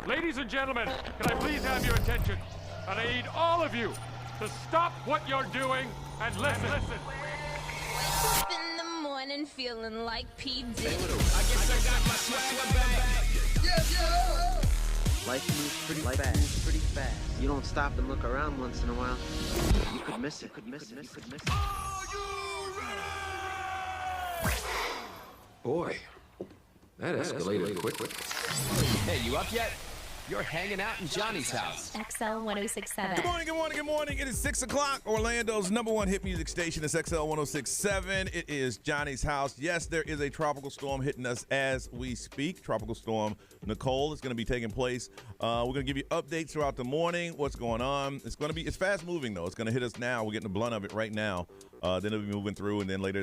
Ladies and gentlemen, can I please have your attention? And I need all of you to stop what you're doing and listen. Up in the morning feeling like P. Diddy. I guess I got my swagger back. Life moves pretty fast. You don't stop and look around once in a while, you could miss it. Are you ready? Boy, that escalated quickly. Hey, you up yet? You're hanging out in Johnny's house. XL 1067. Good morning. It is 6 o'clock. Orlando's #1 hit music station is XL 1067. It is Johnny's house. Yes, there is a tropical storm hitting us as we speak. Tropical storm Nicole is going to be taking place. We're going to give you updates throughout the morning, what's going on. It's fast moving, though. It's going to hit us now. We're getting the blunt of it right now. Then it'll be moving through, and then later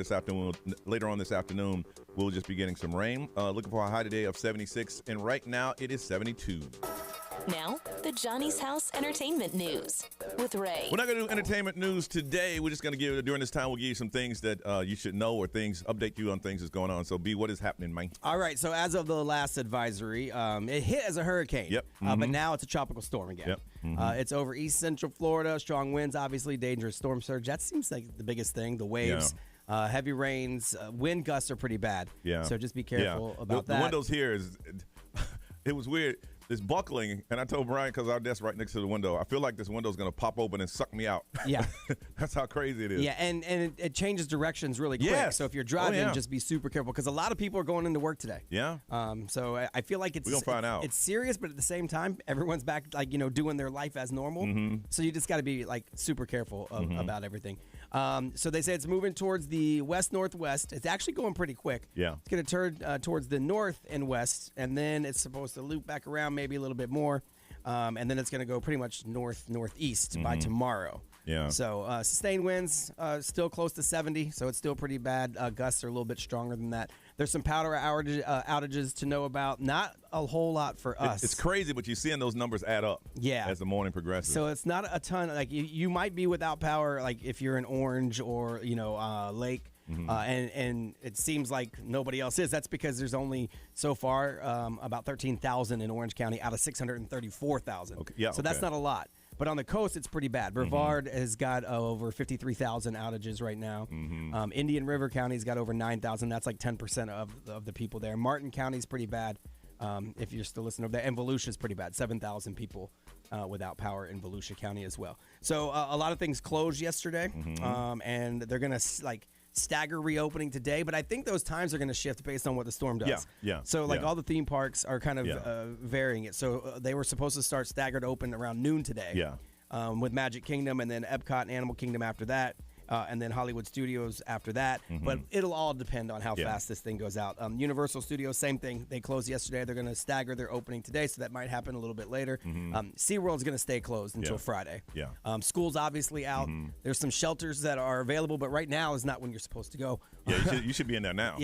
on this afternoon, we'll just be getting some rain. Looking for a high today of 76, and right now it is 72. Now, the Johnny's House Entertainment News with Ray. We're not going to do entertainment news today. We're just going to during this time, we'll give you some things that you should know or update you on things that's going on. So, B, what is happening, Mike? All right. So, as of the last advisory, it hit as a hurricane. Yep. But now it's a tropical storm again. Yep. It's over east central Florida. Strong winds, obviously, dangerous storm surge. That seems like the biggest thing. The waves. Yeah. Heavy rains, wind gusts are pretty bad. Yeah. So just be careful about that. The windows here it was weird. It's buckling, and I told Brian, because our desk right next to the window, I feel like this window is going to pop open and suck me out. Yeah. That's how crazy it is. Yeah, and it changes directions really quick. Yes. So if you're driving, just be super careful, because a lot of people are going into work today. Yeah. So I feel like we're going to find out. It's serious, but at the same time, everyone's back, doing their life as normal. So you just got to be, super careful about everything. So they say it's moving towards the west-northwest. It's actually going pretty quick. Yeah. It's going to turn towards the north and west, and then it's supposed to loop back around maybe a little bit more, and then it's going to go pretty much northeast by tomorrow. Yeah. So sustained winds still close to 70, so it's still pretty bad. Gusts are a little bit stronger than that. There's some power outages to know about. Not a whole lot for us. It's crazy, but you're seeing those numbers add up. Yeah. As the morning progresses. So it's not a ton. You might be without power, if you're in Orange or Lake. And it seems like nobody else is. That's because there's only so far about 13,000 in Orange County out of 634,000. Okay. Yeah, so that's not a lot. But on the coast, it's pretty bad. Brevard has got over 53,000 outages right now. Indian River County's got over 9,000. That's like 10% of the people there. Martin County's pretty bad. If you're still listening over there. And Volusia's pretty bad. 7,000 people without power in Volusia County as well. So a lot of things closed yesterday, and they're going to stagger reopening today, but I think those times are going to shift based on what the storm does. Yeah. So all the theme parks are kind of varying it. So they were supposed to start staggered open around noon today. Yeah. With Magic Kingdom, and then Epcot and Animal Kingdom after that. And then Hollywood Studios after that. But it'll all depend on how fast this thing goes out. Universal Studios, same thing. They closed yesterday. They're going to stagger their opening today, so that might happen a little bit later. SeaWorld's going to stay closed until Friday. Yeah. School's obviously out. There's some shelters that are available, but right now is not when you're supposed to go. Yeah, you should be in there now.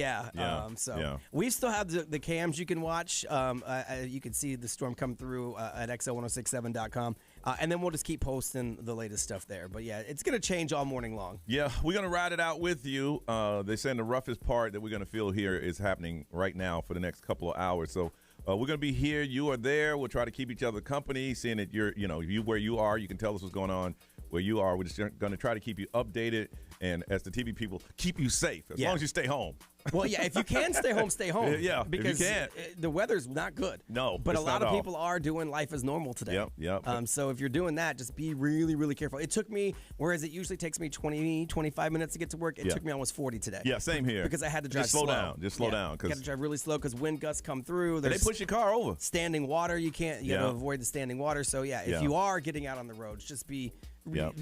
We still have the cams you can watch. You can see the storm come through at XL1067.com. And then we'll just keep posting the latest stuff there. But, yeah, it's going to change all morning long. Yeah, we're going to ride it out with you. They're saying the roughest part that we're going to feel here is happening right now for the next couple of hours. So we're going to be here. You are there. We'll try to keep each other company, seeing that you where you are. You can tell us what's going on where you are. We're just going to try to keep you updated. And as the TV people, keep you safe as long as you stay home. Well, yeah, if you can stay home, stay home. Yeah, because if you can. The weather's not good. No, but a lot of all. people are doing life as normal today. Yep. So if you're doing that, just be really, really careful. It took me, whereas it usually takes me 20, 25 minutes to get to work, it took me almost 40 today. Yeah, same here. Because I had to drive Just slow down. Just slow down. You got to drive really slow because wind gusts come through. They push your car over. Standing water, you got to avoid the standing water. So, if you are getting out on the roads, just be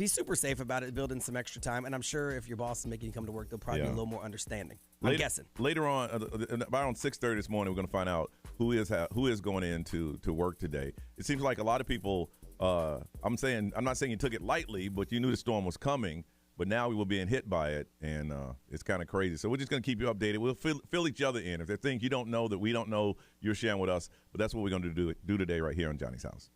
super safe about it, build in some extra time. And I'm sure if your boss is making you come to work, they'll probably be a little more understanding. I'm guessing. Later on, about 6:30 this morning, we're going to find out who is going in to work today. It seems like a lot of people, I'm not saying you took it lightly, but you knew the storm was coming. But now we were being hit by it, and it's kind of crazy. So we're just going to keep you updated. We'll fill each other in. If there are things you don't know that we don't know, you're sharing with us. But that's what we're going to do today right here on Johnny's House.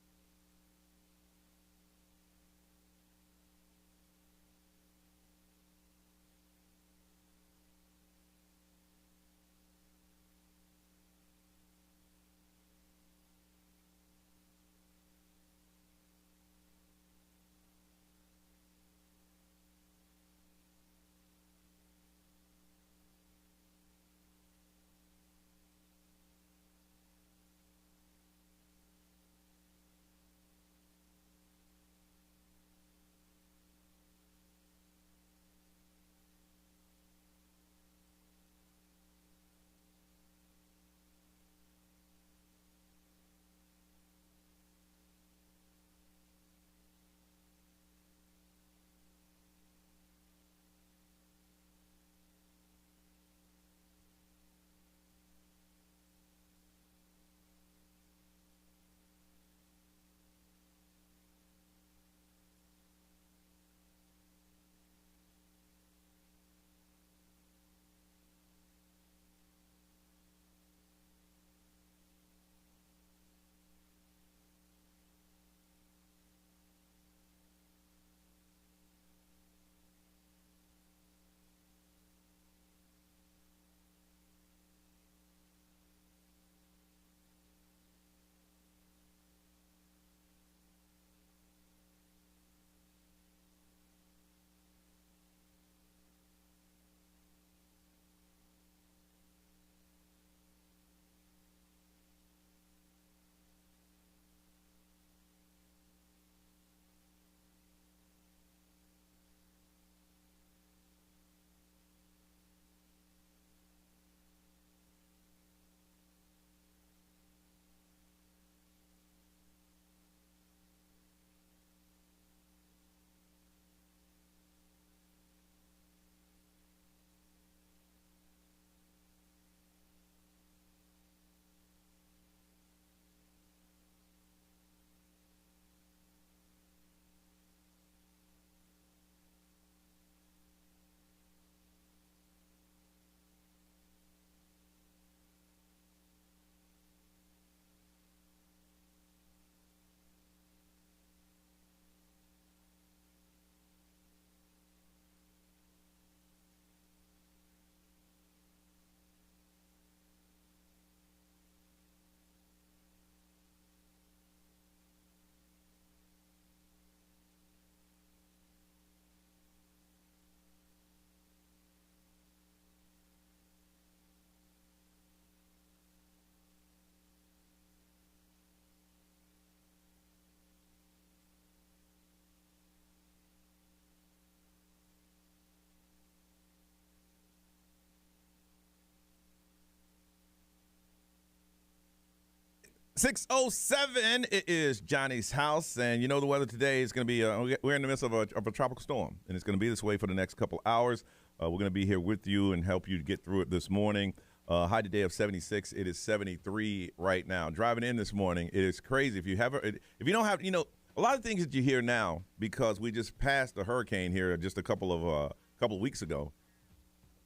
6:07. It is Johnny's house, and you know the weather today is going to be. We're in the midst of a tropical storm, and it's going to be this way for the next couple hours. We're going to be here with you and help you get through it this morning. High today of 76. It is 73 right now. Driving in this morning, it is crazy. If you don't have, a lot of things that you hear now because we just passed a hurricane here just a couple of weeks ago.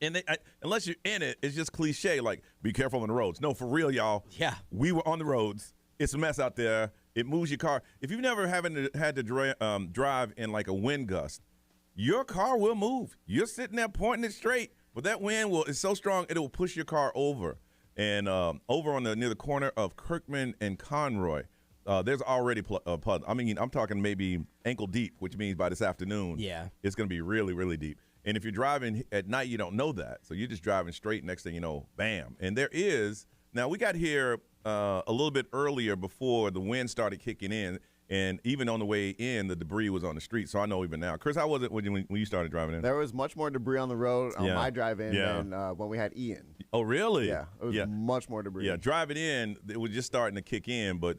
And unless you're in it, it's just cliche, like, be careful on the roads. No, for real, y'all. Yeah. We were on the roads. It's a mess out there. It moves your car. If you've never had to drive in, like, a wind gust, your car will move. You're sitting there pointing it straight, but that wind is so strong, it will push your car over. And over near the corner of Kirkman and Conroy, there's already I'm talking maybe ankle deep, which means by this afternoon, it's going to be really, really deep. And if you're driving at night, you don't know that. So you're just driving straight. Next thing you know, bam. And now we got here a little bit earlier before the wind started kicking in. And even on the way in, the debris was on the street. So I know even now. Chris, how was it when you started driving in? There was much more debris on the road on my drive-in than when we had Ian. Oh, really? Yeah, it was much more debris. Yeah, driving in, it was just starting to kick in. But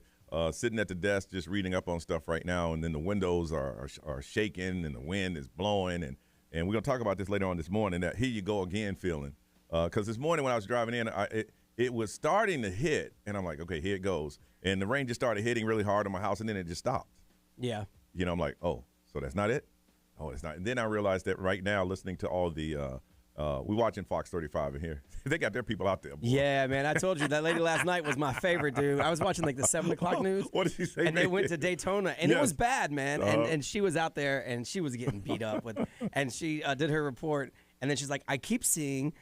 sitting at the desk just reading up on stuff right now, and then the windows are shaking and the wind is blowing. And we're going to talk about this later on this morning, that here you go again feeling. Because this morning when I was driving in, it was starting to hit, and I'm like, okay, here it goes. And the rain just started hitting really hard on my house, and then it just stopped. Yeah. I'm like, oh, so that's not it? Oh, it's not. And then I realized that right now, listening to all the we're watching Fox 35 in here. They got their people out there. Boy. Yeah, man. I told you that lady last night was my favorite, dude. I was watching like the 7 o'clock news. What did she say? And they went to Daytona, and it was bad, man. And she was out there, and she was getting beat up and she did her report, and then she's like, I keep seeing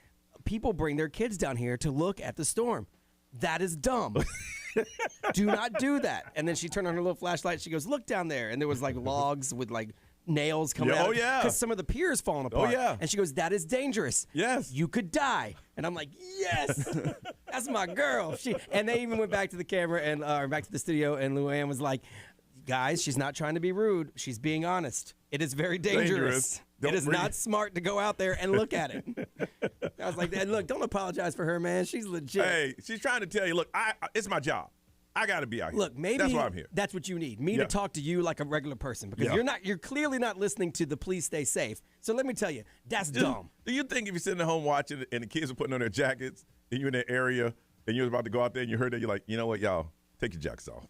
people bring their kids down here to look at the storm. That is dumb. Do not do that. And then she turned on her little flashlight. She goes, look down there. And there was like logs with like nails coming out. Oh, yeah. Because some of the piers falling apart. Oh, yeah. And she goes, that is dangerous. Yes. You could die. And I'm like, yes, that's my girl. And they even went back to the camera and back to the studio, and Luann was like, guys, she's not trying to be rude. She's being honest. It is very dangerous. It is not smart to go out there and look at it. I was like, look, don't apologize for her, man. She's legit. Hey, she's trying to tell you, look, it's my job. I got to be out here. Look, maybe that's why I'm here. That's what you need. Me to talk to you like a regular person, because you're clearly not listening to the please stay safe. So let me tell you, that's dumb. Do you think if you're sitting at home watching and the kids are putting on their jackets and you're in that area and you're about to go out there and you heard that, you're like, you know what, y'all? Take your jackets off.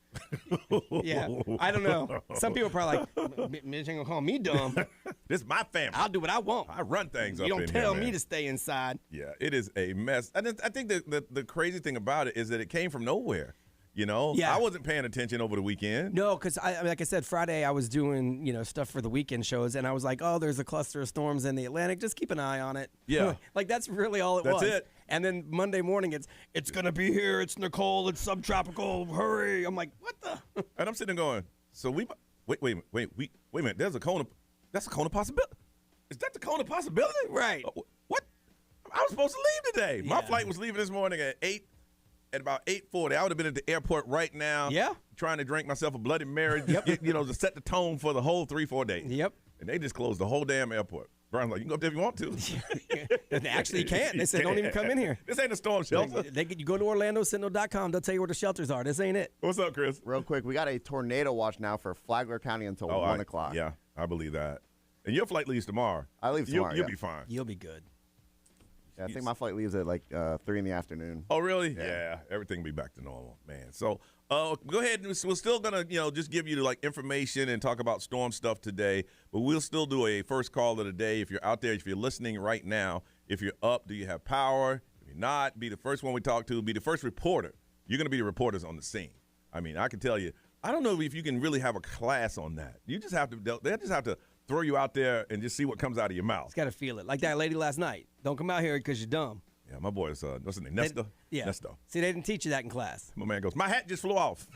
Yeah, I don't know. Some people are probably like, Mitch ain't gonna call me dumb. This is my family. I'll do what I want. I run things you up in don't tell here, me to stay inside. Yeah, it is a mess. And I think the crazy thing about it is that it came from nowhere. I wasn't paying attention over the weekend. No, because like I said, Friday I was doing stuff for the weekend shows, and I was like, oh, there's a cluster of storms in the Atlantic. Just keep an eye on it. Yeah, like that's really all it was. That's it. And then Monday morning, it's gonna be here. It's Nicole. It's subtropical. Hurry! I'm like, what the? And I'm sitting there going, so wait a minute. There's a cone. That's a cone of possibility. Is that the cone of possibility? Right. What? I was supposed to leave today. My flight was leaving this morning at 8. At about 8:40, I would have been at the airport right now. Yeah. Trying to drink myself a Bloody Mary. Yep. To set the tone for the whole 3-4 days. Yep. And they just closed the whole damn airport. Brian's like, you can go up there if you want to. They actually can't. They said, don't even come in here. This ain't a storm shelter. You go to OrlandoSentinel.com. They'll tell you where the shelters are. This ain't it. What's up, Chris? Real quick, we got a tornado watch now for Flagler County until 1 o'clock. Yeah, I believe that. And your flight leaves tomorrow. I leave tomorrow. You'll be fine. You'll be good. Yeah, I think my flight leaves at like 3 in the afternoon. Oh, really? Yeah. Everything will be back to normal, man. So go ahead. We're still going to, just give you like information and talk about storm stuff today. But we'll still do a first call of the day. If you're out there, if you're listening right now, if you're up, do you have power? If you're not, be the first one we talk to. Be the first reporter. You're going to be the reporters on the scene. I mean, I can tell you, I don't know if you can really have a class on that. You just have to, they just have to throw you out there and just see what comes out of your mouth. It's got to feel it. Like that lady last night. Don't come out here because you're dumb. Yeah, my boy's, what's his name, Nesta? Nesta. See, they didn't teach you that in class. My man goes, my hat just flew off.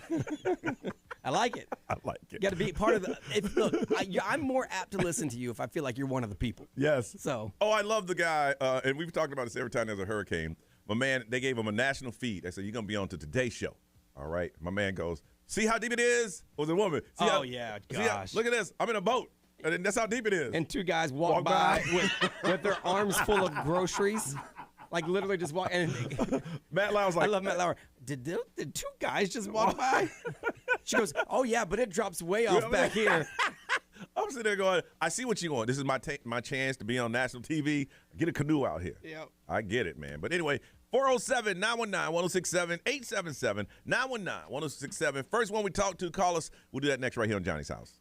I like it. I like it. You got to be part of the, look, I'm more apt to listen to you if I feel like you're one of the people. Yes. So. Oh, I love the guy, and we've talked about this every time there's a hurricane. My man, they gave him a national feed. They said, you're going to be on to Today's Show. All right. My man goes, see how deep it is? It was a woman. See yeah, gosh. Look at this. I'm in a boat. And that's how deep it is. And two guys walk by with their arms full of groceries. Like literally just walk. And Matt Lauer's like, I love Matt Lauer. Did two guys just walk by? She goes, oh yeah, but it drops way off back here. I'm sitting there going, I see what you're going. This is my chance to be on national TV. Get a canoe out here. Yep. I get it, man. But anyway, 407-919-1067, 877-919-1067. First one we talk to, call us. We'll do that next right here on Johnny's House.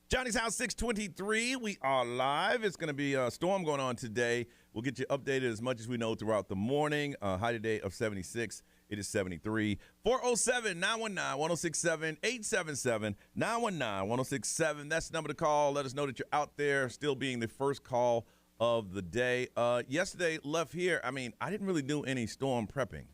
Johnny's House 623. We are live. It's going to be a storm going on today. We'll get you updated as much as we know throughout the morning. High today of 76. It is 73. 407-919-1067. 877-919-1067. That's the number to call. Let us know that you're out there, still being the first call of the day. Yesterday, left here, I didn't really do any storm prepping.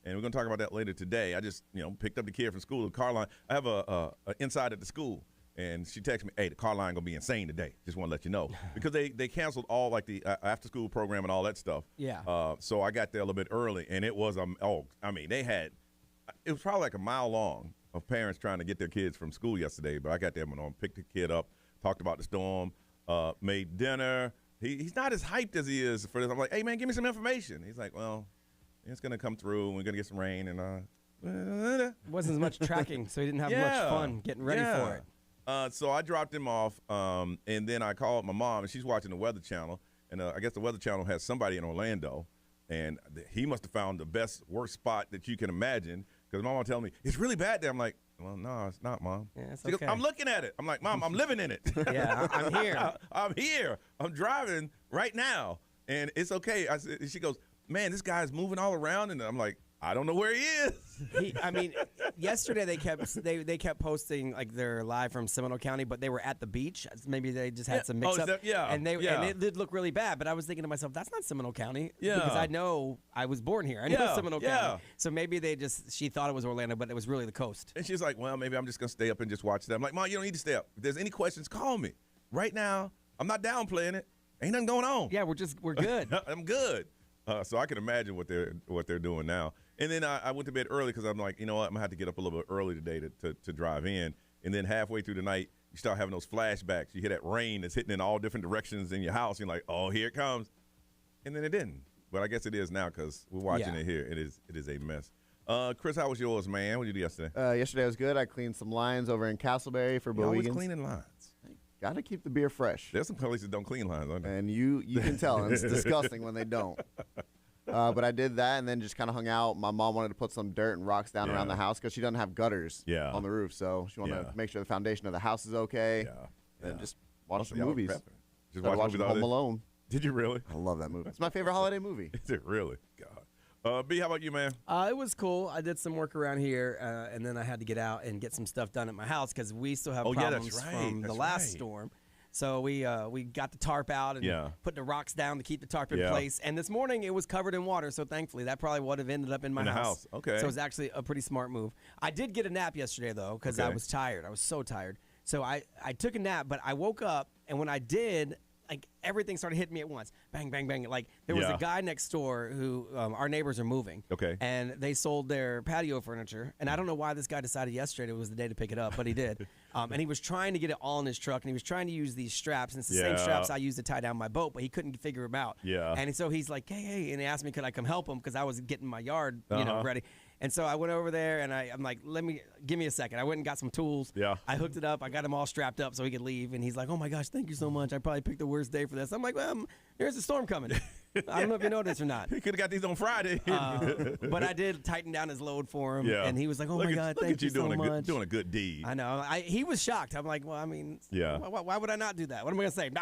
And we're going to talk about that later today. I just, picked up the kid from school. The car line. I have a inside at the school. And she texted me, hey, the car line going to be insane today. Just want to let you know. Because they canceled all, like, the after-school program and all that stuff. Yeah. So I got there a little bit early, and it was, it was probably like a mile long of parents trying to get their kids from school yesterday. But I got there, and picked the kid up, talked about the storm, made dinner. He's not as hyped as he is for this. I'm like, hey, man, give me some information. He's like, well, it's going to come through, and we're going to get some rain. And wasn't as much tracking, so he didn't have much fun getting ready for it. So I dropped him off, and then I called my mom, and she's watching the Weather Channel. And I guess the Weather Channel has somebody in Orlando, and he must have found the worst spot that you can imagine. Because my mom telling me, it's really bad there. I'm like, well, no, it's not, Mom. Yeah, it's She goes, okay. I'm looking at it. I'm like, Mom, I'm living in it. Yeah, I'm here. I'm here. I'm driving right now, and it's okay. She goes, man, this guy's moving all around, and I'm like, I don't know where he is. Yesterday they kept posting like they're live from Seminole County, but they were at the beach. Maybe they just had some mix up. And it did look really bad. But I was thinking to myself, that's not Seminole County. Yeah. Because I know I was born here. I know Seminole County. So maybe she thought it was Orlando, but it was really the coast. And she's like, well, maybe I'm just gonna stay up and just watch that. I'm like, Mom, you don't need to stay up. If there's any questions, call me. Right now, I'm not downplaying it. Ain't nothing going on. Yeah, we're good. I'm good. So I can imagine what they're doing now. And then I went to bed early because I'm like, you know what, I'm going to have to get up a little bit early today to drive in. And then halfway through the night, you start having those flashbacks. You hear that rain that's hitting in all different directions in your house. You're like, oh, here it comes. And then it didn't. But I guess it is now because we're watching it here. It is a mess. Chris, how was yours, man? What did you do yesterday? Yesterday was good. I cleaned some lines over in Castleberry for You're always Bowegans. cleaning lines. Got to keep the beer fresh. There's some places that don't clean lines, aren't there? And you can tell. And it's disgusting when they don't. But I did that and then just kind of hung out. My mom wanted to put some dirt and rocks down around the house because she doesn't have gutters on the roof. So she wanted to make sure the foundation of the house is okay. And just watch some movies. Just watching Home Alone. Did you really? I love that movie. It's my favorite holiday movie. Is it really? God. B, how about you, man? It was cool. I did some work around here, and then I had to get out and get some stuff done at my house because we still have problems from the last storm. So we got the tarp out and put the rocks down to keep the tarp in place. And this morning it was covered in water, so thankfully that probably would have ended up in my house. Okay. So it was actually a pretty smart move. I did get a nap yesterday though because I was tired. I was so tired. So I took a nap, but I woke up, and when I did, like everything started hitting me at once. Bang, bang, bang. Like there was a guy next door who our neighbors are moving. Okay. And they sold their patio furniture. And I don't know why this guy decided yesterday was the day to pick it up, but he did. And he was trying to get it all in his truck, and he was trying to use these straps. And it's the same straps I use to tie down my boat, but he couldn't figure them out. Yeah. And so he's like, hey, and he asked me, could I come help him? Because I was getting my yard, ready. And so I went over there, and I'm like, give me a second. I went and got some tools. Yeah. I hooked it up. I got him all strapped up so he could leave. And he's like, oh, my gosh, thank you so much. I probably picked the worst day for this. I'm like, well, there's a storm coming. I don't know if you know this or not. He could have got these on Friday. But I did tighten down his load for him. And he was like, oh, my God, thank you so much. Doing a good deed. I know. He was shocked. I'm like, well, I mean, why would I not do that? What am I going to say? Nah.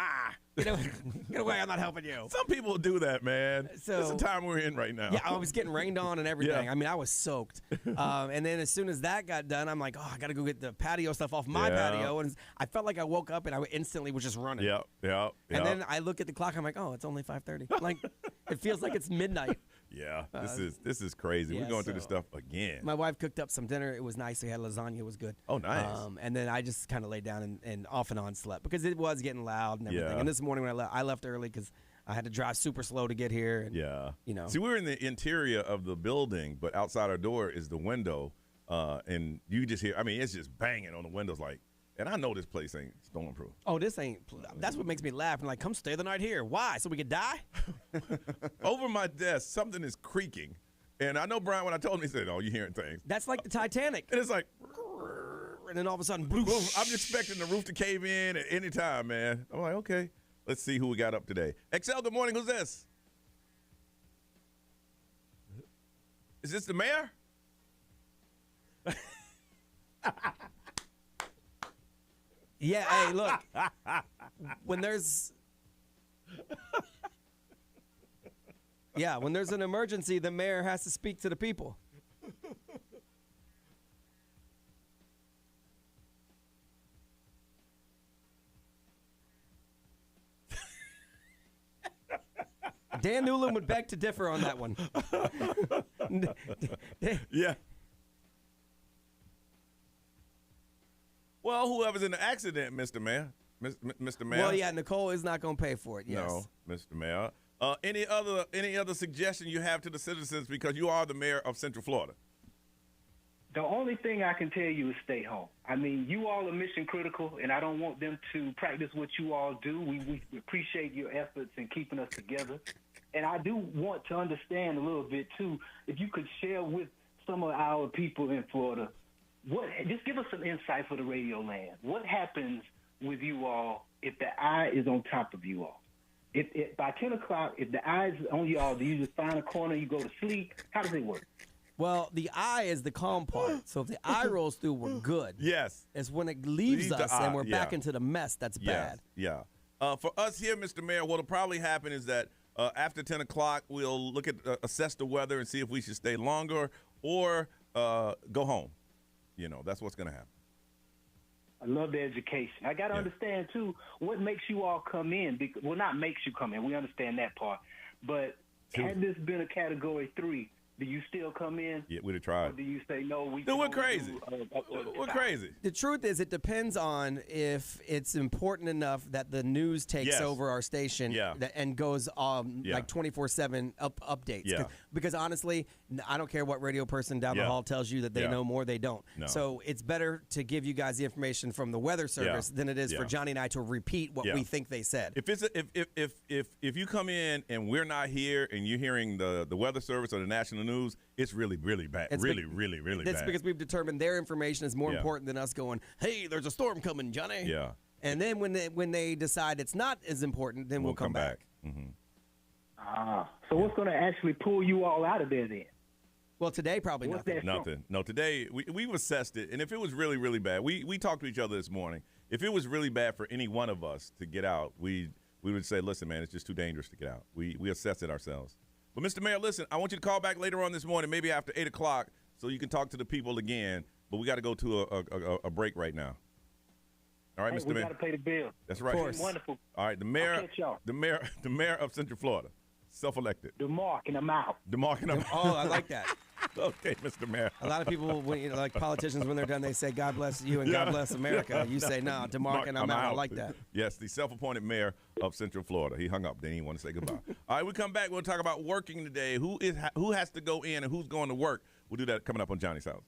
Get away, I'm not helping you. Some people do that, man. So, it's the time we're in right now. Yeah, I was getting rained on and everything. I mean, I was soaked. And then as soon as that got done, I'm like, oh, I got to go get the patio stuff off my patio. And I felt like I woke up and I instantly was just running. Yeah. And then I look at the clock. I'm like, oh, it's only 5:30. Like, it feels like it's midnight. Yeah, this is crazy. We're going through this stuff again. My wife cooked up some dinner. It was nice. We had lasagna. It was good. Oh, nice. And then I just kind of laid down and off and on slept because it was getting loud and everything. Yeah. And this morning when I left early because I had to drive super slow to get here. And, See, we're in the interior of the building, but outside our door is the window, and you just hear. I mean, it's just banging on the windows like. And I know this place ain't storm-proof. Oh, this ain't. That's what makes me laugh. I'm like, come stay the night here. Why? So we could die? Over my desk, something is creaking. And I know Brian, when I told him, he said, oh, you're hearing things. That's like the Titanic. And it's like. And then all of a sudden, boom. I'm expecting the roof to cave in at any time, man. I'm like, okay, let's see who we got up today. XL, good morning. Who's this? Is this the mayor? Yeah, hey, look. When there's an emergency, the mayor has to speak to the people. Dan Newland would beg to differ on that one. Yeah. Well, whoever's in the accident, Mr. Mayor. Mr. Mayor. Well, yeah, Nicole is not going to pay for it, yes. No, Mr. Mayor. Any other suggestion you have to the citizens, because you are the mayor of Central Florida? The only thing I can tell you is stay home. I mean, you all are mission critical, and I don't want them to practice what you all do. We appreciate your efforts in keeping us together. And I do want to understand a little bit, too, if you could share with some of our people in Florida, just give us some insight for the radio land. What happens with you all if the eye is on top of you all? If by 10 o'clock, if the eye is on you all, do you just find a corner, you go to sleep? How does it work? Well, the eye is the calm part. So if the eye rolls through, we're good. Yes. It's when it leaves us and we're back into the mess that's bad. Yeah. For us here, Mr. Mayor, what'll probably happen is that after 10 o'clock, we'll look at assess the weather and see if we should stay longer or go home. You know, that's what's going to happen. I love the education. I got to understand, too, what makes you all come in. Well, not makes you come in. We understand that part. But had this been a Category 3, do you still come in? Yeah, we'd have tried. Or do you say, no, we're crazy. We're crazy. The truth is, it depends on if it's important enough that the news takes over our station and goes like 24/7 updates. Yeah. Because honestly, I don't care what radio person down the hall tells you that they know more, they don't. No. So it's better to give you guys the information from the weather service than it is for Johnny and I to repeat what we think they said. If you come in and we're not here and you're hearing the weather service or the national news, it's really, really bad. Really bad. That's because we've determined their information is more important than us going, hey, there's a storm coming, Johnny. Yeah. And then when they decide it's not as important, then we'll come back. Mm-hmm. So what's going to actually pull you all out of there then? Well, today probably nothing. No, today we've assessed it, and if it was really, really bad, we talked to each other this morning. If it was really bad for any one of us to get out, we would say, listen, man, it's just too dangerous to get out. We assess it ourselves. But, Mr. Mayor, listen, I want you to call back later on this morning, maybe after 8 o'clock, so you can talk to the people again. But we got to go to a break right now. All right, Mr. Mayor? We got to pay the bill. That's right. Of course. Wonderful. All right, the mayor of Central Florida, self-elected. DeMarc, and I'm out. DeMarc, and I'm out. Oh, I like that. Okay, Mr. Mayor. A lot of people, like politicians, when they're done, they say, God bless you and God bless America. You say, no, DeMarc, and I'm out. I like that. Yes, the self-appointed mayor of Central Florida. He hung up. Then he want to say goodbye. All right, we come back. We'll talk about working today. Who has to go in and who's going to work? We'll do that coming up on Johnny's House.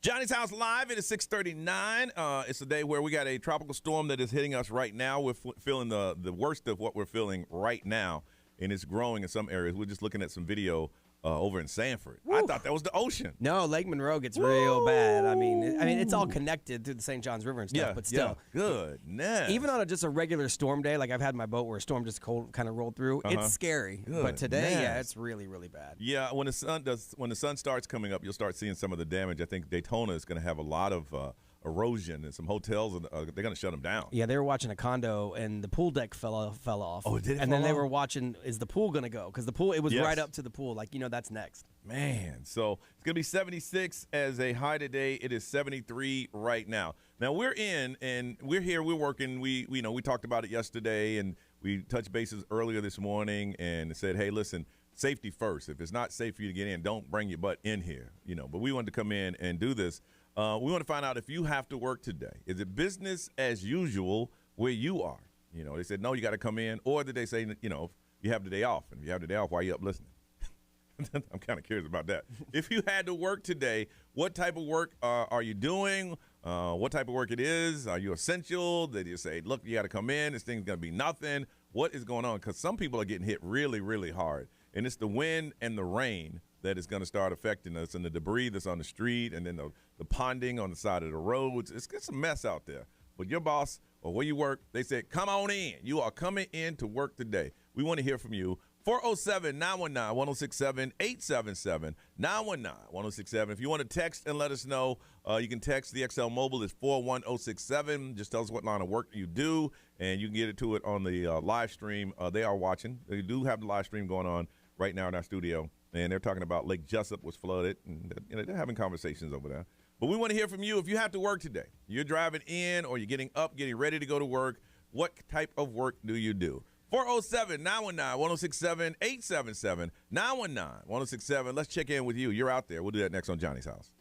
Johnny's House Live. It is 6:39. It's a day where we got a tropical storm that is hitting us right now. We're feeling the worst of what we're feeling right now, and it's growing in some areas. We're just looking at some video over in Sanford. Woo. I thought that was the ocean. No, Lake Monroe gets real bad. I mean, it's all connected through the St. Johns River and stuff, but still. Yeah, goodness. Even on just a regular storm day, like I've had my boat where a storm just kind of rolled through, it's scary. But today, yeah, it's really, really bad. Yeah, when the sun starts coming up, you'll start seeing some of the damage. I think Daytona is going to have a lot of erosion, and some hotels, they're going to shut them down. Yeah, they were watching a condo, and the pool deck fell off. Oh, did it? And then they were watching, is the pool going to go? Because the pool, it was right up to the pool. Like, that's next. Man, so it's going to be 76 as a high today. It is 73 right now. Now, we're in, and we're here, we're working. We talked about it yesterday, and we touched bases earlier this morning and said, hey, listen, safety first. If it's not safe for you to get in, don't bring your butt in here. But we wanted to come in and do this. We want to find out if you have to work today. Is it business as usual where you are? They said, no, you got to come in. Or did they say, you have the day off? And if you have the day off, why are you up listening? I'm kind of curious about that. If you had to work today, what type of work are you doing? What type of work it is? Are you essential? Did you say, look, you got to come in. This thing's going to be nothing. What is going on? Because some people are getting hit really, really hard. And it's the wind and the rain that is going to start affecting us, and the debris that's on the street, and then the ponding on the side of the roads. It's a mess out there. But your boss or where you work, they said, come on in. You are coming in to work today. We want to hear from you. 407-919-1067, 877-919-1067. If you want to text and let us know, you can text the XL Mobile. It's 41067. Just tell us what line of work you do, and you can get it to it on the live stream. They are watching. They do have the live stream going on right now in our studio, and they're talking about Lake Jessup was flooded, and they're having conversations over there. But we want to hear from you. If you have to work today, you're driving in or you're getting up, getting ready to go to work, what type of work do you do? 407-919-1067, 877-919-1067. Let's check in with you. You're out there. We'll do that next on Johnny's House.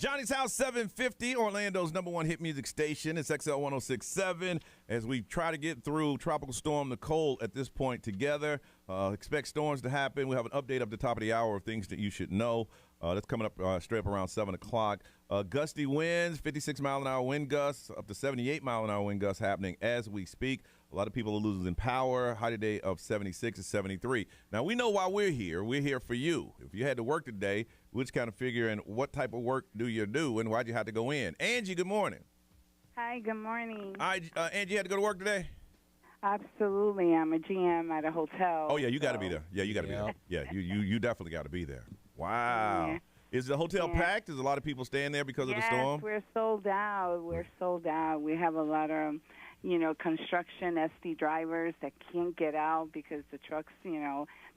Johnny's House 750, Orlando's #1 hit music station. It's XL 1067. As we try to get through Tropical Storm Nicole at this point together. Expect storms to happen. We have an update up the top of the hour of things that you should know. That's coming up straight up around 7 o'clock. Gusty winds, 56-mile-an-hour wind gusts, up to 78-mile-an-hour wind gusts happening as we speak. A lot of people are losing power. High today of 76 to 73. Now, we know why we're here. We're here for you. If you had to work today, we're just kind of figuring what type of work do you do and why'd you have to go in. Angie, good morning. Hi, good morning. Angie, you had to go to work today? Absolutely. I'm a GM at a hotel. Oh, yeah, you got to be there. Yeah, you got to be there. Yeah, you definitely got to be there. Wow. Yeah. Is the hotel packed? Is a lot of people staying there because of the storm? Yes, we're sold out. We're sold out. We have a lot of, construction SD drivers that can't get out because the trucks,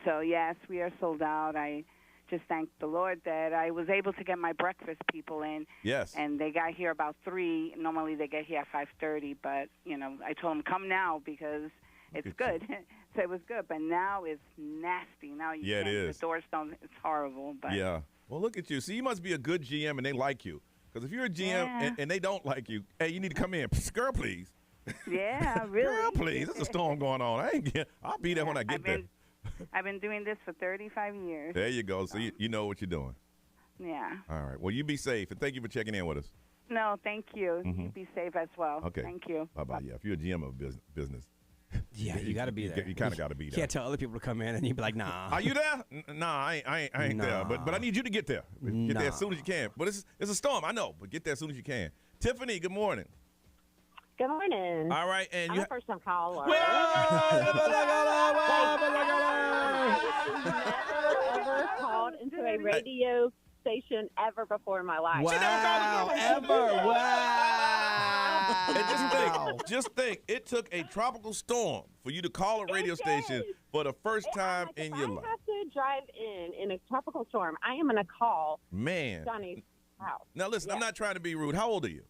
So, yes, we are sold out. I just thank the Lord that I was able to get my breakfast people in. Yes. And they got here about 3. Normally they get here at 5:30, but, I told them come now because it's good. So it was good, but now it's nasty. Now you can't. It is. The doors don't. It's horrible. But yeah. Well, look at you. See, you must be a good GM and they like you. Because if you're a GM and they don't like you, hey, you need to come in. Girl, please. Yeah, really. Girl, please. There's a storm going on. I'll be there when I get there. I've been doing this for 35 years. There you go. So you know what you're doing. Yeah. All right. Well, you be safe, and thank you for checking in with us. No, thank you. You be safe as well. Okay. Thank you. Bye-bye. Yeah, if you're a GM of business. Yeah, you got to be there. You kind of got to be there. You can't tell other people to come in and you'd be like, nah. Are you there? Nah, I ain't there. But I need you to get there. Get there as soon as you can. But it's a storm, I know. But get there as soon as you can. Tiffany, good morning. Good morning. All right, and I'm a first-time caller. I've never called into a radio station ever before in my life. Wow, ever. Wow. And just think, it took a tropical storm for you to call a radio station for the first time in your life. If I have to drive in a tropical storm, I am going to call Johnny's house. Now, listen, I'm not trying to be rude. How old are you?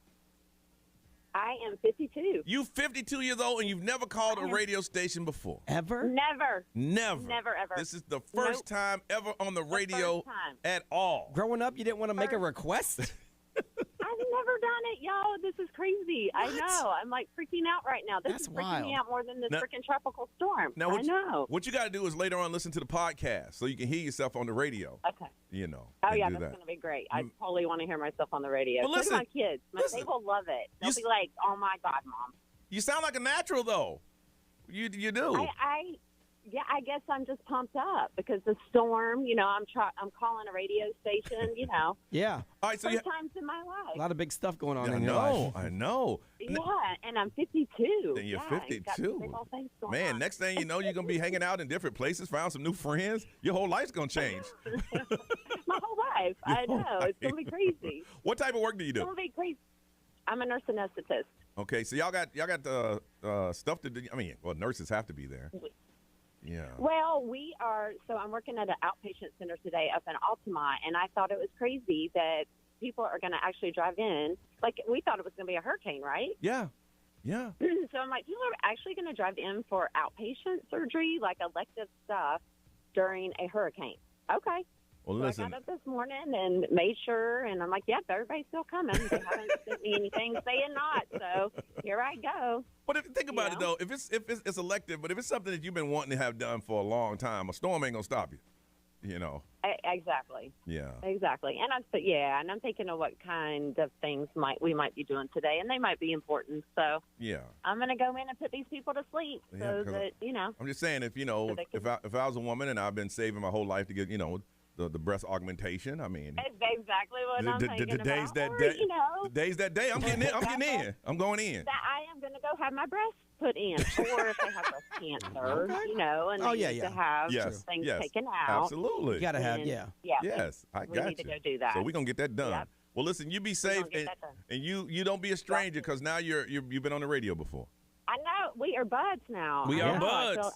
I am 52. You 52 years old and you've never called a radio station before? Ever? Never. Never, ever. This is the first time ever on the radio at all. Growing up, you didn't want to make a request? I've never done it, y'all. This is crazy. I know. I'm like freaking out right now. This is freaking me out more than this freaking tropical storm. Now, I know. What you got to do is later on listen to the podcast so you can hear yourself on the radio. Okay. Oh, yeah, that's going to be great. I totally want to hear myself on the radio. Well, listen, my kids. They will love it. They'll be like, oh, my God, Mom. You sound like a natural, though. You do. I guess I'm just pumped up because the storm, I'm calling a radio station, Yeah. All right, so first times in my life. A lot of big stuff going on in your life. I know. Yeah, and I'm 52. And you're 52. Man, next thing you know, you're going to be hanging out in different places, found some new friends. Your whole life's going to change. My whole life. I know. It's going to be crazy. What type of work do you do? It's going to be crazy. I'm a nurse anesthetist. Okay, so y'all got stuff to do. I mean, well, nurses have to be there. Yeah. Well, we are. So I'm working at an outpatient center today up in Altamont, and I thought it was crazy that people are going to actually drive in. Like, we thought it was going to be a hurricane, right? Yeah. So I'm like, people are actually going to drive in for outpatient surgery, like elective stuff, during a hurricane. Okay. Well, so listen. I got up this morning and made sure, and I'm like, yep, everybody's still coming. They haven't sent me anything saying not, so here I go. But think about it, though. If it's elective, but if it's something that you've been wanting to have done for a long time, a storm ain't going to stop you, Exactly. Yeah. Exactly. And I'm thinking of what kind of things we might be doing today, and they might be important. So yeah, I'm going to go in and put these people to sleep so that, I'm just saying, if I was a woman and I've been saving my whole life to get, the breast augmentation. I mean, it's exactly what I'm thinking the days about. The days that day, I'm getting in. I'm getting in. I'm going in. That I am going to go have my breasts put in, or if they have breast cancer, and they need to have things taken out. Absolutely. You got to have, Yes, I got you. We need to go do that. So we're going to get that done. Yep. Well, listen, you be safe, and you don't be a stranger because now you've been on the radio before. I know. We are buds now. We are buds.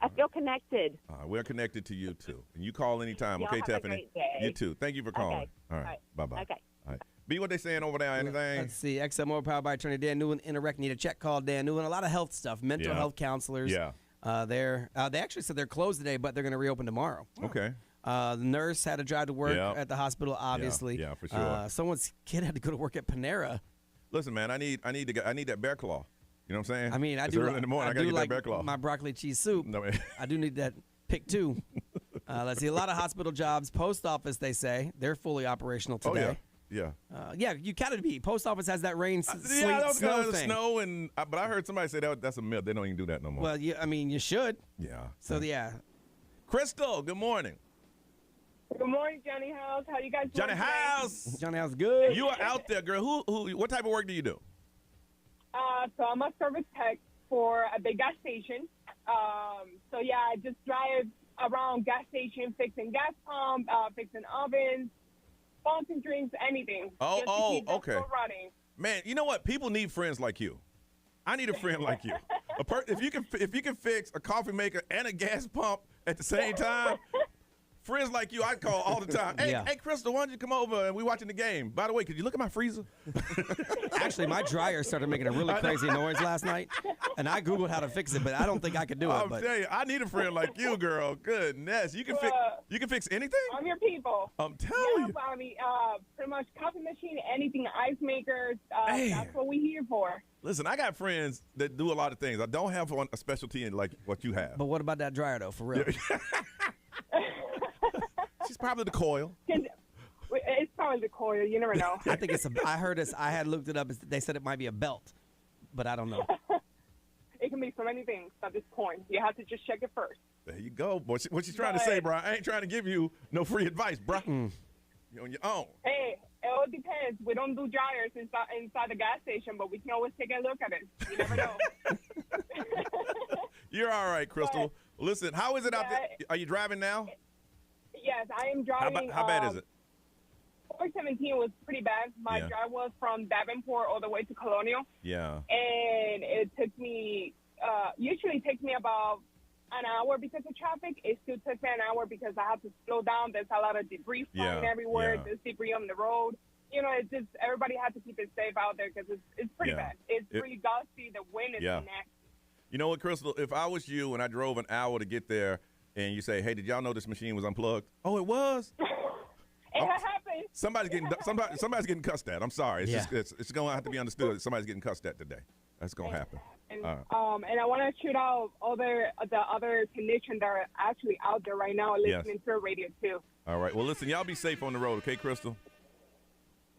I feel connected. We're connected to you, too. And you call anytime, okay, have Tiffany? A great day. You, too. Thank you for calling. Okay. All right. Bye-bye. Okay. All right. B, what they saying over there? Anything? Let's see. XM More powered by attorney Dan Newman. Interact. Need a check. Call Dan Newman. A lot of health stuff. Mental health counselors. Yeah. They actually said they're closed today, but they're going to reopen tomorrow. Okay. The nurse had to drive to work at the hospital, obviously. Yeah, for sure. Someone's kid had to go to work at Panera. Listen, man, I need that bear claw. You know what I'm saying? I mean, it's early in the morning. I gotta get that bear claw. My broccoli cheese soup. No, I do need that pick too. Let's see. A lot of hospital jobs. Post office, they say they're fully operational today. Yeah. Yeah, you gotta be. Post office has that rain, sleet, that was snow the thing. snow, but I heard somebody say that's a myth. They don't even do that no more. Well, I mean, you should. Yeah. So yeah. Crystal, good morning. Good morning, Johnny House. How you guys doing? Johnny House. Johnny House, good. You are out there, girl. What type of work do you do? So I'm a service tech for a big gas station. So yeah, I just drive around gas station, fixing gas pump, fixing ovens, fountain drinks, anything. Just to keep the Okay. floor running. Man, you know what? People need friends like you. I need a friend like you. If you can fix a coffee maker and a gas pump at the same time, friends like you, I call all the time. Hey, Crystal, why don't you come over and we watching the game? By the way, could you look at my freezer? Actually, my dryer started making a really crazy noise last night, and I Googled how to fix it, but I don't think I could do it. I'm telling you, I need a friend like you, girl. Goodness, you can fix anything. I'm your people. I'm telling you. I mean, pretty much coffee machine, anything, ice makers. That's what we're here for. Listen, I got friends that do a lot of things. I don't have a specialty in like what you have. But what about that dryer though, for real? She's probably the coil. It's probably the coil. You never know. I think it's I heard this. I had looked it up. They said it might be a belt, but I don't know. It can be so many things at this point. You have to just check it first. There you go. What she's trying to say, bro, I ain't trying to give you no free advice, bro. You're on your own. Hey, it all depends. We don't do dryers inside the gas station, but we can always take a look at it. You never know. You're all right, Crystal. Listen, how is it out there? Are you driving now? Yes, I am driving. How bad is it? 417 was pretty bad. My drive was from Davenport all the way to Colonial. Yeah. And it took me, usually takes me about an hour because of traffic. It still took me an hour because I have to slow down. There's a lot of debris flying everywhere. There's debris on the road. You know, it's just everybody has to keep it safe out there because it's pretty bad. It's really gusty. The wind is nasty. You know what, Crystal? If I was you and I drove an hour to get there and you say, hey, did y'all know this machine was unplugged? Oh, it was? It happened. Somebody's getting cussed at. I'm sorry. It's going to have to be understood. Somebody's getting cussed at today. That's going to happen. And, and I want to shoot out the other technicians that are actually out there right now listening to the radio, too. All right. Well, listen, y'all be safe on the road, okay, Crystal?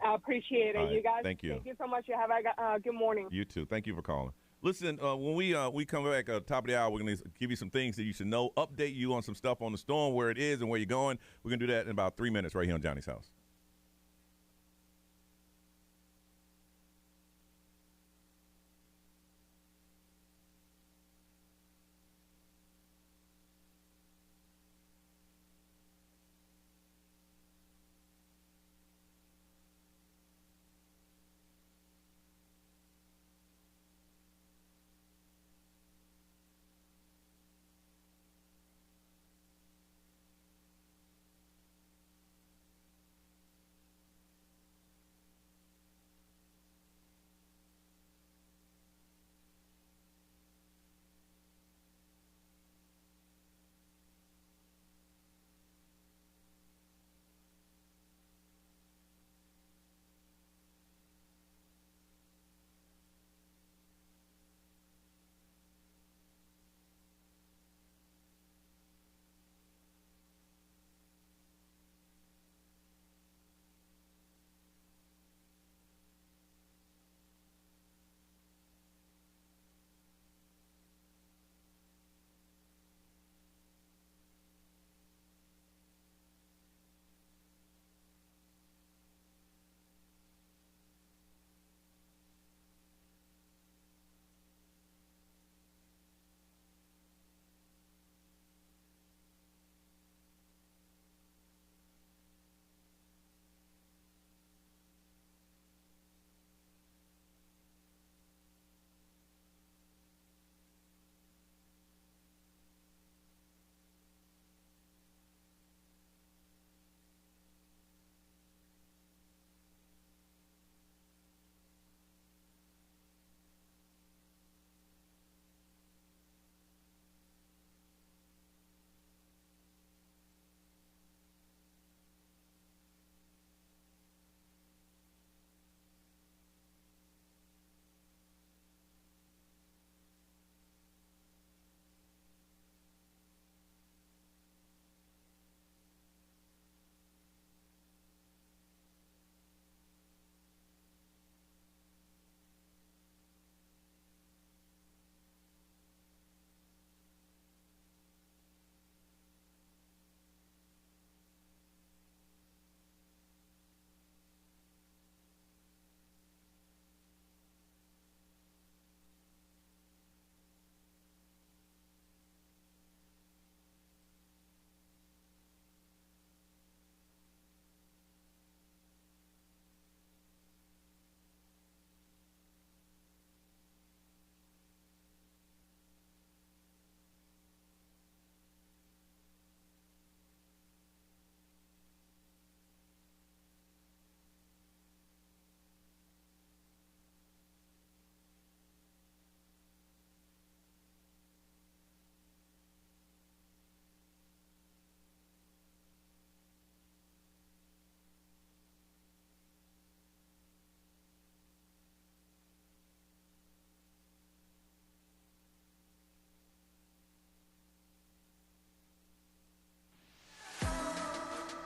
I appreciate it, you guys. Thank you. Thank you so much. You have a good morning. You too. Thank you for calling. Listen, when we come back top of the hour, we're going to give you some things that you should know, update you on some stuff on the storm, where it is and where you're going. We're going to do that in about 3 minutes right here on Johnny's House.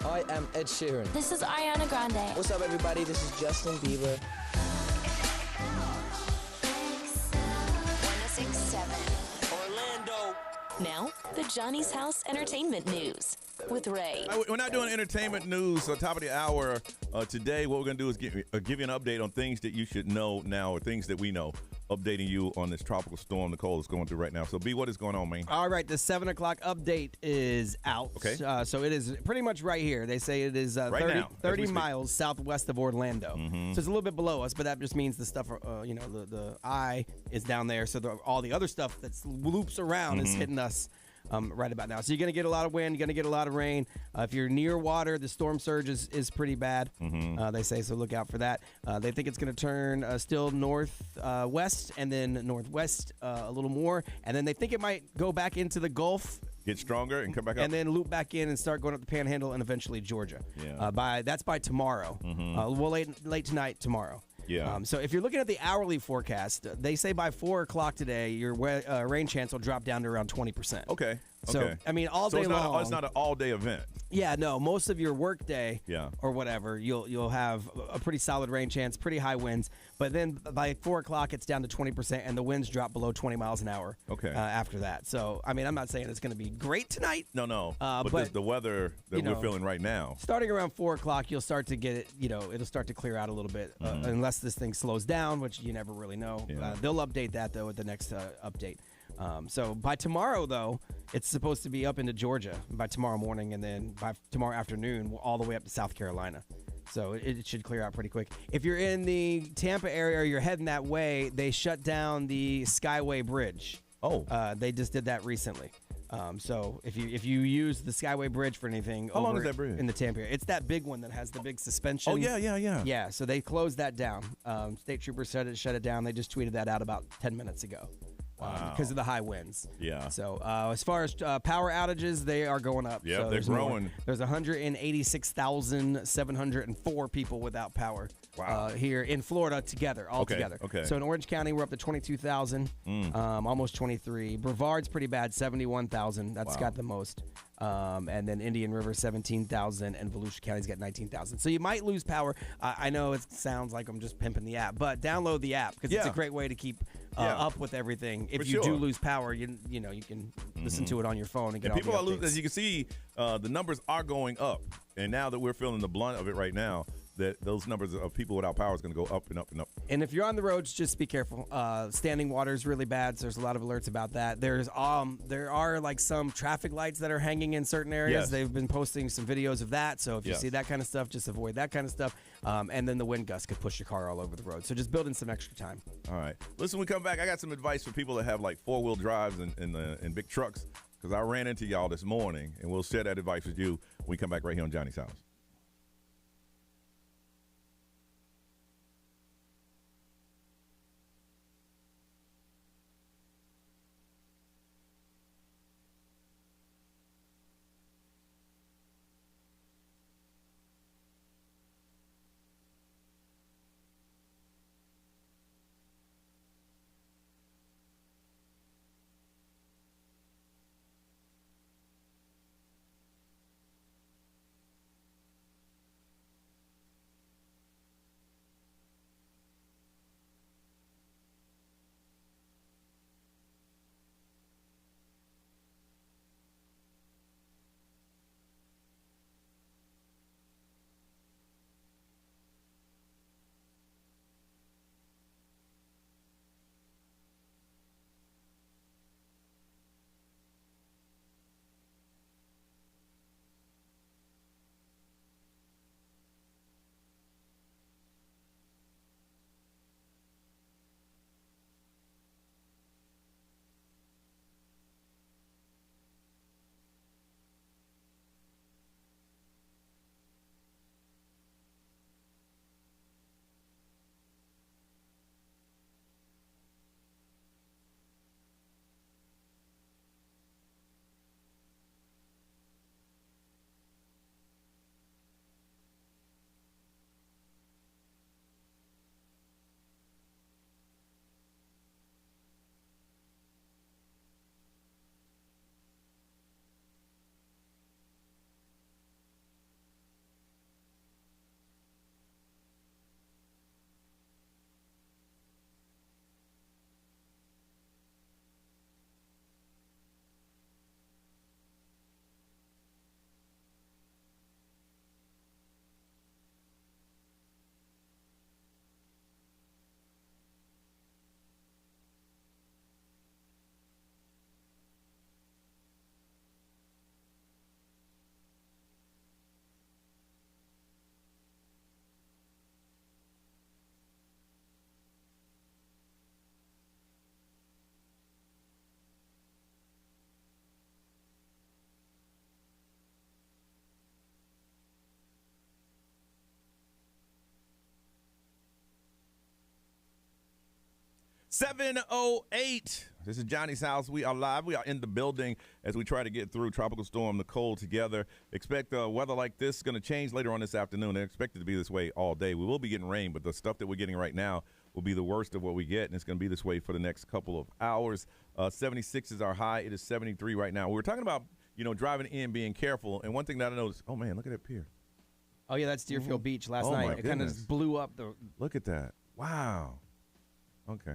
I am Ed Sheeran. This is Ariana Grande. What's up, everybody? This is Justin Bieber. 106.7 Orlando. Now, the Johnny's House Entertainment News with Ray. We're not doing entertainment news, so top of the hour today, what we're going to do is give you an update on things that you should know now, or things that we know, updating you on this tropical storm Nicole is going through right now. So, B, what is going on, man? All right, the 7 o'clock update is out. Okay. So it is pretty much right here. They say it is 30 miles southwest of Orlando. So it's a little bit below us, but that just means the stuff, the eye is down there. So all the other stuff that loops around is hitting us right about now. So you're going to get a lot of wind. You're going to get a lot of rain. If you're near water, the storm surge is pretty bad, they say, so look out for that. They think it's going to turn still northwest and then northwest a little more. And then they think it might go back into the Gulf. Get stronger and come back up. And then loop back in and start going up the Panhandle and eventually Georgia. Yeah. That's by tomorrow. Late tonight tomorrow. Yeah. So if you're looking at the hourly forecast, they say by 4 o'clock today, your rain chance will drop down to around 20%. Okay. So, I mean, all day long. It's not an all-day event. Yeah, no. Most of your work day Yeah. or whatever, you'll have a pretty solid rain chance, pretty high winds. But then by 4 o'clock, it's down to 20%, and the winds drop below 20 miles an hour after that. So, I mean, I'm not saying it's going to be great tonight. No. But the weather that we're feeling right now. Starting around 4 o'clock, you'll start to get it, it'll start to clear out a little bit, unless this thing slows down, which you never really know. Yeah. They'll update that, though, at the next update. So by tomorrow, though, it's supposed to be up into Georgia by tomorrow morning, and then by tomorrow afternoon, all the way up to South Carolina. So it should clear out pretty quick. If you're in the Tampa area or you're heading that way, they shut down the Skyway Bridge. Oh. They just did that recently. So if you use the Skyway Bridge for anything, how long is that bridge in the Tampa area? It's that big one that has the big suspension. Oh yeah. Yeah. So they closed that down. State troopers shut it down. They just tweeted that out about 10 minutes ago. Wow. Because of the high winds. Yeah. So as far as power outages, they are going up. Yeah, so they're growing. There's 186,704 people without power here in Florida altogether. Okay. So in Orange County, we're up to 22,000, almost 23. Brevard's pretty bad, 71,000. That's got the most. And then Indian River, 17,000, and Volusia County's got 19,000. So you might lose power. I know it sounds like I'm just pimping the app, but download the app because it's a great way to keep up with everything. If you do lose power, you can listen to it on your phone and get all the updates. People are losing, as you can see, the numbers are going up, and now that we're feeling the blunt of it right now, that those numbers of people without power is going to go up and up and up. And if you're on the roads, just be careful. Standing water is really bad, so there's a lot of alerts about that. There are like some traffic lights that are hanging in certain areas. Yes. They've been posting some videos of that, so if you see that kind of stuff, just avoid that kind of stuff. And then the wind gust could push your car all over the road, so just build in some extra time. All right. Listen, when we come back, I got some advice for people that have like four-wheel drives and big trucks, because I ran into y'all this morning, and we'll share that advice with you when we come back right here on Johnny's House. 7:08. This is Johnny's house. We are live. We are in the building as we try to get through Tropical Storm Nicole together. Expect weather like this is going to change later on this afternoon. They expect it to be this way all day. We will be getting rain, but the stuff that we're getting right now will be the worst of what we get, and it's going to be this way for the next couple of hours. 76 is our high. It is 73 right now. We were talking about, driving in, being careful, and one thing that I noticed, oh, man, look at that pier. Oh, yeah, that's Deerfield Beach last Oh, night. my It kind of goodness. blew up. Look at that. Wow. Okay.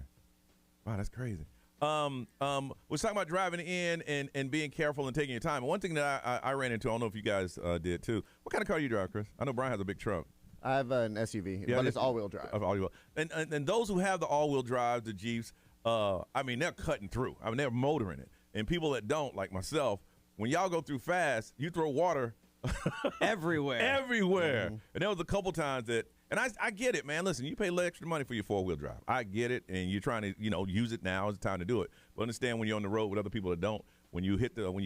Wow, that's crazy. We're talking about driving in and being careful and taking your time. One thing that I ran into, I don't know if you guys did too. What kind of car do you drive, Chris? I know Brian has a big truck. I have an SUV, but it's all-wheel drive. All-wheel. And those who have the all-wheel drive, the Jeeps, they're cutting through. They're motoring it. And people that don't, like myself, when y'all go through fast, you throw water everywhere. Everywhere. Mm-hmm. And there was a couple times that, and I get it, man. Listen, you pay a little extra money for your four-wheel drive. I get it, and you're trying to, use it now is the time to do it. But understand when you're on the road with other people that don't, when you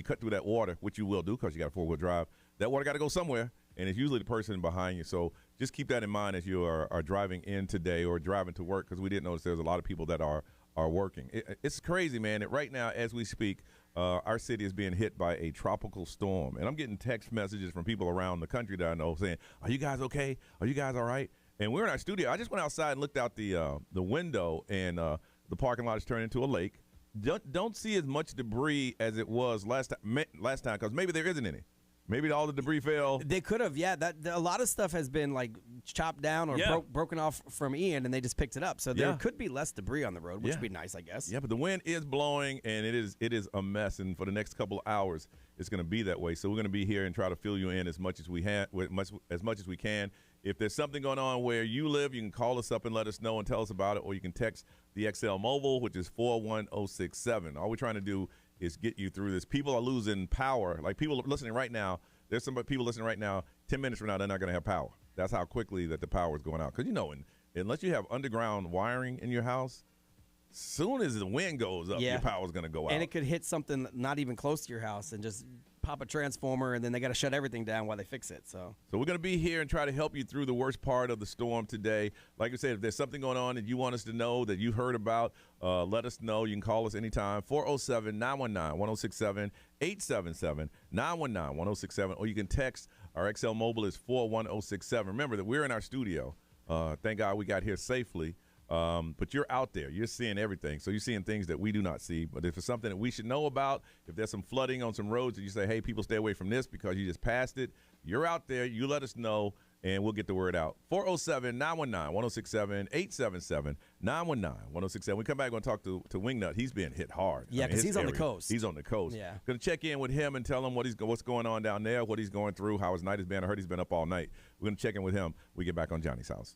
cut through that water, which you will do because you got a four-wheel drive, that water got to go somewhere, and it's usually the person behind you. So just keep that in mind as you are driving in today or driving to work, because we did notice there's a lot of people that are working. It's crazy, man, that right now as we speak, our city is being hit by a tropical storm. And I'm getting text messages from people around the country that I know saying, are you guys okay? Are you guys all right? And we're in our studio. I just went outside and looked out the window, and the parking lot is turned into a lake. Don't see as much debris as it was last time, because maybe there isn't any. Maybe all the debris fell. They could have, yeah. A lot of stuff has been like chopped down or broken off from Ian, and they just picked it up. So there could be less debris on the road, which would be nice, I guess. Yeah, but the wind is blowing, and it is a mess. And for the next couple of hours, it's going to be that way. So we're going to be here and try to fill you in as much as we can. If there's something going on where you live, you can call us up and let us know and tell us about it, or you can text the XL Mobile, which is 41067. All we're trying to do is get you through this. People are losing power. Like people listening right now, there's some people listening right now, 10 minutes from now, they're not going to have power. That's how quickly that the power is going out. Because, unless you have underground wiring in your house, soon as the wind goes up, your power is going to go out. And it could hit something not even close to your house and just pop a transformer, and then they got to shut everything down while they fix it. So we're going to be here and try to help you through the worst part of the storm today. Like I said, if there's something going on that you want us to know, that you heard about, let us know. You can call us anytime, 407-919-1067, 877-919-1067, or you can text. Our XL Mobile is 41067. Remember that we're in our studio. Thank God we got here safely. But you're out there. You're seeing everything. So you're seeing things that we do not see. But if it's something that we should know about, if there's some flooding on some roads and you say, hey, people stay away from this because you just passed it, you're out there. You let us know, and we'll get the word out. 407-919-1067, 877-919-1067. We come back, we're going to talk to Wingnut. He's being hit hard. Yeah, because he's on the coast. He's on the coast. Yeah. Going to check in with him and tell him what's going on down there, what he's going through, how his night has been. I heard he's been up all night. We're going to check in with him. We get back on Johnny's house.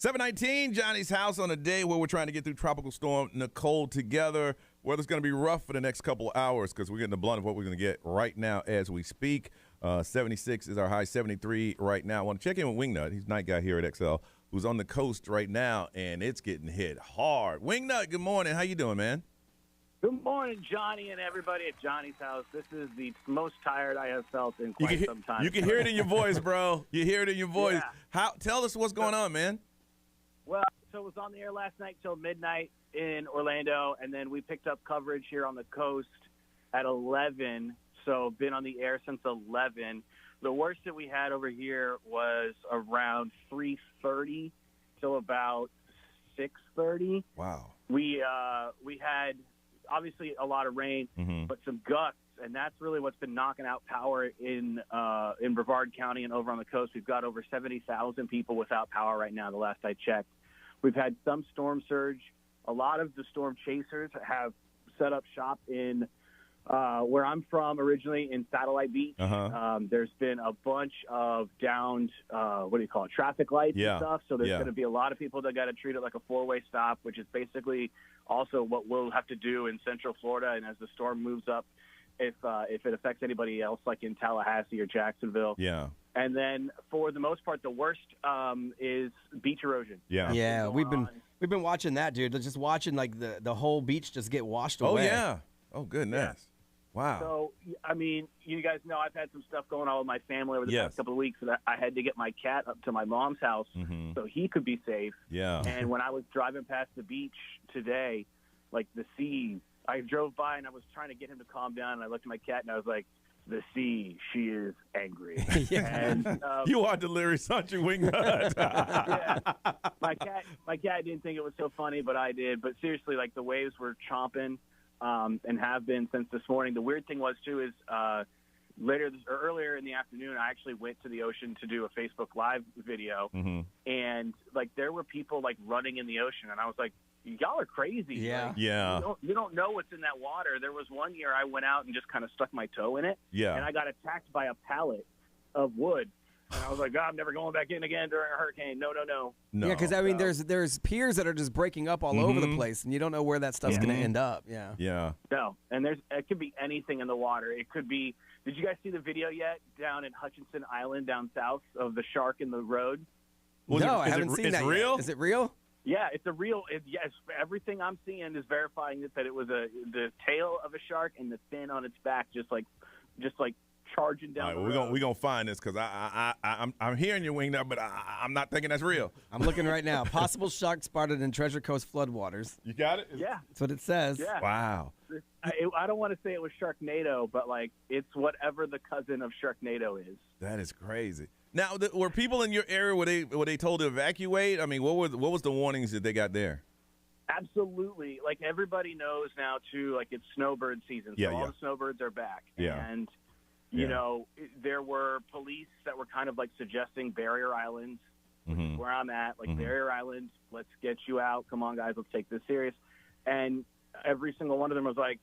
719, Johnny's house on a day where we're trying to get through Tropical Storm Nicole together. Weather's going to be rough for the next couple of hours because we're getting the blunt of what we're going to get right now as we speak. 76 is our high, 73 right now. I want to check in with Wingnut. He's night guy here at XL, who's on the coast right now, and it's getting hit hard. Wingnut, good morning. How you doing, man? Good morning, Johnny, and everybody at Johnny's house. This is the most tired I have felt in quite some time. You can hear it in your voice, bro. You hear it in your voice. Yeah. Tell us what's going on, man. Well, so it was on the air last night till midnight in Orlando, and then we picked up coverage here on the coast at 11. So been on the air since 11. The worst that we had over here was around 3:30 till about 6:30. Wow. We had obviously a lot of rain, but some gusts, and that's really what's been knocking out power in Brevard County and over on the coast. We've got over 70,000 people without power right now, the last I checked. We've had some storm surge. A lot of the storm chasers have set up shop in where I'm from originally in Satellite Beach. There's been a bunch of downed, traffic lights and stuff. So there's going to be a lot of people that got to treat it like a four-way stop, which is basically also what we'll have to do in Central Florida. And as the storm moves up, if it affects anybody else, like in Tallahassee or Jacksonville. Yeah. And then for the most part, the worst is beach erosion. Yeah, we've been watching that, dude. Just watching like the whole beach just get washed away. Oh yeah. Oh goodness. Yeah. Wow. So I mean, you guys know I've had some stuff going on with my family over the past couple of weeks. That I had to get my cat up to my mom's house so he could be safe. Yeah. And when I was driving past the beach today, like the sea, I drove by and I was trying to get him to calm down. And I looked at my cat and I was like, the sea, she is angry. And, you are delirious, aren't you, Wingnut? Yeah. My cat didn't think it was so funny, but I did. But seriously, like the waves were chomping and have been since this morning. The weird thing was, too, is earlier in the afternoon, I actually went to the ocean to do a Facebook Live video. And, like, there were people, like, running in the ocean. And I was like, y'all are crazy. Yeah. Like, Yeah. You don't know what's in that water. There was one year I went out and just kind of stuck my toe in it. Yeah. And I got attacked by a pallet of wood. And I was like, I'm never going back in again during a hurricane. No. Yeah, because, I mean, there's piers that are just breaking up all over the place, and you don't know where that stuff's going to end up. Yeah. Yeah. No. And it could be anything in the water. It could be – did you guys see the video yet down in Hutchinson Island down south of the shark in the road? I haven't seen that real? yet. Is it real? Yeah, it's a real. Yes, everything I'm seeing is verifying that it was the tail of a shark and the fin on its back, just like charging down. All right, well, we're gonna find this because I'm hearing you, Wingnut, but I'm not thinking that's real. I'm looking right now. Possible shark spotted in Treasure Coast floodwaters. You got it? Yeah, that's what it says. Yeah. Wow. I don't want to say it was Sharknado, but like it's whatever the cousin of Sharknado is. That is crazy. Now, were people in your area were they told to evacuate? I mean, what was the warnings that they got there? Absolutely. Like everybody knows now too. Like it's snowbird season, so all the snowbirds are back. Yeah. And you know, there were police that were kind of like suggesting barrier islands, which is where I'm at. Like barrier islands, let's get you out. Come on, guys, let's take this serious. And every single one of them was like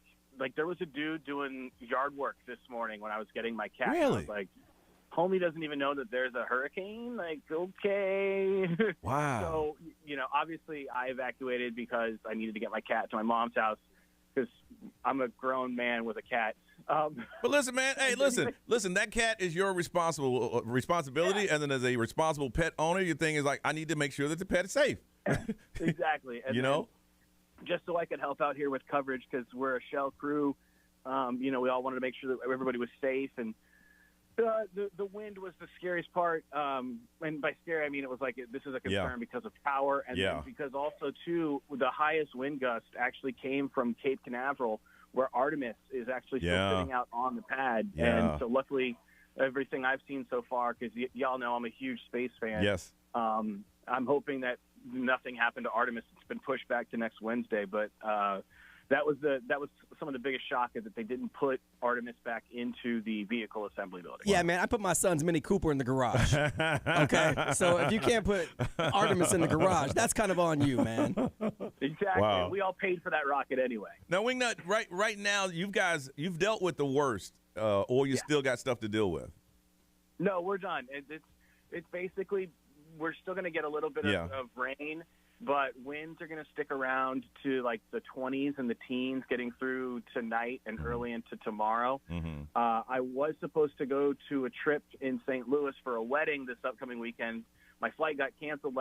there was a dude doing yard work this morning when I was getting my cat. Really? I was like, homie doesn't even know that there's a hurricane. Like, okay. Wow. So, you know, obviously I evacuated because I needed to get my cat to my mom's house because I'm a grown man with a cat. But listen, man. Hey, listen. That cat is your responsibility, and then as a responsible pet owner, your thing is like, I need to make sure that the pet is safe. Exactly. And you know, just so I could help out here with coverage because we're a shell crew. You know, we all wanted to make sure that everybody was safe, and the wind was the scariest part. And by scary, I mean it was like this is a concern because of power, and then because also too the highest wind gust actually came from Cape Canaveral, where Artemis is actually still sitting out on the pad. And so luckily, everything I've seen so far, because y'all know I'm a huge space fan. Yes. I'm hoping that nothing happened to Artemis. It's been pushed back to next Wednesday, but that was some of the biggest shock is that they didn't put Artemis back into the vehicle assembly building. Yeah, man, I put my son's Mini Cooper in the garage. Okay, so if you can't put Artemis in the garage, that's kind of on you, man. Exactly. Wow. We all paid for that rocket anyway. Now, Wingnut, right now, you've dealt with the worst, or you still got stuff to deal with. No, we're done. It's basically we're still going to get a little bit of rain, but winds are going to stick around to like the 20s and the teens getting through tonight and early into tomorrow. I was supposed to go to a trip in St. Louis for a wedding this upcoming weekend. My flight got canceled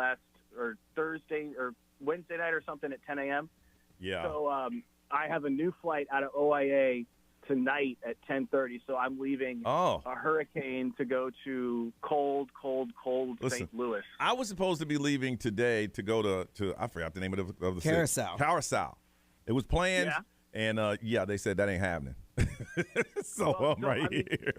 Thursday or Wednesday night or something at 10 a.m. Yeah. So I have a new flight out of OIA tonight at 10:30. So I'm leaving a hurricane to go to cold St. Louis. I was supposed to be leaving today to go to I forgot the name of the city. Carousel. It was planned, and they said that ain't happening. so I'm right here.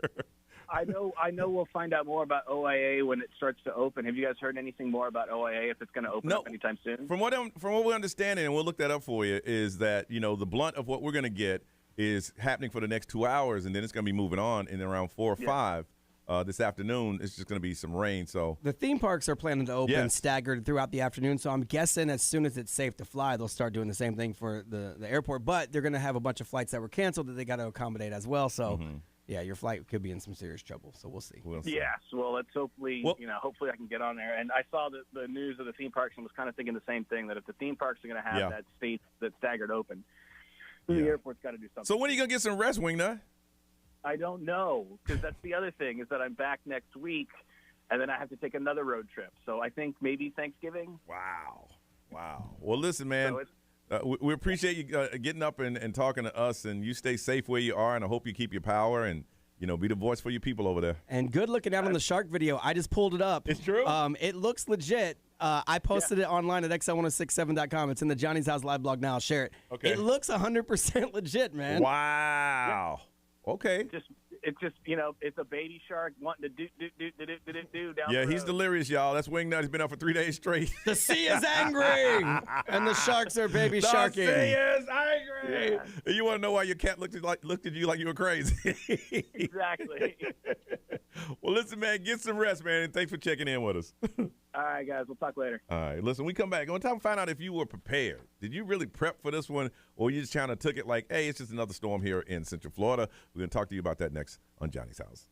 I know we'll find out more about OIA when it starts to open. Have you guys heard anything more about OIA, if it's going to open up anytime soon? From what we're understanding, and we'll look that up for you, is that, the blunt of what we're going to get is happening for the next 2 hours, and then it's going to be moving on in around 4 or 5 this afternoon. It's just going to be some rain. So the theme parks are planning to open staggered throughout the afternoon, so I'm guessing as soon as it's safe to fly, they'll start doing the same thing for the airport. But they're going to have a bunch of flights that were canceled that they got to accommodate as well. So yeah, your flight could be in some serious trouble. So we'll see. Yes, well, let's hopefully I can get on there. And I saw the news of the theme parks and was kind of thinking the same thing, that if the theme parks are going to have that staggered open, the airport's got to do something. So when are you going to get some rest, Wingnut? I don't know, because that's the other thing, is that I'm back next week, and then I have to take another road trip. So I think maybe Thanksgiving. Wow. Well, listen, man, we appreciate you getting up and talking to us, and you stay safe where you are, and I hope you keep your power and, be the voice for your people over there. And good looking out on the shark video. I just pulled it up. It's true? It looks legit. I posted it online at xl1067.com. It's in the Johnny's House live blog now. I'll share it. Okay. It looks 100% legit, man. Wow. Okay. It's just it's a baby shark wanting to do down the road. He's delirious, y'all. That's Wingnut. He's been up for 3 days straight. The sea is angry, and the sharks are baby sharking. The sea is angry. Yeah. You want to know why your cat looked at you like you were crazy? Exactly. Well, listen, man, get some rest, man, and thanks for checking in with us. All right, guys. We'll talk later. All right. Listen, we come back. One time, find out if you were prepared. Did you really prep for this one, or you just kind of took it like, hey, it's just another storm here in Central Florida? We're going to talk to you about that next on Johnny's House.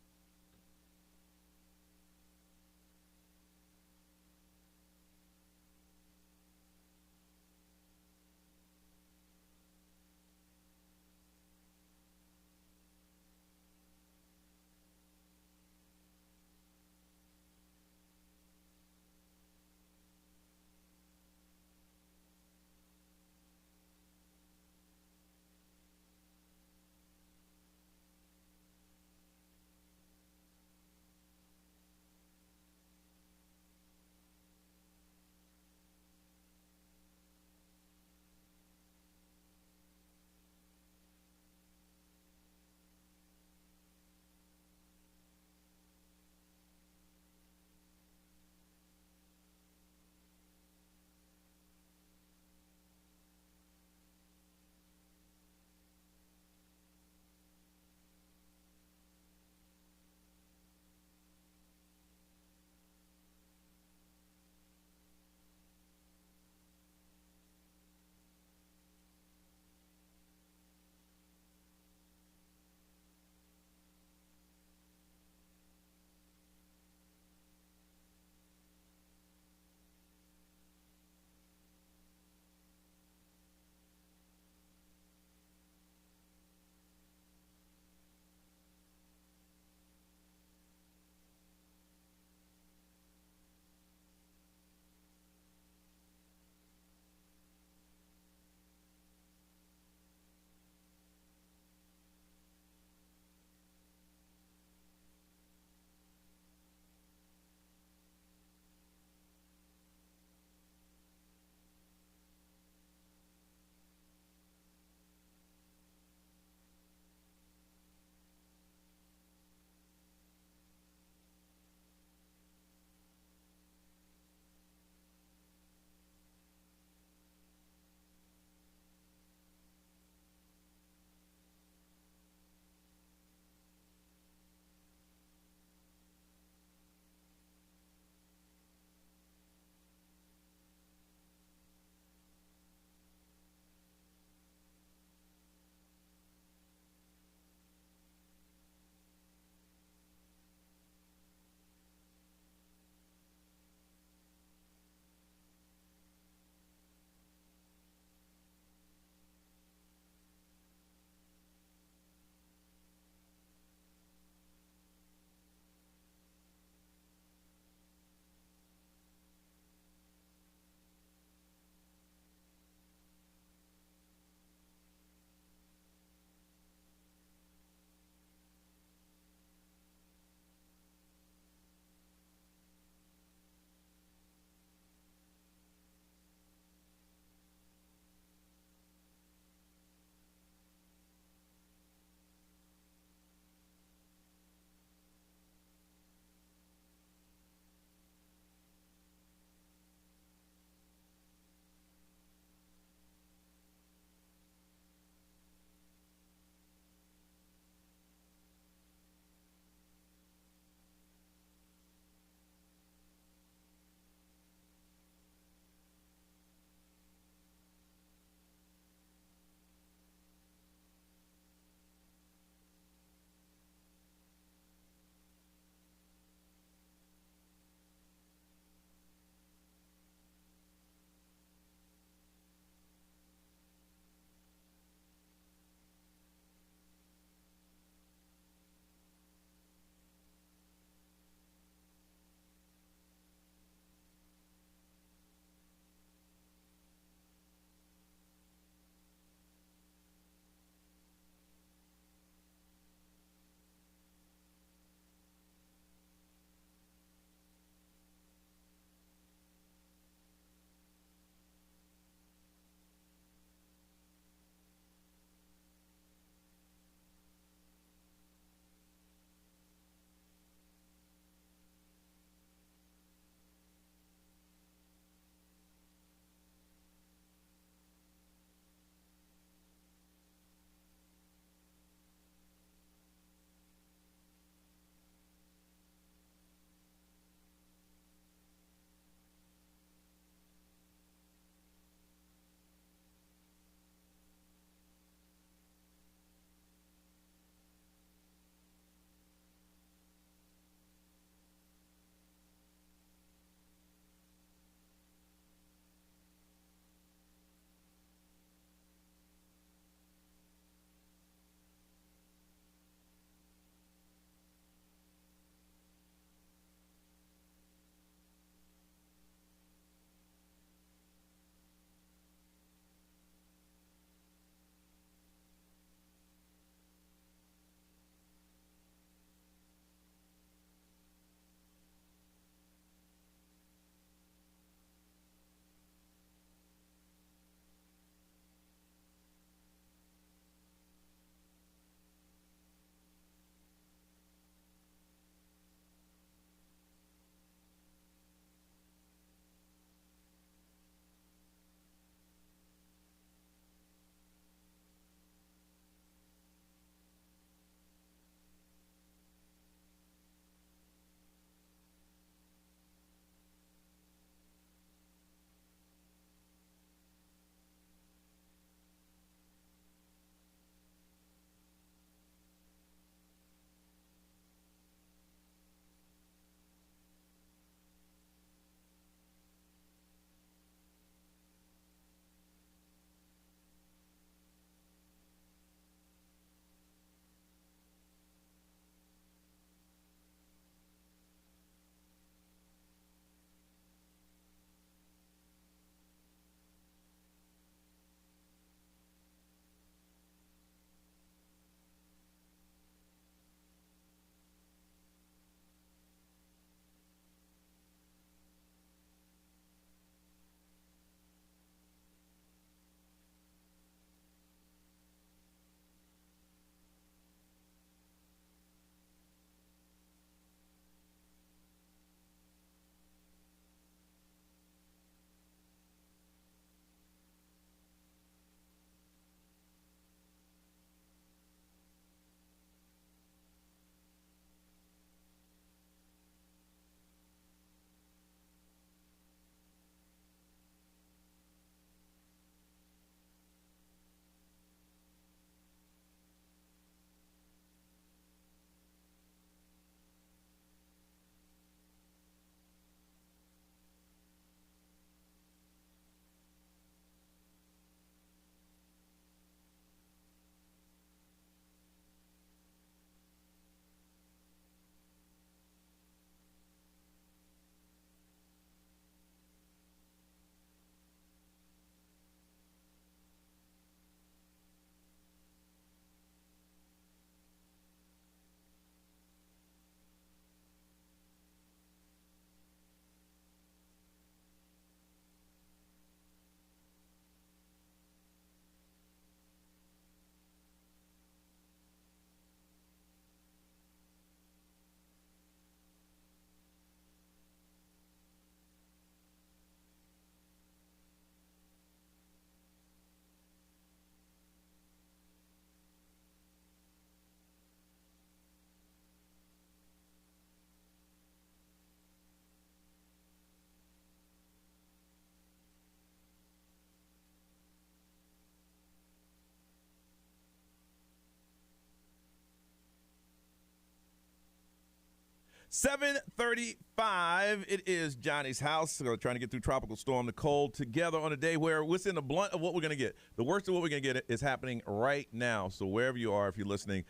7:35. It is Johnny's house. We're trying to get through Tropical Storm Nicole together on a day where what's in the blunt of what we're going to get. The worst of what we're going to get is happening right now. So wherever you are, if you're listening,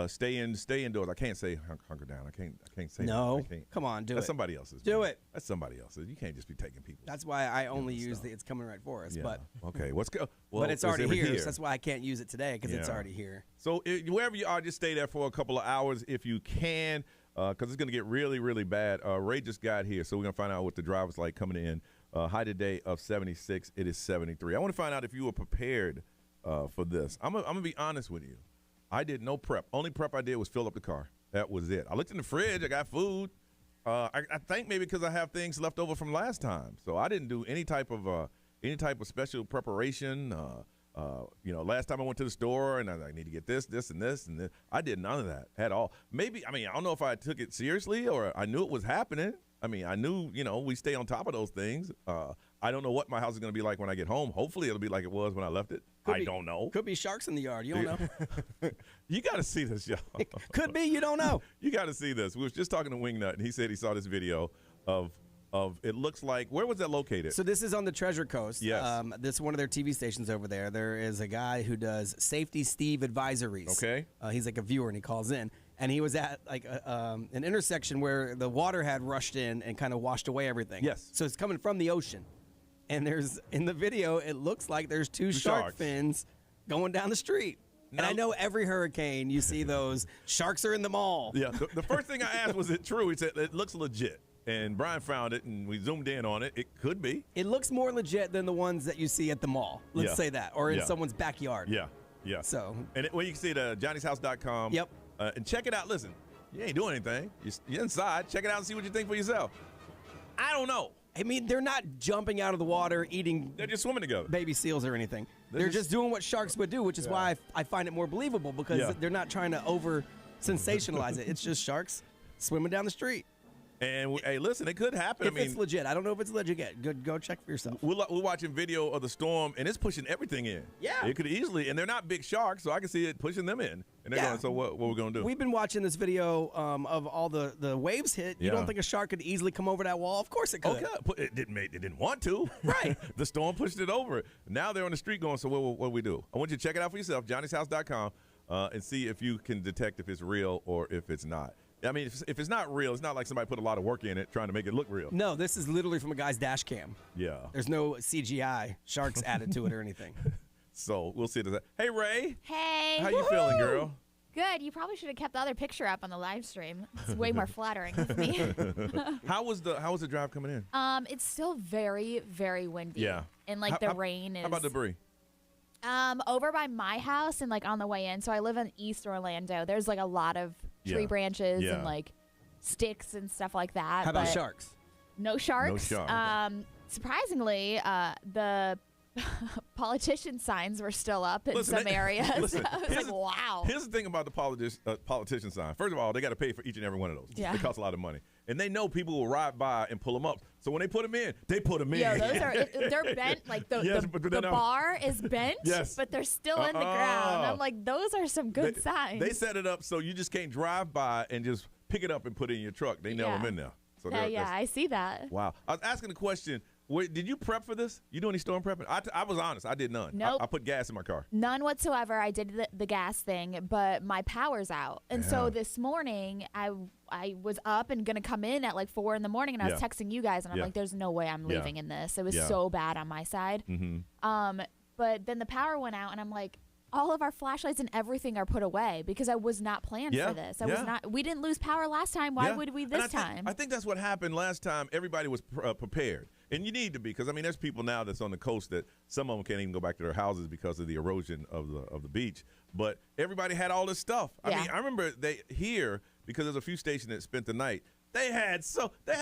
stay indoors. I can't say hunker down. I can't say no. I can't. Come on, do That's it. somebody else's. Do it. That's somebody else's. You can't just be taking people. That's why I only use the "it's coming right for us." Yeah. But okay, well, but it's already here. So that's why I can't use it today because it's already here. So wherever you are, just stay there for a couple of hours if you can, because it's going to get really, really bad. Ray just got here, so we're going to find out what the driver's like coming in. High today of 76. It is 73. I want to find out if you were prepared for this. I'm going to be honest with you. I did no prep. Only prep I did was fill up the car. That was it. I looked in the fridge. I got food. I think maybe because I have things left over from last time, so I didn't do any type of special preparation. Last time I went to the store and I need to get this, and this. I did none of that at all. Maybe, I don't know if I took it seriously or I knew it was happening. I knew, we stay on top of those things. I don't know what my house is going to be like when I get home. Hopefully it'll be like it was when I left it. I don't know. Could be sharks in the yard. You don't know. You got to see this, y'all. Could be. You don't know. You got to see this. We was just talking to Wingnut, and he said he saw this video of it looks like, where was that located? So this is on the Treasure Coast. Yes. This is one of their TV stations over there. There is a guy who does Safety Steve advisories. Okay. He's like a viewer, and he calls in. And he was at like an intersection where the water had rushed in and kind of washed away everything. Yes. So it's coming from the ocean. And in the video, it looks like there's two shark fins going down the street. And I know every hurricane, you see those sharks are in the mall. Yeah. The first thing I asked, was it true? He said, it looks legit. And Brian found it, and we zoomed in on it. It could be. It looks more legit than the ones that you see at the mall. Let's say that. Or in someone's backyard. Yeah. Yeah. So. And you can see it at johnnyshouse.com. Yep. And check it out. Listen, you ain't doing anything. You're inside. Check it out and see what you think for yourself. I don't know. They're not jumping out of the water, eating. They're just swimming together. Baby seals or anything. They're just doing what sharks would do, which is why I find it more believable because they're not trying to over sensationalize it. It's just sharks swimming down the street. And hey, listen, it could happen. If it's legit, I don't know if it's legit yet. Go check for yourself. We're watching video of the storm, and it's pushing everything in. Yeah, it could easily, and they're not big sharks, so I can see it pushing them in. And they're going, so what we're going to do? We've been watching this video of all the waves hit. You don't think a shark could easily come over that wall? Of course it could. Okay, it didn't want to. Right. The storm pushed it over. Now they're on the street going, so what do we do? I want you to check it out for yourself, johnnyshouse.com, and see if you can detect if it's real or if it's not. If it's not real, it's not like somebody put a lot of work in it trying to make it look real. No, this is literally from a guy's dash cam. Yeah. There's no CGI sharks added to it or anything. So we'll see. Hey, Ray. Hey. How you feeling, girl? Good. You probably should have kept the other picture up on the live stream. It's way more flattering of me. How was the drive coming in? It's still very, very windy. Yeah. And the rain is. How about debris? Over by my house and on the way in. So I live in East Orlando. There's a lot of tree branches and sticks and stuff like that. How about sharks? No sharks. No sharks. Surprisingly, the politician signs were still up in some areas. Listen, I was like, wow. Here's the thing about the politician sign. First of all, they got to pay for each and every one of those. Yeah. They cost a lot of money. And they know people will ride by and pull them up. So when they put them in, they put them in. Yeah, those they're bent. The bar is bent, but they're still in the ground. I'm like, those are some good signs. They set it up so you just can't drive by and just pick it up and put it in your truck. They nail them in there. So I see that. Wow. I was asking the question, did you prep for this? You do any storm prepping? I was honest. I did none. Nope. I put gas in my car. None whatsoever. I did the gas thing, but my power's out. And so this morning, I was up and going to come in at 4 in the morning, and I was texting you guys, and I'm like, there's no way I'm leaving in this. It was so bad on my side. Mm-hmm. But then the power went out, and I'm like, all of our flashlights and everything are put away because I was not planned for this. We didn't lose power last time. Why would we this time? I think that's what happened last time. Everybody was prepared. And you need to be, because there's people now that's on the coast that some of them can't even go back to their houses because of the erosion of the beach. But everybody had all this stuff. I remember here, because there's a few stations that spent the night, they had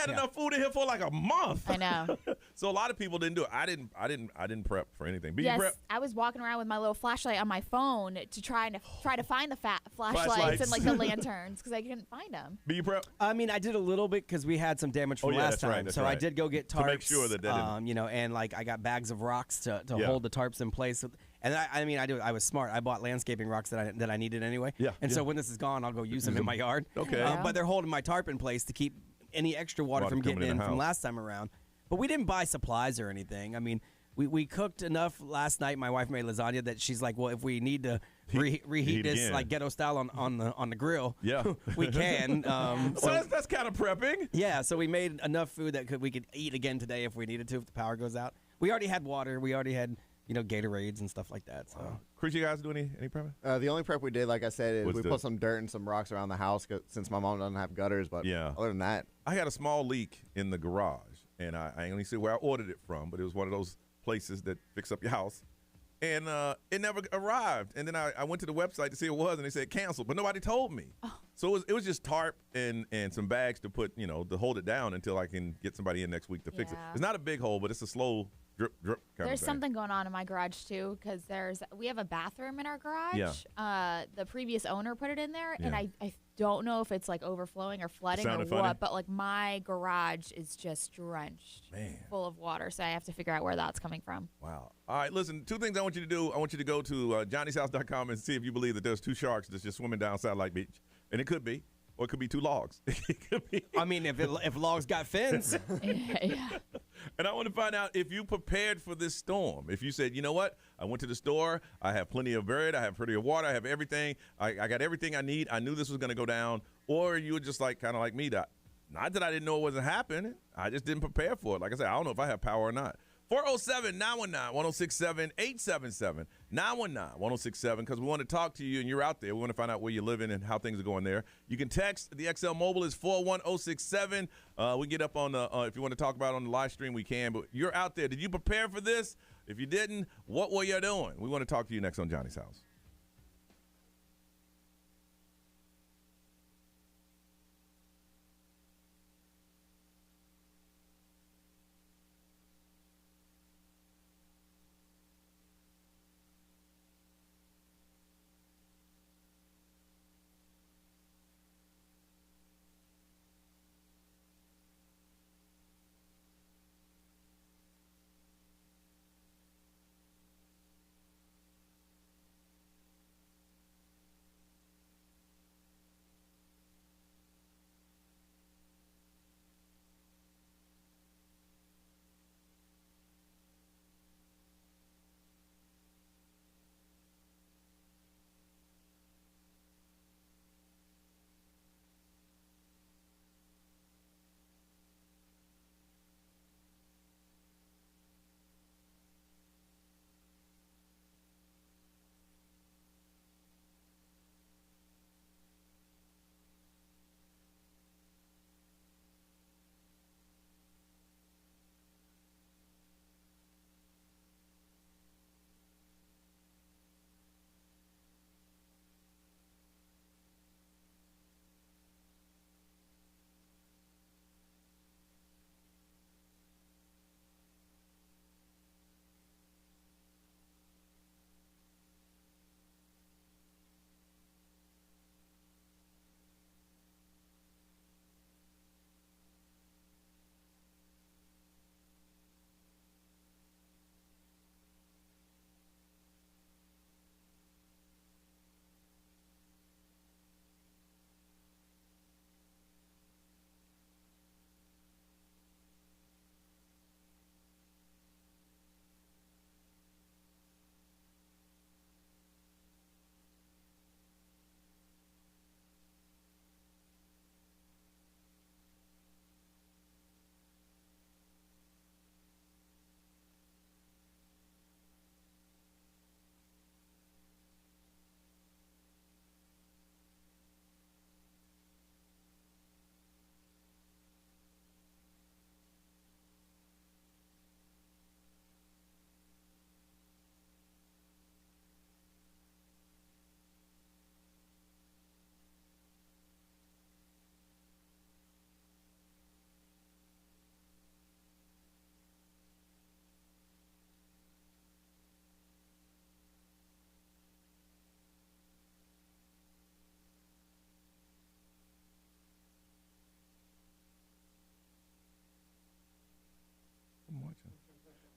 enough food in here for a month. I know. So a lot of people didn't do it. I didn't prep for anything. Yes, prep? I was walking around with my little flashlight on my phone to try to find the flashlights and the lanterns because I couldn't find them. Be you prep? I did a little bit because we had some damage from last time. That's so right. I did go get tarps. To make sure that didn't. And I got bags of rocks to hold the tarps in place. And I was smart. I bought landscaping rocks that I needed anyway. Yeah. And so when this is gone, I'll go use them in my yard. Okay. But they're holding my tarp in place to keep any extra water from getting in from last time around. But we didn't buy supplies or anything. I mean, we cooked enough last night. My wife made lasagna that she's like, well, if we need to reheat this again. like ghetto style on the grill, Yeah. we can. So that's kind of prepping. Yeah, so we made enough food that we could eat again today if we needed to, if the power goes out. We already had water. We already had, Gatorades and stuff like that. So, Chris, you guys do any prepping? The only prep we did, like I said, is What's we put some dirt and some rocks around the house since my mom doesn't have gutters. But other than that, I had a small leak in the garage, and I ain't gonna say where I ordered it from, but it was one of those places that fix up your house. And it never arrived. And then I went to the website to see what it was, and they said canceled, but nobody told me. So it was just tarp and some bags to put, to hold it down until I can get somebody in next week to fix it. It's not a big hole, but it's a slow drip kind of thing. There's something going on in my garage too, because we have a bathroom in our garage. Yeah. The previous owner put it in there, and I don't know if it's like overflowing or flooding or Sounded funny. what, but like my garage is just drenched, full of water. So I have to figure out where that's coming from. Wow. All right, listen, two things I want you to do. I want you to go to johnnyshouse.com and see if you believe that there's two sharks that's just swimming down Satellite Beach. And it could be. Or it could be two logs. It could be. I mean, if logs got fins. Yeah. And I want to find out if you prepared for this storm. If you said, you know what, I went to the store, I have plenty of bread, I have plenty of water, I have everything, I got everything I need, I knew this was going to go down, or you were just like kind of like me, not that I didn't know it wasn't happening, I just didn't prepare for it. Like I said, I don't know if I have power or not. 407-919-1067, 877-919-1067, because we want to talk to you and you're out there. We want to find out where you're living and how things are going there. You can text the XL Mobile is 41067. We get up on the, if you want to talk about it on the live stream, we can, but you're out there. Did you prepare for this? If you didn't, what were you doing? We want to talk to you next on Johnny's House.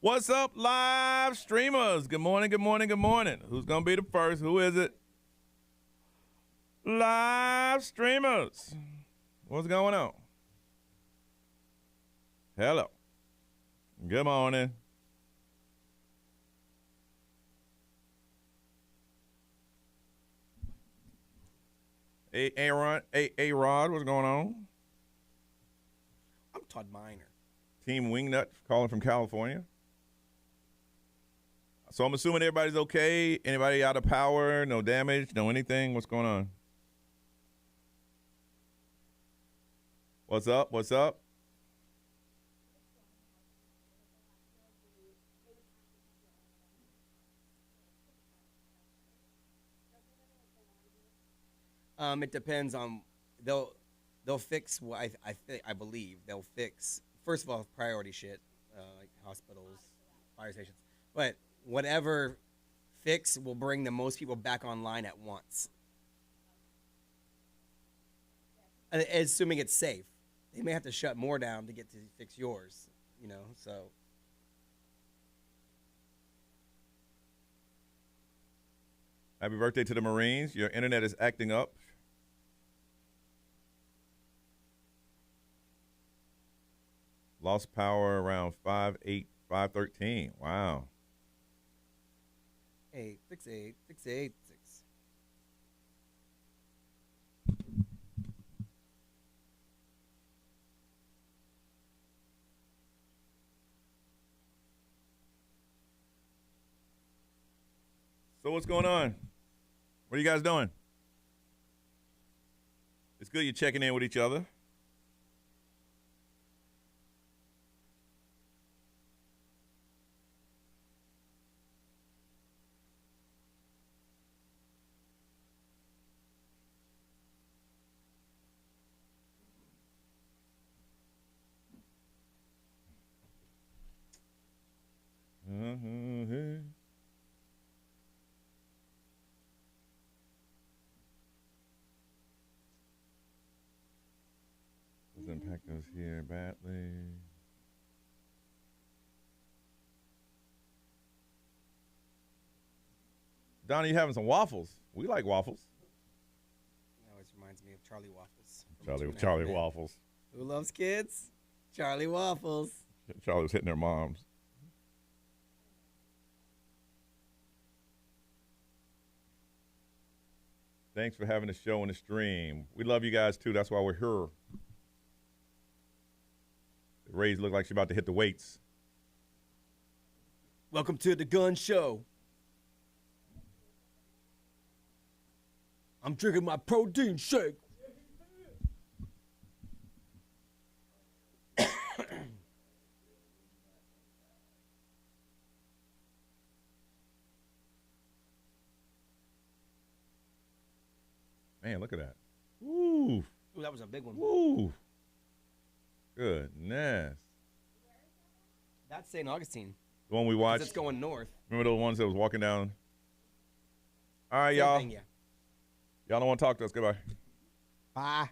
What's up, live streamers? Good morning, good morning, good morning. Who's going to be the first? Who is it? Live streamers. What's going on? Hello. Good morning. Rod, what's going on? I'm Todd Miner. Team Wingnut calling from California. So I'm assuming everybody's okay. Anybody out of power? No damage? No anything? What's going on? What's up? What's up? It depends on they'll fix what I believe they'll fix. First of all, priority shit like hospitals, fire stations, but whatever fix will bring the most people back online at once. And assuming it's safe, they may have to shut more down to get to fix yours. So. Happy birthday to the Marines. Your internet is acting up. Lost power around 5:13. Wow. 686. So what's going on? What are you guys doing? It's good you're checking in with each other. Does impact us here badly. Donnie, you having some waffles? We like waffles. It always reminds me of Charlie Waffles. Charlie Waffles. Who loves kids? Charlie Waffles. Charlie was hitting their moms. Thanks for having the show and the stream. We love you guys, too. That's why we're here. The Rays look like she's about to hit the weights. Welcome to the gun show. I'm drinking my protein shake. Man, look at that. Woo. Ooh, that was a big one. Woo. Goodness. That's St. Augustine. The one we watched. It's going north. Remember those ones that was walking down? All right, Same y'all. thing, yeah. Y'all don't want to talk to us. Goodbye. Bye.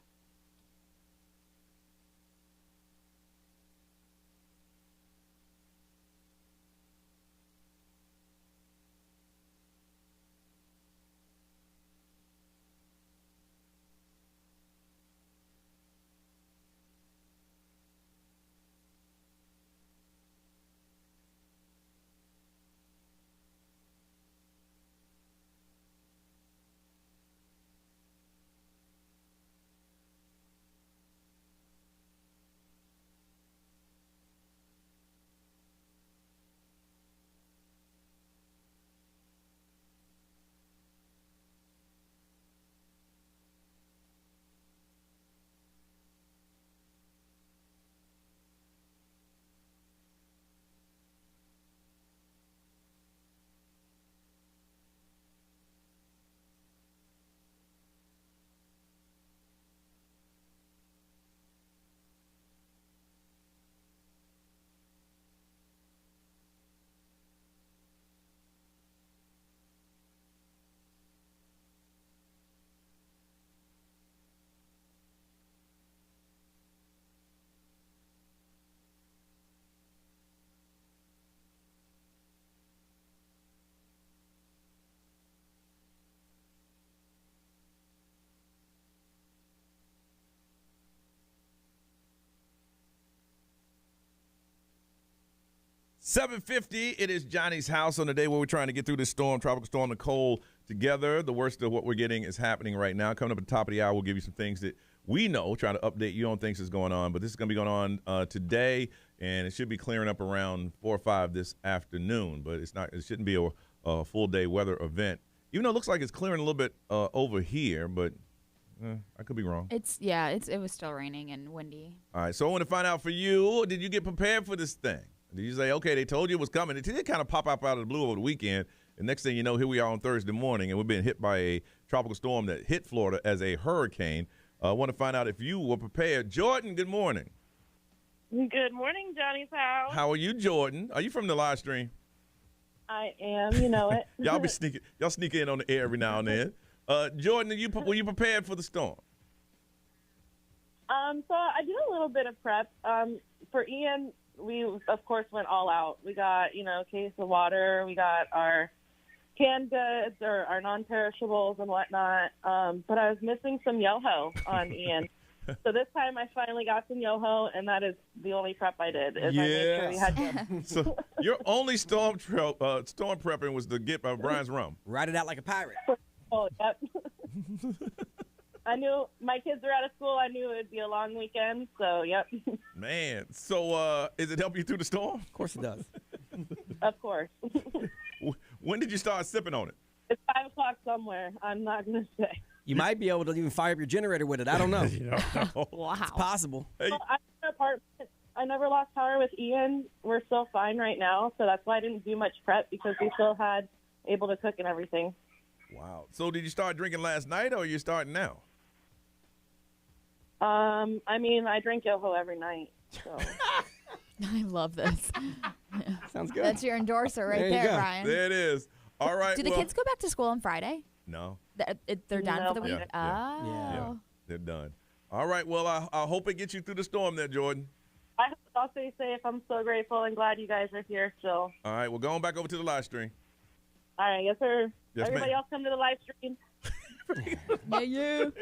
7:50, it is Johnny's house on the day where we're trying to get through this storm, Tropical Storm Nicole, together. The worst of what we're getting is happening right now. Coming up at the top of the hour, we'll give you some things that we know, trying to update you on things that's going on. But this is going to be going on today, and it should be clearing up around 4 or 5 this afternoon. But it's not. It shouldn't be a full-day weather event. Even though it looks like it's clearing a little bit over here, but I could be wrong. It was still raining and windy. All right, so I want to find out for you, did you get prepared for this thing? Did you say, okay, they told you it was coming? It did kind of pop up out of the blue over the weekend. And next thing you know, here we are on Thursday morning, and we've been hit by a tropical storm that hit Florida as a hurricane. I want to find out if you were prepared. Jordan, good morning. Good morning, Johnny's house. How are you, Jordan? Are you from the live stream? I am, you know it. Y'all sneak in on the air every now and then. Jordan, were you prepared for the storm? So I did a little bit of prep. For Ian, we, of course, went all out. We got, a case of water. We got our canned goods or our non-perishables and whatnot. But I was missing some Yoho on Ian. So this time I finally got some Yoho, and that is the only prep I did. Is I made sure we had Yoho. So your only storm prepping was to get Brian's rum. Ride it out like a pirate. Oh, yep. I knew my kids are out of school. I knew it would be a long weekend, so yep. Man, so is it helping you through the storm? Of course it does. Of course. When did you start sipping on it? It's 5 o'clock somewhere. I'm not going to say. You might be able to even fire up your generator with it. I don't know. Wow. It's possible. Hey. Well, I'm in an apartment. I never lost power with Ian. We're still fine right now, so that's why I didn't do much prep because we still had able to cook and everything. Wow. So did you start drinking last night, or are you starting now? I drink Yoho every night. So. I love this. Sounds good. That's your endorser right There you there, go. Brian. There it is. All right. Do the kids go back to school on Friday? No. They're done for the week? Yeah. Oh. Yeah, they're done. All right. Well, I hope it gets you through the storm there, Jordan. I'll stay safe. I'm so grateful and glad you guys are here still. All right. Well, going back over to the live stream. All right. Yes, sir. Yes, Everybody ma'am. else come to the live stream. Yeah, you.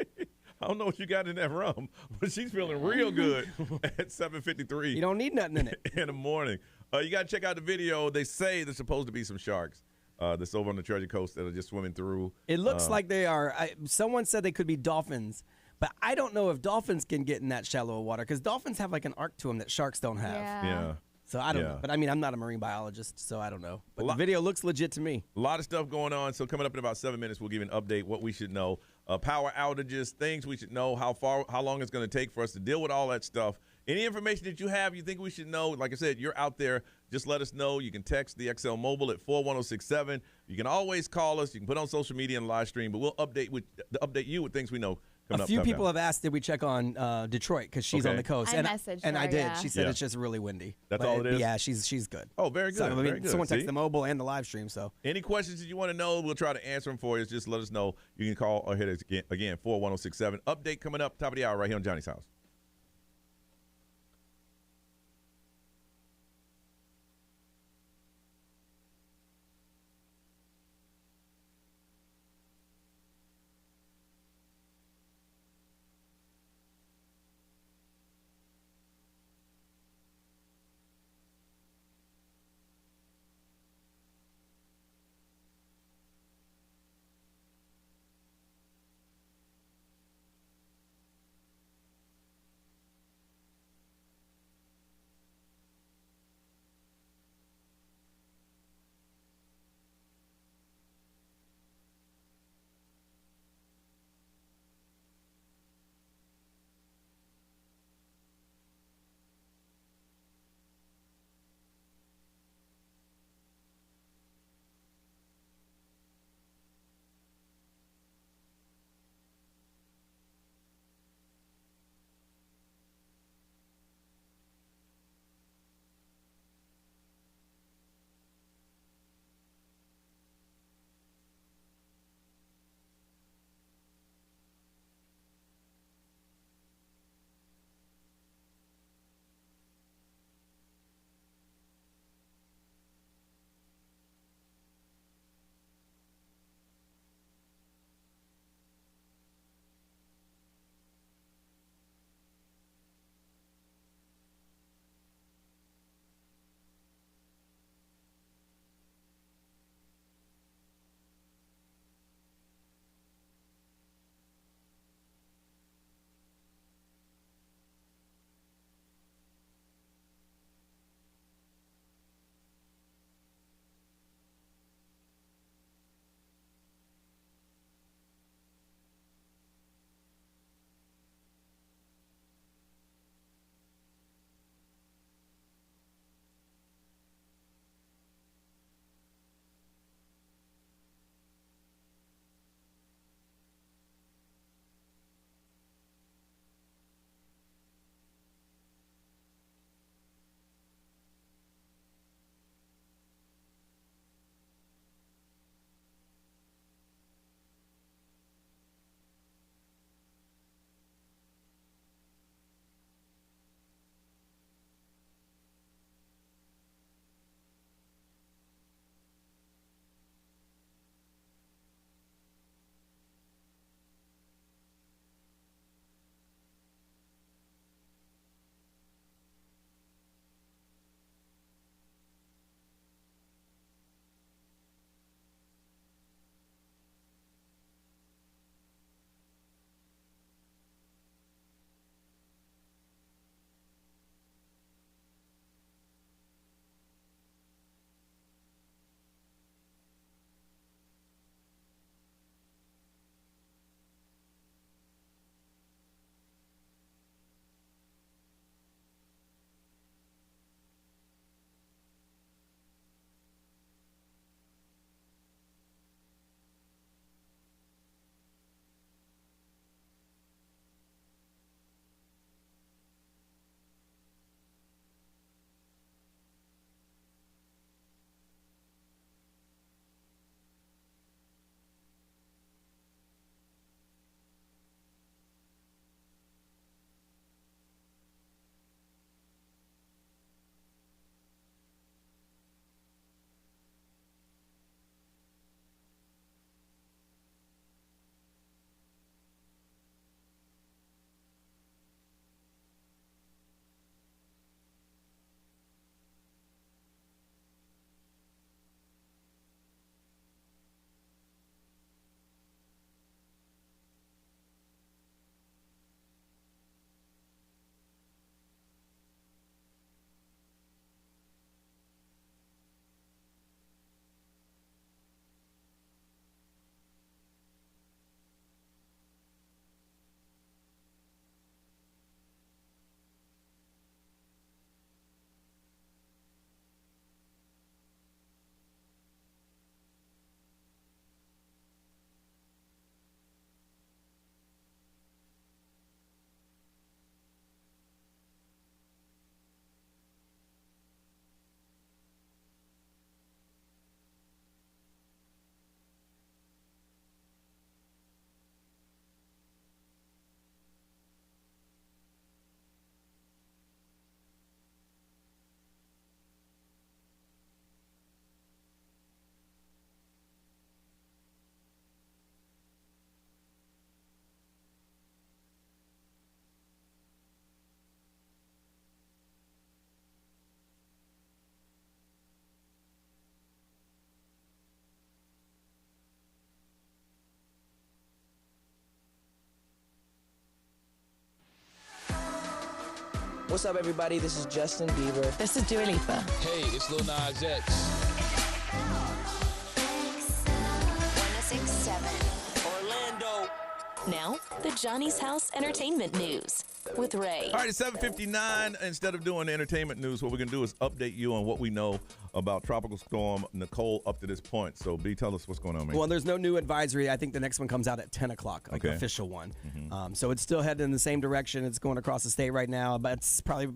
I don't know what you got in that rum, but she's feeling real good at 7:53. You don't need nothing in it. In the morning. You got to check out the video. They say there's supposed to be some sharks that's over on the Treasure Coast that are just swimming through. It looks like they are. Someone said they could be dolphins, but I don't know if dolphins can get in that shallow water because dolphins have like an arc to them that sharks don't have. Yeah. So I don't know. But I mean, I'm not a marine biologist, so I don't know. But the video looks legit to me. A lot of stuff going on. So coming up in about 7 minutes, we'll give you an update, what we should know. Power outages, things we should know, how long it's going to take for us to deal with all that stuff. Any information that you have you think we should know, like I said, you're out there, just let us know. You can text the XL Mobile at 41067. You can always call us. You can put on social media and live stream, but we'll update you with things we know. A few people have asked, did we check on Detroit because she's on the coast? I messaged and her, I did. yeah. She said it's just really windy. That's But all it is? Yeah, she's good. Oh, very good. So, very good. Someone See? texted the mobile and the live stream. So any questions that you want to know, we'll try to answer them for you. Just let us know. You can call or hit us again 41067. Update coming up, top of the hour right here on Johnny's House. What's up, everybody? This is Justin Bieber. This is Dua Lipa. Hey, it's Lil Nas X. 1067 Orlando. Now, the Johnny's House Entertainment News with Ray. All right, it's 7:59. Instead of doing the entertainment news, what we're going to do is update you on what we know about Tropical Storm Nicole up to this point. So, B, tell us what's going on, man. Well, there's no new advisory. I think the next one comes out at 10 o'clock, like Okay. an official one. So it's still headed in the same direction. It's going across the state right now, but it's probably,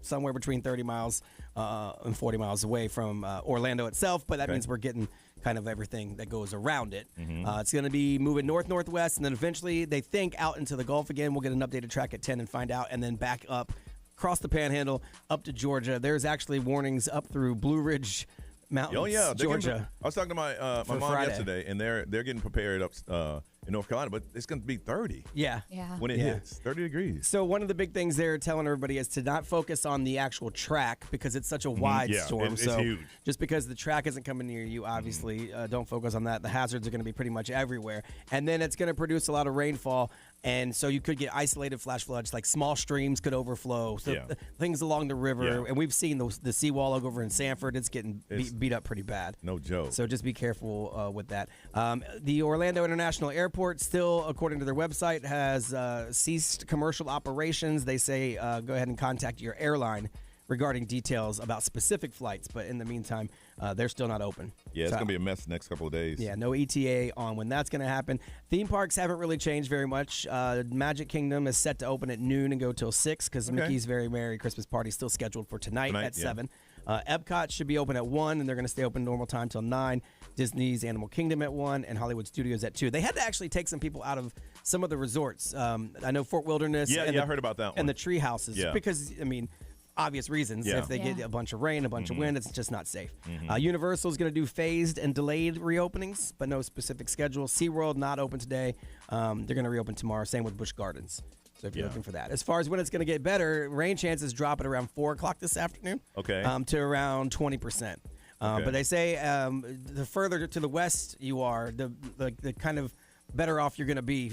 somewhere between 30 miles and 40 miles away from Orlando itself. But that means we're getting kind of everything that goes around it. It's going to be moving north-northwest, and then eventually they think out into the Gulf again. We'll get an updated track at 10 and find out, and then back up across the Panhandle up to Georgia. There's actually warnings up through Blue Ridge Mountains, Oh yeah, Georgia. I was talking to my for mom Friday. yesterday, and they're getting prepared up in North Carolina, but it's going to be 30. Yeah. When it hits 30 degrees. So one of the big things they're telling everybody is to not focus on the actual track because it's such a wide Yeah, storm. it's so huge. just because the track isn't coming near you, obviously, don't focus on that. The hazards are going to be pretty much everywhere. And then it's going to produce a lot of rainfall. And so you could get isolated flash floods, like small streams could overflow. So things along the river. Yeah. And we've seen the seawall over in Sanford. It's getting beat up pretty bad. No joke. So just be careful with that. The Orlando International Airport still, according to their website, has ceased commercial operations. They say go ahead and contact your airline regarding details about specific flights. But in the meantime, they're still not open. Yeah, it's going to be a mess the next couple of days. Yeah, no ETA on when that's going to happen. Theme parks haven't really changed very much. Magic Kingdom is set to open at noon and go till 6 because Mickey's Very Merry Christmas Party is still scheduled for tonight at 7. Epcot should be open at 1, and they're going to stay open normal time till 9. Disney's Animal Kingdom at 1, and Hollywood Studios at 2. They had to actually take some people out of some of the resorts. I know Fort Wilderness. Yeah, I heard about that one. And the tree houses. Yeah. Because, obvious reasons. Yeah. If they get a bunch of rain, a bunch of wind, it's just not safe. Mhm. Universal is going to do phased and delayed reopenings, but no specific schedule. SeaWorld not open today. They're going to reopen tomorrow. Same with Busch Gardens. So if you're looking for that. As far as when it's going to get better, rain chances drop at around 4 o'clock this afternoon. Okay. To around 20%. But they say the further to the west you are, the kind of better off you're going to be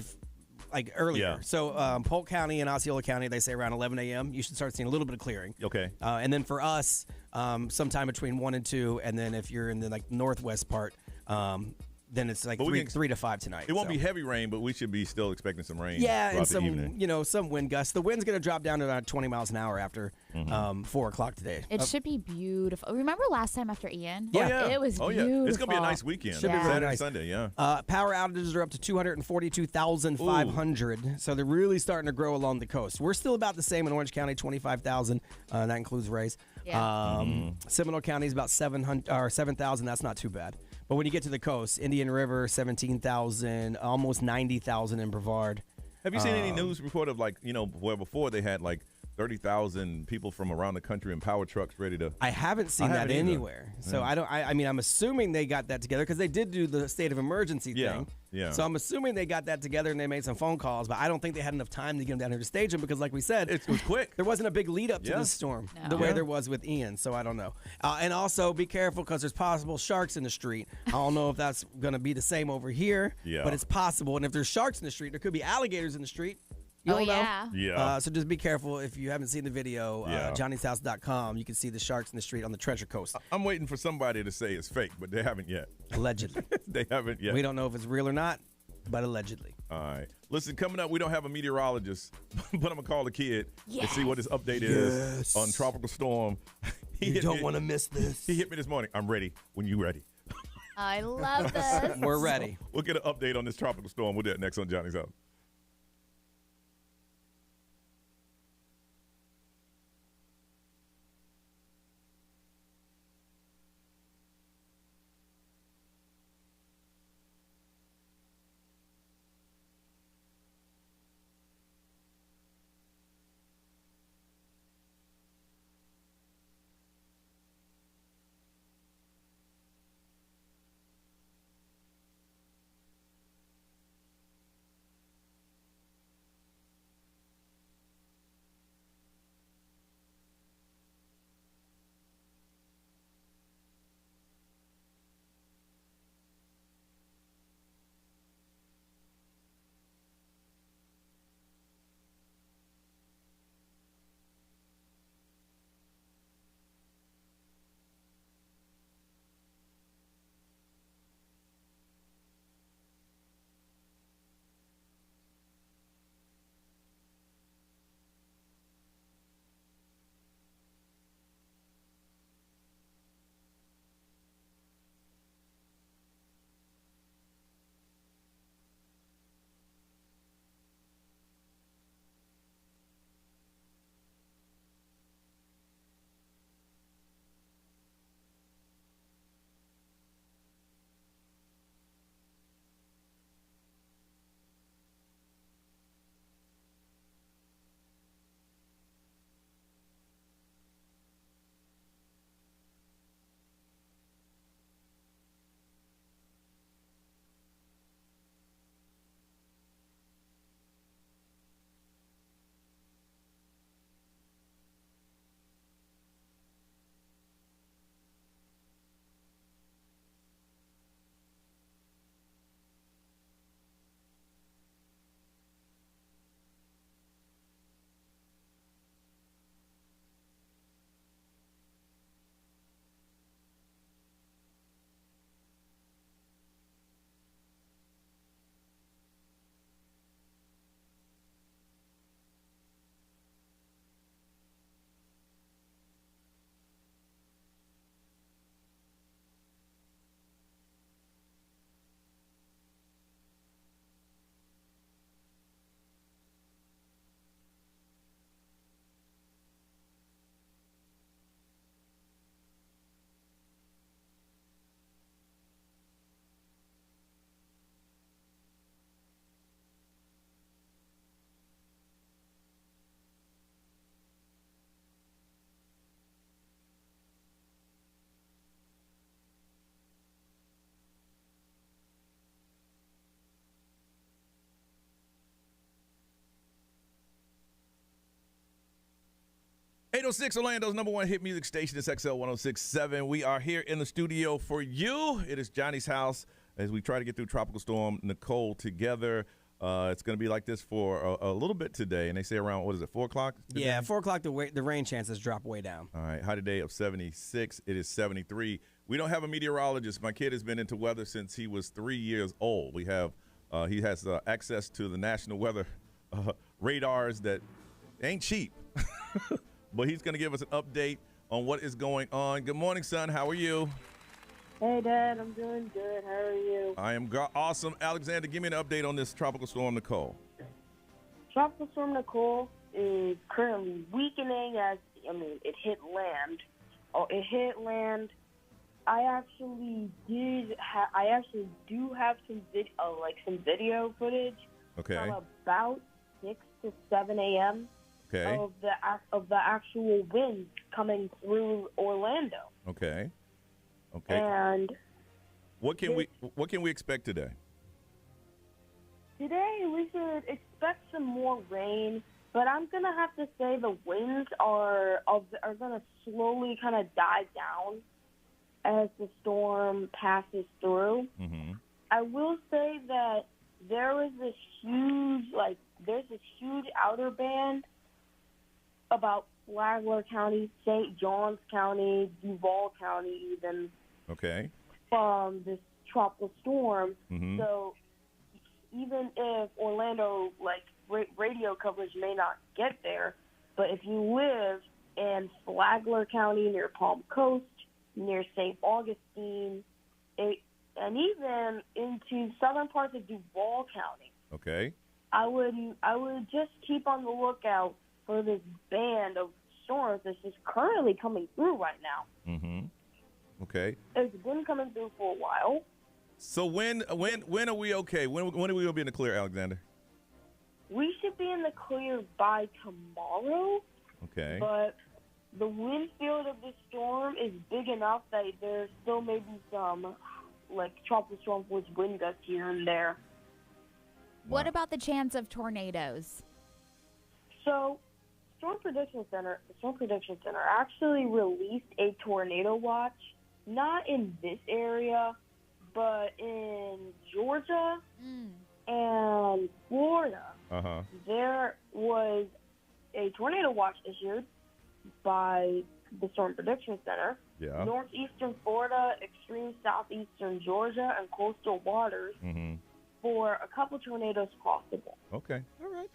like earlier. Yeah. So Polk County and Osceola County, they say around 11 a.m. you should start seeing a little bit of clearing. Okay. And then for us, sometime between 1 and 2, and then if you're in the northwest part, then it's like 3 to 5 tonight. It won't be heavy rain, but we should be still expecting some rain. Yeah, and throughout the evening. some wind gusts. The wind's going to drop down to about 20 miles an hour after 4 o'clock today. It should be beautiful. Remember last time after Ian? Yeah. Oh, yeah. It was Oh, beautiful. yeah. It's going to be a nice weekend. Should be really Saturday, nice. Sunday, yeah. Power outages are up to 242,500, so they're really starting to grow along the coast. We're still about the same in Orange County, 25,000. That includes Ray's. Yeah. Seminole County is about 7,000. That's not too bad. But when you get to the coast, Indian River, 17,000, almost 90,000 in Brevard. Have you seen any news report of where before they had 30,000 people from around the country in power trucks ready to? I haven't seen that anywhere. So Yeah. I'm assuming they got that together because they did do the state of emergency thing. Yeah. So I'm assuming they got that together and they made some phone calls, but I don't think they had enough time to get them down here to stage them because, like we said, it was quick. There wasn't a big lead up to Yeah. this storm No. the way Yeah. there was with Ian. So I don't know. And also be careful because there's possible sharks in the street. I don't know if that's going to be the same over here, Yeah. but it's possible. And if there's sharks in the street, there could be alligators in the street. You Oh, don't know. yeah. Yeah. So just be careful if you haven't seen the video. Yeah. Johnny'sHouse.com. You can see the sharks in the street on the Treasure Coast. I'm waiting for somebody to say it's fake, but they haven't yet. Allegedly. They haven't yet. We don't know if it's real or not, but allegedly. All right. Listen, coming up, we don't have a meteorologist, but I'm going to call the kid and see what his update is on Tropical Storm. You don't want to miss this. He hit me this morning. I'm ready when you ready. I love this. We're ready. We'll get an update on this tropical storm. We'll do that next on Johnny's House. 98.6, Orlando's #1 hit music station. It's XL 106.7. We are here in the studio for you. It is Johnny's house as we try to get through Tropical Storm Nicole together. It's going to be like this for a little bit today, and they say around, what is it, 4 o'clock today? Yeah, 4 o'clock, the rain chances drop way down. All right, high today of 76. It is 73. We don't have a meteorologist. My kid has been into weather since he was 3 years old. We have he has access to the national weather radars that ain't cheap. But he's going to give us an update on what is going on. Good morning, son. How are you? Hey, Dad. I'm doing good. How are you? I am awesome. Alexander, give me an update on this Tropical Storm Nicole. Tropical Storm Nicole is currently weakening it hit land. It hit land. I actually do have some video footage from about 6 to 7 a.m. Okay. of the actual winds coming through Orlando. Okay. And what can we expect today? Today we should expect some more rain, but I'm gonna have to say the winds are gonna slowly kind of die down as the storm passes through. Mm-hmm. I will say that there's this huge outer band about Flagler County, St. Johns County, Duval County, even from this tropical storm. Mm-hmm. So even if Orlando radio coverage may not get there, but if you live in Flagler County near Palm Coast, near St. Augustine, and even into southern parts of Duval County, I would just keep on the lookout for this band of storms that's just currently coming through right now. Mm-hmm. Okay. It's been coming through for a while. So when are we okay? When are we gonna be in the clear, Alexander? We should be in the clear by tomorrow. Okay. But the wind field of the storm is big enough that there still may be some tropical storm force wind gusts here and there. What about the chance of tornadoes? So, the Storm Prediction Center actually released a tornado watch, not in this area, but in Georgia and Florida. Uh-huh. There was a tornado watch issued by the Storm Prediction Center. Yeah. Northeastern Florida, extreme southeastern Georgia, and coastal waters for a couple tornadoes possible. Okay. All right.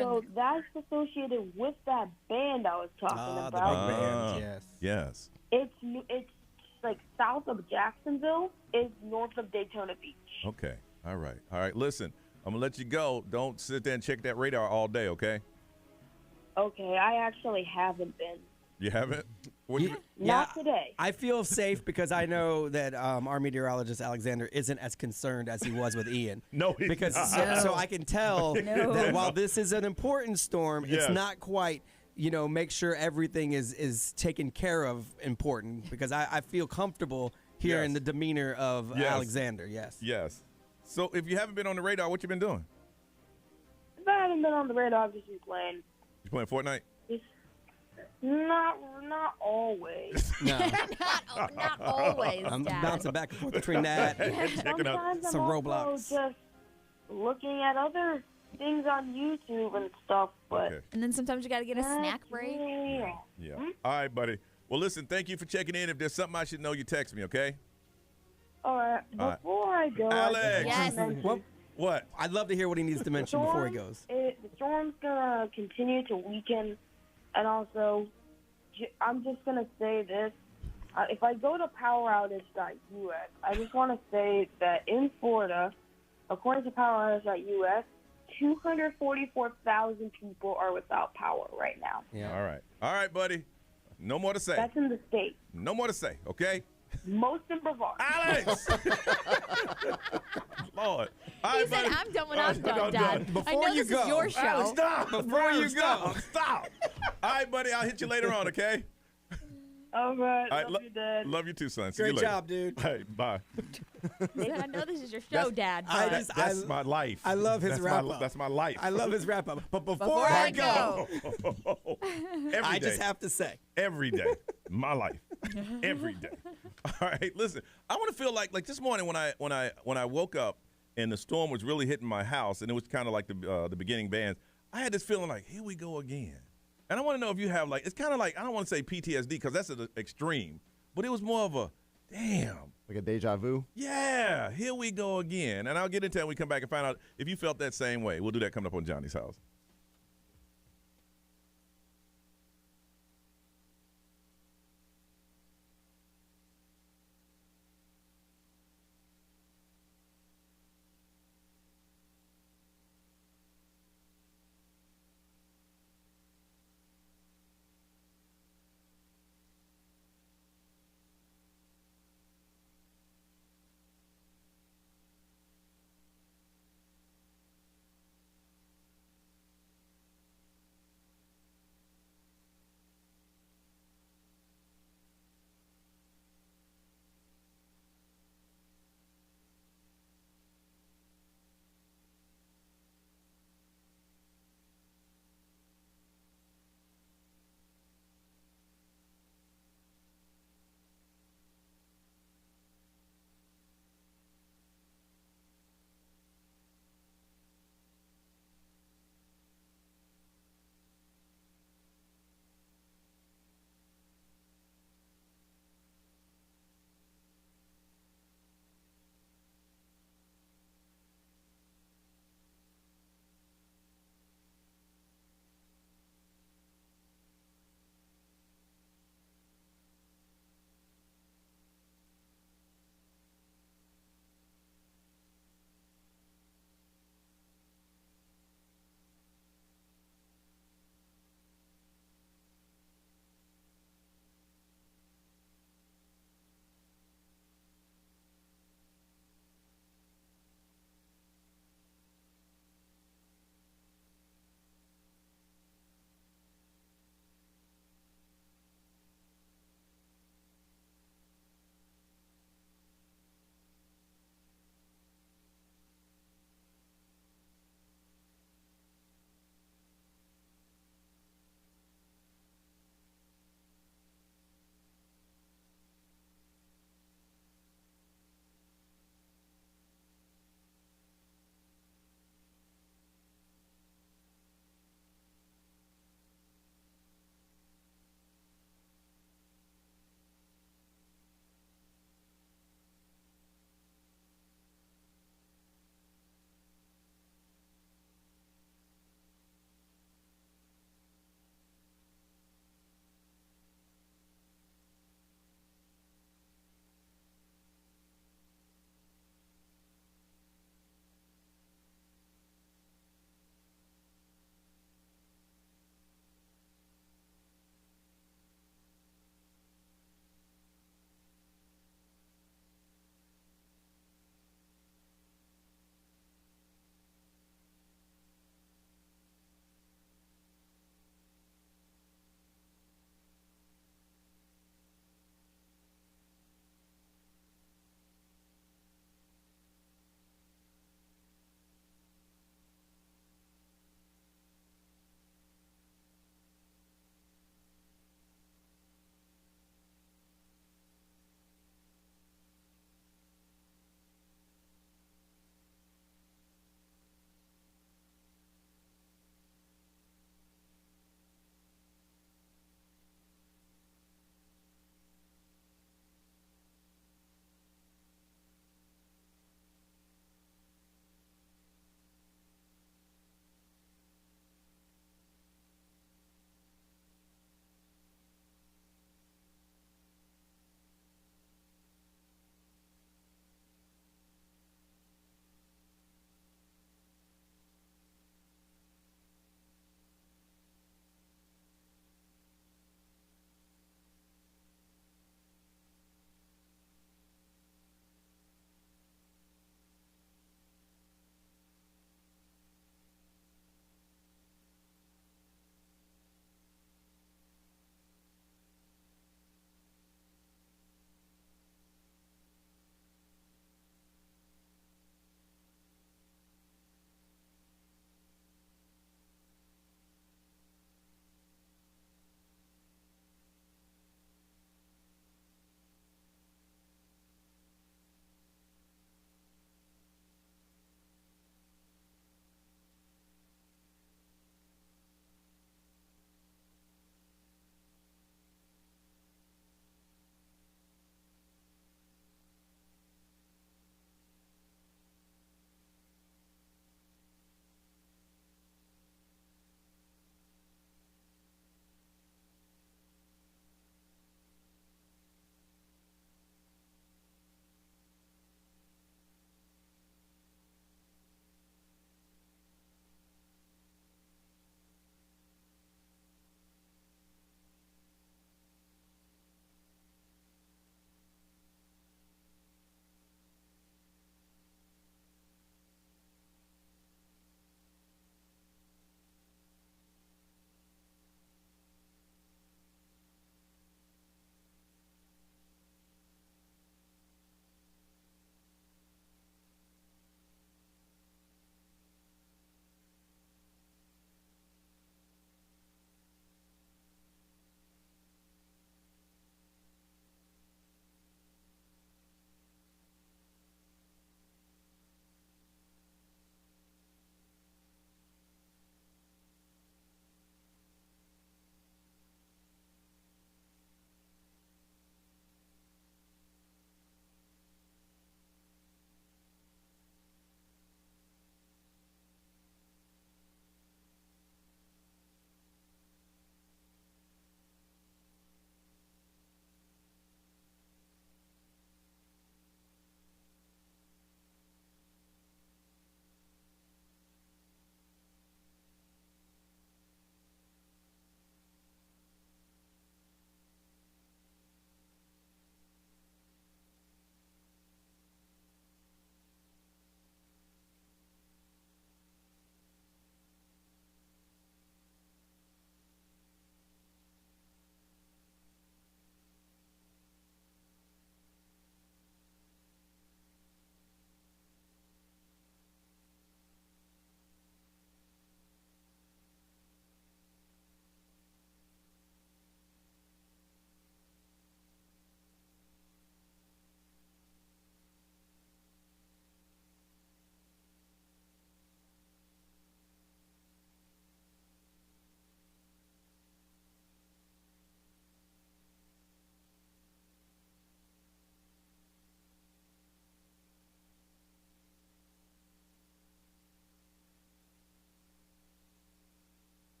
So that's associated with that band I was talking about. The big band, yes. It's like south of Jacksonville. It's north of Daytona Beach. Okay. All right. Listen, I'm gonna let you go. Don't sit there and check that radar all day, okay? Okay, I actually haven't been. You haven't? Not today. I feel safe because I know that our meteorologist Alexander isn't as concerned as he was with Ian. No, he's not. So I can tell that while this is an important storm, it's not quite. Make sure everything is taken care of important, because I feel comfortable hearing the demeanor of Alexander. Yes. So if you haven't been on the radar, what you been doing? If I haven't been on the radar, I've just been playing. You playing Fortnite? Not always. No. not always, I'm Dad. bouncing back and forth between that and Sometimes some I'm Roblox. also just looking at other things on YouTube and stuff, but And then sometimes you got to get a snack break. Yeah. All right, buddy. Well, listen, thank you for checking in. If there's something I should know, you text me, okay? All right. Before I go, Alex. I just want to mention What? I'd love to hear what he needs to mention before he goes. The storm's gonna continue to weaken, and also, I'm just gonna say this: if I go to poweroutage.us, I just want to say that in Florida, according to poweroutage.us, 244,000 people are without power right now. Yeah. All right, buddy. No more to say. That's in the state. No more to say, okay? Most in Brevard. Alex! Lord. All right, He said, buddy. I'm done when I'm done, Dad. Before I know you this go, is your show. Alex, stop. Before you go. Stop. All right, buddy. I'll hit you later on, okay? All right. All right, Love you, Dad. Love you too, son. See Great you later. job, dude. Hey, bye. I know this is your show, Dad. That's But my life. I love his That's wrap my, up. That's my life. I love his wrap up. But before Before I I go, I just day. have to say. Every day. My life. Every day. All right, listen. I want to feel like this morning when I woke up and the storm was really hitting my house and it was kind of like the beginning bands, I had this feeling like, here we go again. And I want to know if you have it's kind of like, I don't want to say PTSD because that's an extreme, but it was more of a, damn. Like a deja vu? Yeah, here we go again. And I'll get into it when we come back and find out if you felt that same way. We'll do that coming up on Johnny's House.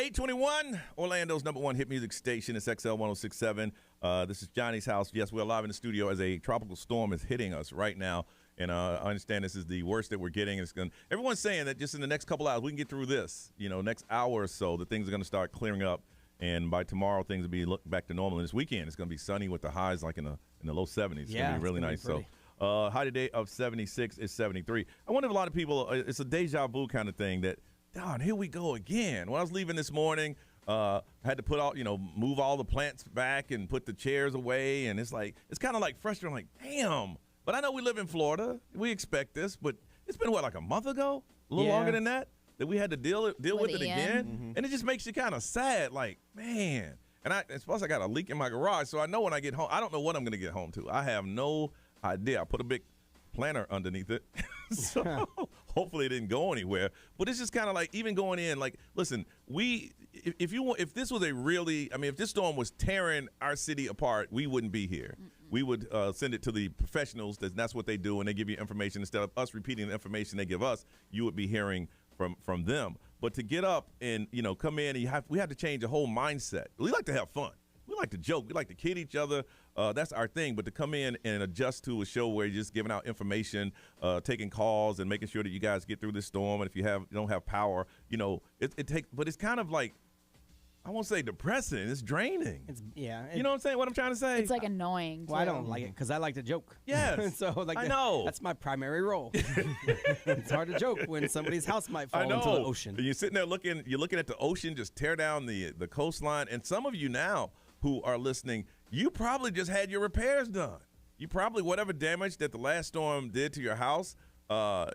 821, Orlando's #1 hit music station. It's XL 1067. This is Johnny's house. Yes, we're live in the studio as a tropical storm is hitting us right now. And I understand this is the worst that we're getting. Everyone's saying that just in the next couple hours, we can get through this. Next hour or so, the things are going to start clearing up. And by tomorrow, things will be back to normal. And this weekend, it's going to be sunny with the highs like in the low 70s. It's going to be really nice. So high today of 76 is 73. I wonder if a lot of people, it's a deja vu kind of thing that, darn, here we go again. When I was leaving this morning, I had to move all the plants back and put the chairs away. And it's kind of like frustrating, like, damn. But I know we live in Florida. We expect this. But it's been, like a month ago? A little longer than that we had to deal with it again. Mm-hmm. And it just makes you kind of sad, like, man. And plus I got a leak in my garage, so I know when I get home, I don't know what I'm going to get home to. I have no idea. I put a big planter underneath it. So hopefully it didn't go anywhere. But it's just kind of like, even going in, like, listen, if this was if this storm was tearing our city apart, we wouldn't be here. We would send it to the professionals. That's what they do, and they give you information. Instead of us repeating the information they give us, you would be hearing from them. But to get up and come in, we have to change the whole mindset. We like to have fun. We like to joke. We like to kid each other. That's our thing. But to come in and adjust to a show where you're just giving out information, taking calls, and making sure that you guys get through this storm. And if you don't have power, it takes. But it's kind of like, I won't say depressing. It's draining. You know what I'm saying? What I'm trying to say? It's like annoying. Well, I don't like it because I like to joke. Yes. So I know. That's my primary role. It's hard to joke when somebody's house might fall into the ocean. You're sitting there you're looking at the ocean just tear down the coastline. And some of you now who are listening, you probably just had your repairs done. You probably, whatever damage that the last storm did to your house,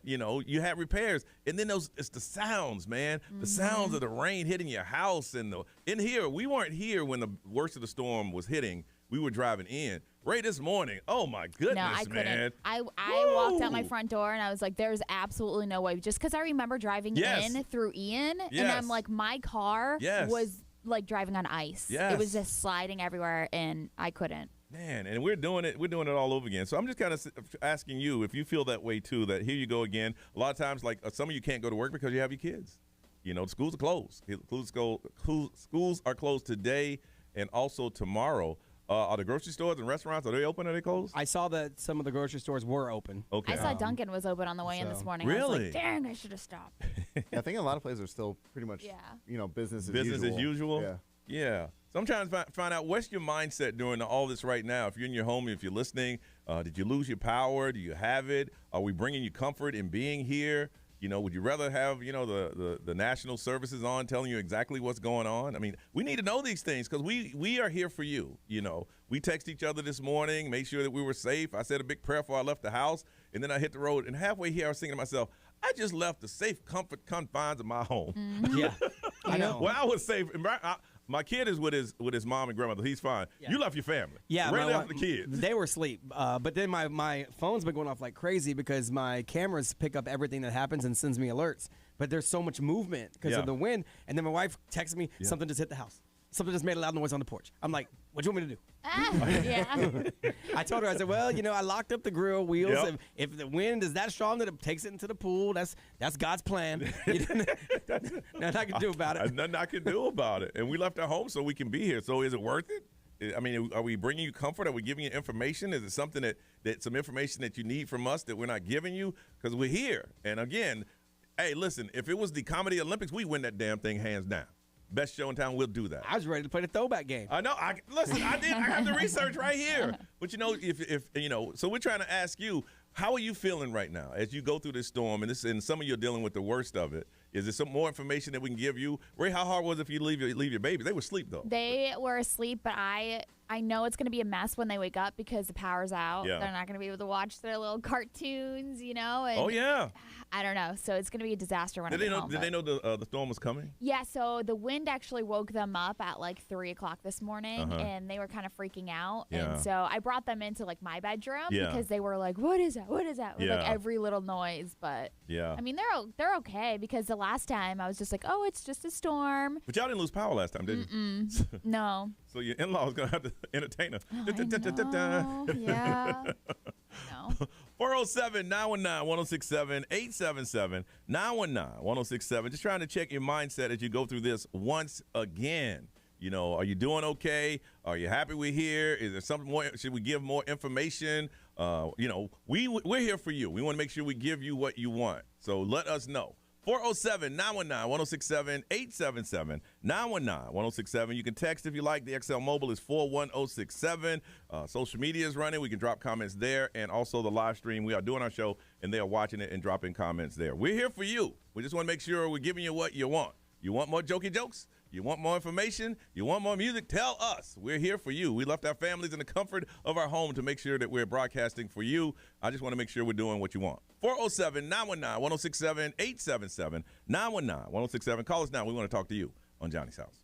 you had repairs. And then it's the sounds, man. The sounds of the rain hitting your house. And in here, we weren't here when the worst of the storm was hitting. We were driving in. Ray, this morning, oh my goodness, no, I man. couldn't. I walked out my front door and I was like, there's absolutely no way. Just because I remember driving in through Ian, and I'm like, my car was like driving on ice. Yes. It was just sliding everywhere, and I couldn't. Man, and we're doing it all over again. So I'm just kind of asking you if you feel that way too, that here you go again. A lot of times, like some of you can't go to work because you have your kids. Schools are closed. Schools are closed today and also tomorrow. Are the grocery stores and restaurants, are they open or are they closed? I saw that some of the grocery stores were open. Okay. I saw Dunkin' was open on the way in this morning. Really? I was like, dang, I should have stopped. I think a lot of places are still pretty much, business as usual. Business as usual? Yeah. Yeah. So I'm trying to find out, what's your mindset during all this right now? If you're in your home, if you're listening, did you lose your power? Do you have it? Are we bringing you comfort in being here? Would you rather have, the national services on telling you exactly what's going on? I mean, we need to know these things because we are here for you. We text each other this morning, made sure that we were safe. I said a big prayer before I left the house, and then I hit the road. And halfway here, I was thinking to myself, I just left the safe confines of my home. Mm-hmm. Yeah, I know. Well, I was safe. My kid is with his mom and grandmother. He's fine. Yeah. You left your family. Yeah, Ray left the kids. They were asleep. But then my phone's been going off like crazy because my cameras pick up everything that happens and sends me alerts. But there's so much movement because of the wind. And then my wife texts me, something just hit the house. Something just made a loud noise on the porch. I'm like, what do you want me to do? I told her, I said, well, I locked up the grill wheels. Yep. If the wind is that strong that it takes it into the pool, that's God's plan. Nothing I can do about it. Nothing I can do about it. And we left our home so we can be here. So is it worth it? I mean, are we bringing you comfort? Are we giving you information? Is it something that some information that you need from us that we're not giving you? Because we're here. And again, hey, listen, if it was the Comedy Olympics, we win that damn thing hands down. Best show in town, we'll do that. I was ready to play the throwback game. I know. I have the research right here. But so we're trying to ask you, how are you feeling right now as you go through this storm? And some of you are dealing with the worst of it. Is there some more information that we can give you? Ray, how hard was it for you to leave your babies? They were asleep though. They were asleep, but I know it's going to be a mess when they wake up because the power's out. Yeah. They're not going to be able to watch their little cartoons, And oh yeah. I don't know. So it's going to be a disaster when I get home. Did they know the storm was coming? Yeah. So the wind actually woke them up at like 3 o'clock this morning, and they were kind of freaking out. Yeah. And so I brought them into like my bedroom Yeah. because they were like, "What is that? What is that?" With Yeah. like every little noise. But yeah. I mean, they're okay because the last time I was just like, "Oh, it's just a storm." But y'all didn't lose power last time, did you? No. So your in-laws gonna have to entertainer. Yeah. No. 407-919-1067, 877-919-1067. Just trying to check your mindset as you go through this once again. You know, are you doing okay? Are you happy we're here? Is there something more? Should we give more information? You know, we're here for you. We want to make sure we give you what you want. So let us know. 407-919-1067, 877-919-1067. You can text if you like. The XL Mobile is 41067. Social media is running. We can drop comments there. And also the live stream. We are doing our show, and they are watching it and dropping comments there. We're here for you. We just want to make sure we're giving you what you want. You want more jokey jokes? You want more information? You want more music? Tell us. We're here for you. We left our families in the comfort of our home to make sure that we're broadcasting for you. I just want to make sure we're doing what you want. 407-919-1067, 877-919-1067. Call us now. We want to talk to you on Johnny's House.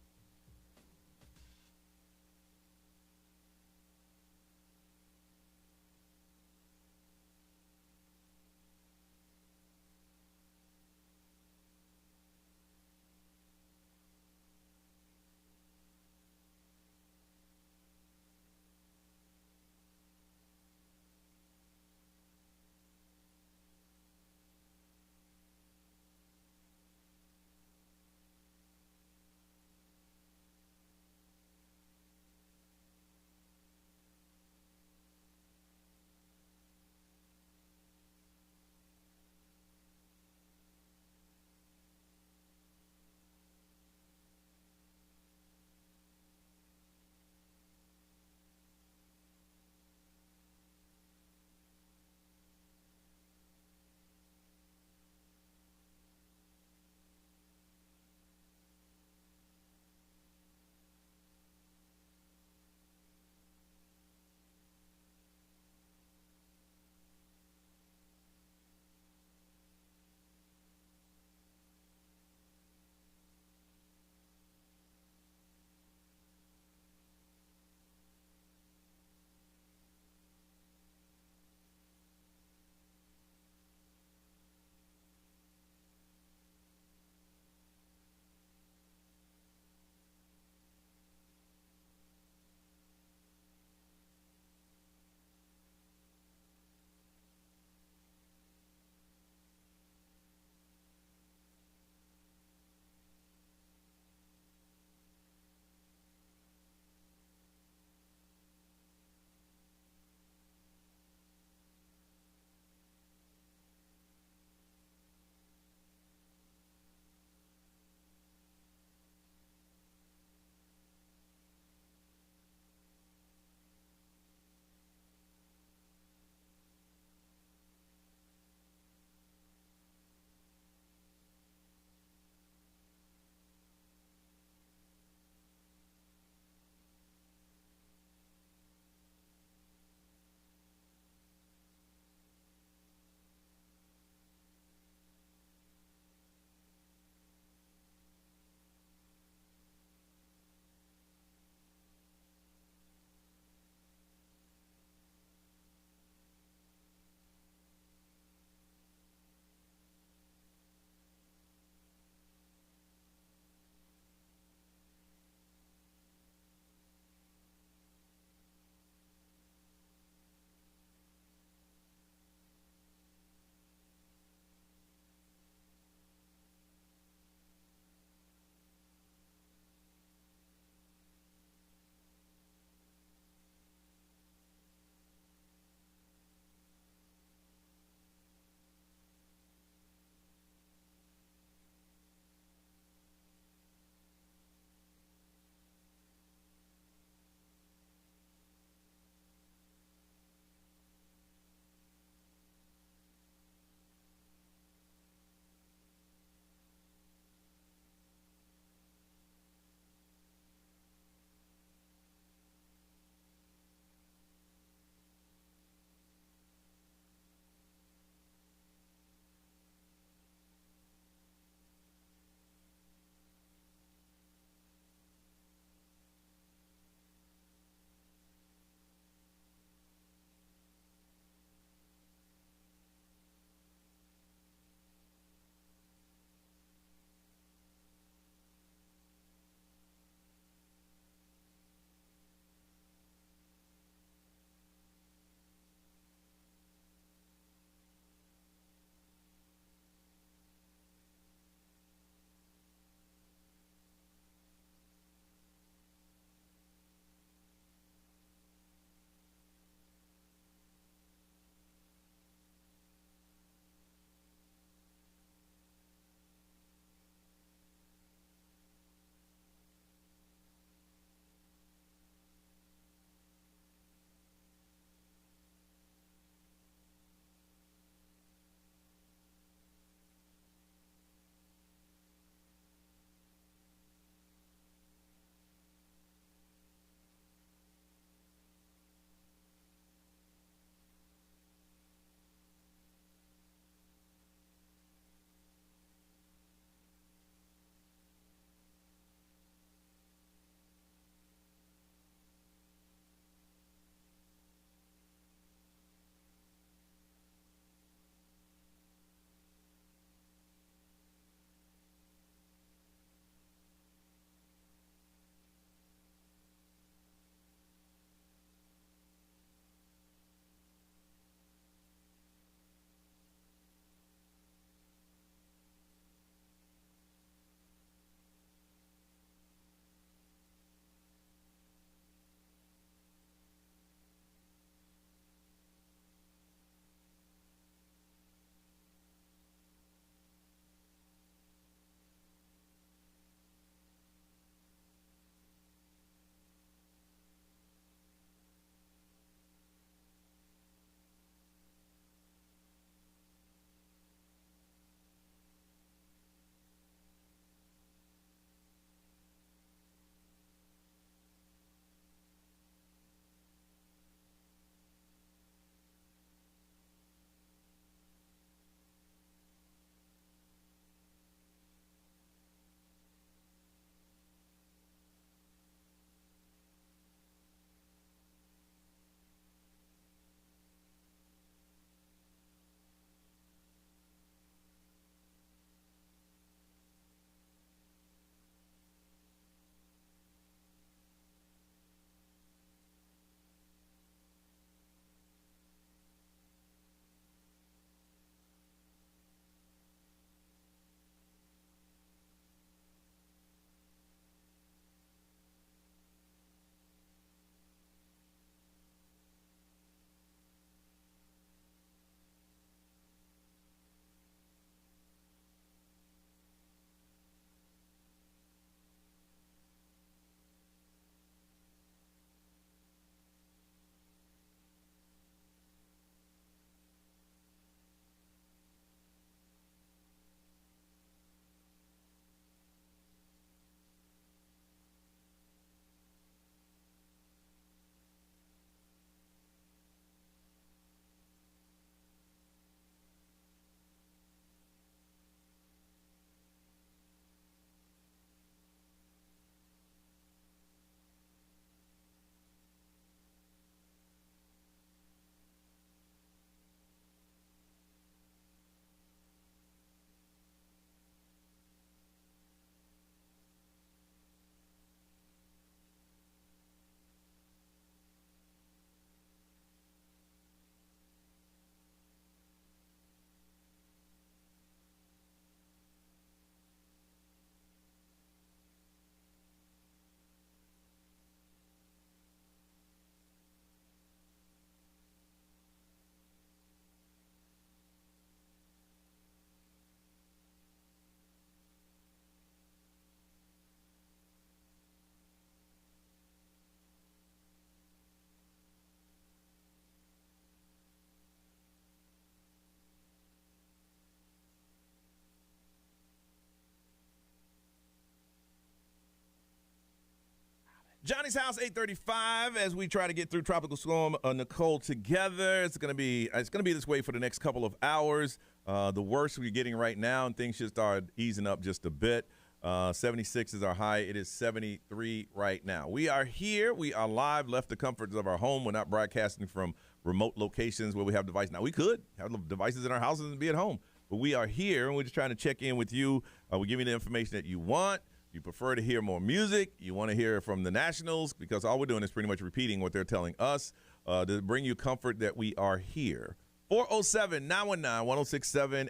Johnny's House, 8:35. As we try to get through Tropical Storm Nicole together, it's gonna be this way for the next couple of hours. The worst we're getting right now, and things should start easing up just a bit. 76 is our high. It is 73 right now. We are here. We are live. Left the comforts of our home. We're not broadcasting from remote locations where we have devices. Now we could have devices in our houses and be at home, but we are here, and we're just trying to check in with you. We give you the information that you want. You prefer to hear more music. You want to hear from the Nationals, because all we're doing is pretty much repeating what they're telling us to bring you comfort that we are here. 407-919-1067,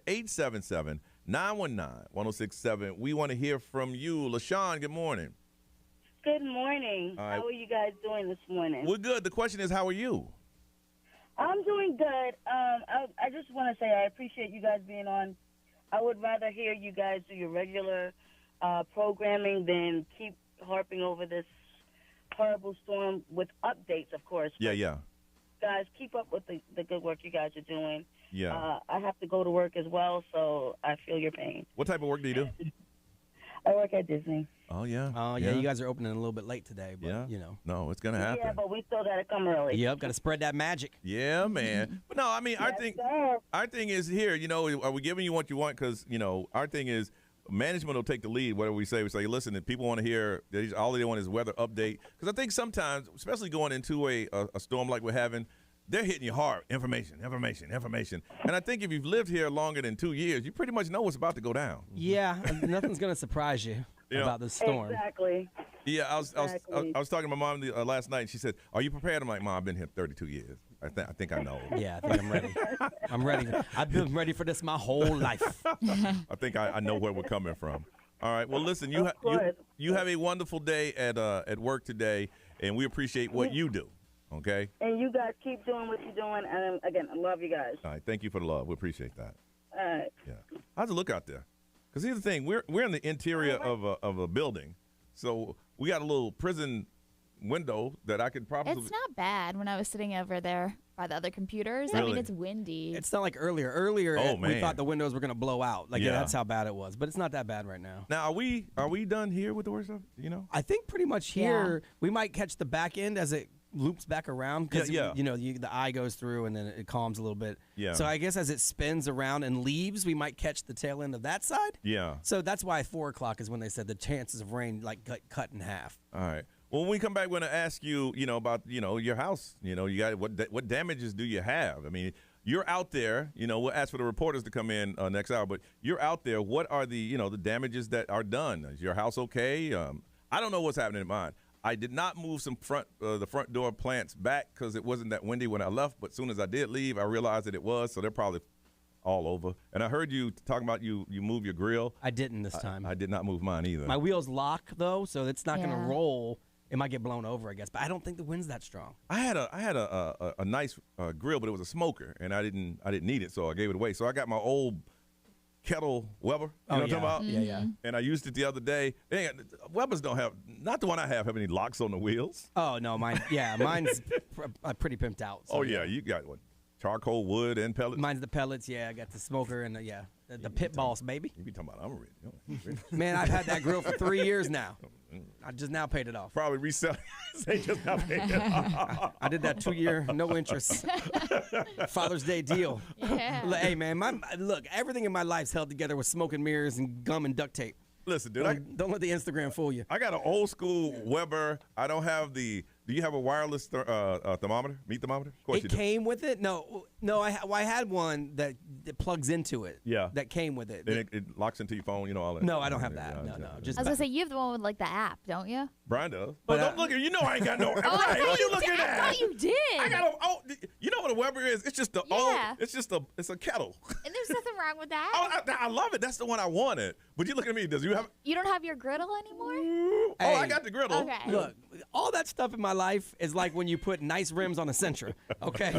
877-919-1067. We want to hear from you. LaShawn, good morning. Good morning. Right. How are you guys doing this morning? We're good. The question is, how are you? I'm doing good. I just want to say I appreciate you guys being on. I would rather hear you guys do your regular programming than keep harping over this horrible storm with updates, of course. Yeah. Guys, keep up with the good work you guys are doing. Yeah. I have to go to work as well, so I feel your pain. What type of work do you do? I work at Disney. Oh, yeah. Oh, yeah, you guys are opening a little bit late today, but, you know. No, it's going to happen. Yeah, but we still got to come early. Yep, got to spread that magic. Yeah, man. But no, I mean, our thing is here, you know, are we giving you what you want? Because, you know, our thing is management will take the lead, whatever we say. We say, listen, if people want to hear, all they want is weather update. Because I think sometimes, especially going into a storm like we're having, they're hitting you hard. Information. And I think if you've lived here longer than 2 years, you pretty much know what's about to go down. Yeah, nothing's going to surprise you about this storm. Exactly. Yeah, I was talking to my mom last night, and she said, "Are you prepared?" I'm like, "Mom, I've been here 32 years. I think I know." Yeah, I think I'm ready. I'm ready. I've been ready for this my whole life. I think I know where we're coming from. All right. Well, listen, you have a wonderful day at work today, and we appreciate what you do. Okay. And you guys keep doing what you're doing. And again, I love you guys. All right. Thank you for the love. We appreciate that. All right. Yeah. How's it look out there? Because here's the thing: we're in the interior of a building, so we got a little prison window that I could probably. It's not bad when I was sitting over there by the other computers. Really? I mean, it's windy. It's not like earlier. We thought the windows were going to blow out. Like, that's how bad it was. But it's not that bad right now. Now, are we done here with the worst stuff? You know? I think pretty much here we might catch the back end as it loops back around because you know the eye goes through and then it calms a little bit. Yeah. So I guess as it spins around and leaves, we might catch the tail end of that side. Yeah. So that's why 4 o'clock is when they said the chances of rain like cut in half. All right. Well, when we come back, we're going to ask you, about, your house. You got what damages do you have? I mean, you're out there. We'll ask for the reporters to come in next hour, but you're out there. What are the damages that are done? Is your house okay? I don't know what's happening in mine. I did not move the front door plants back because it wasn't that windy when I left. But as soon as I did leave, I realized that it was. So they're probably all over. And I heard you talking about you move your grill. I didn't this time. I did not move mine either. My wheels lock though, so it's not going to roll. It might get blown over, I guess. But I don't think the wind's that strong. I had a nice grill, but it was a smoker, and I didn't need it, so I gave it away. So I got my old kettle Weber. You know what I'm talking about? Yeah. And I used it the other day. Webers don't have, not the one I have any locks on the wheels. Oh, no, mine's pretty pimped out. So you got what? Charcoal, wood, and pellets? Mine's the pellets, I got the smoker and the pit boss, baby. You be talking about I'm ready. Man, I've had that grill for 3 years now. I just now paid it off. Probably resell. They just now paid it off. I did that 2-year, no interest Father's Day deal. Yeah. Hey, man, look, everything in my life's held together with smoke and mirrors and gum and duct tape. Listen, dude, don't let the Instagram fool you. I got an old school Weber. I don't have do you have a wireless thermometer, meat thermometer? Of course it came with it? No, I had one that plugs into it. Yeah. That came with it. And it locks into your phone, all that. No, I don't have that. No. I was going to say, you have the one with, like, the app, don't you? Brian does. But don't look at I ain't got no. I what are you looking at? I thought you did. I got you know what a Weber is? It's just it's a kettle. And there's nothing wrong with that. I love it. That's the one I wanted. But you look at me. You don't have your griddle anymore? Hey, I got the griddle. Okay. Look, all that stuff in my life is like when you put nice rims on a Sentra, okay?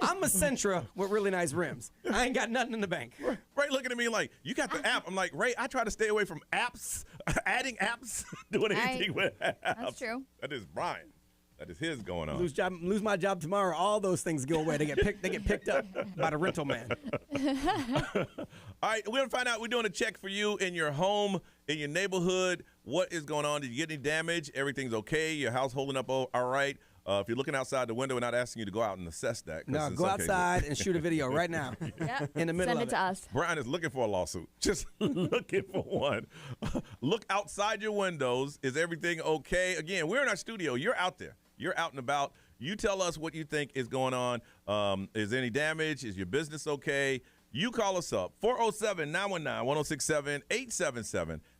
I'm a Sentra with really nice rims. I ain't got nothing in the bank. Ray looking at me like, you got the app. I'm like, Ray, I try to stay away from apps, adding apps, doing anything with apps. That's true. That is Brian. That is his going on. Lose my job tomorrow. All those things go away. They get picked up by the rental man. All right, we're going to find out. We're doing a check for you in your home, in your neighborhood. What is going on? Did you get any damage? Everything's okay? Your house holding up all right? If you're looking outside the window, we're not asking you to go out and assess that. No, go outside and shoot a video right now. Yeah. In the middle Send of it to us. Brian is looking for a lawsuit. Just looking for one. Look outside your windows. Is everything okay? Again, we're in our studio. You're out there. You're out and about. You tell us what you think is going on. Is there any damage? Is your business okay? You call us up, 407-919-1067,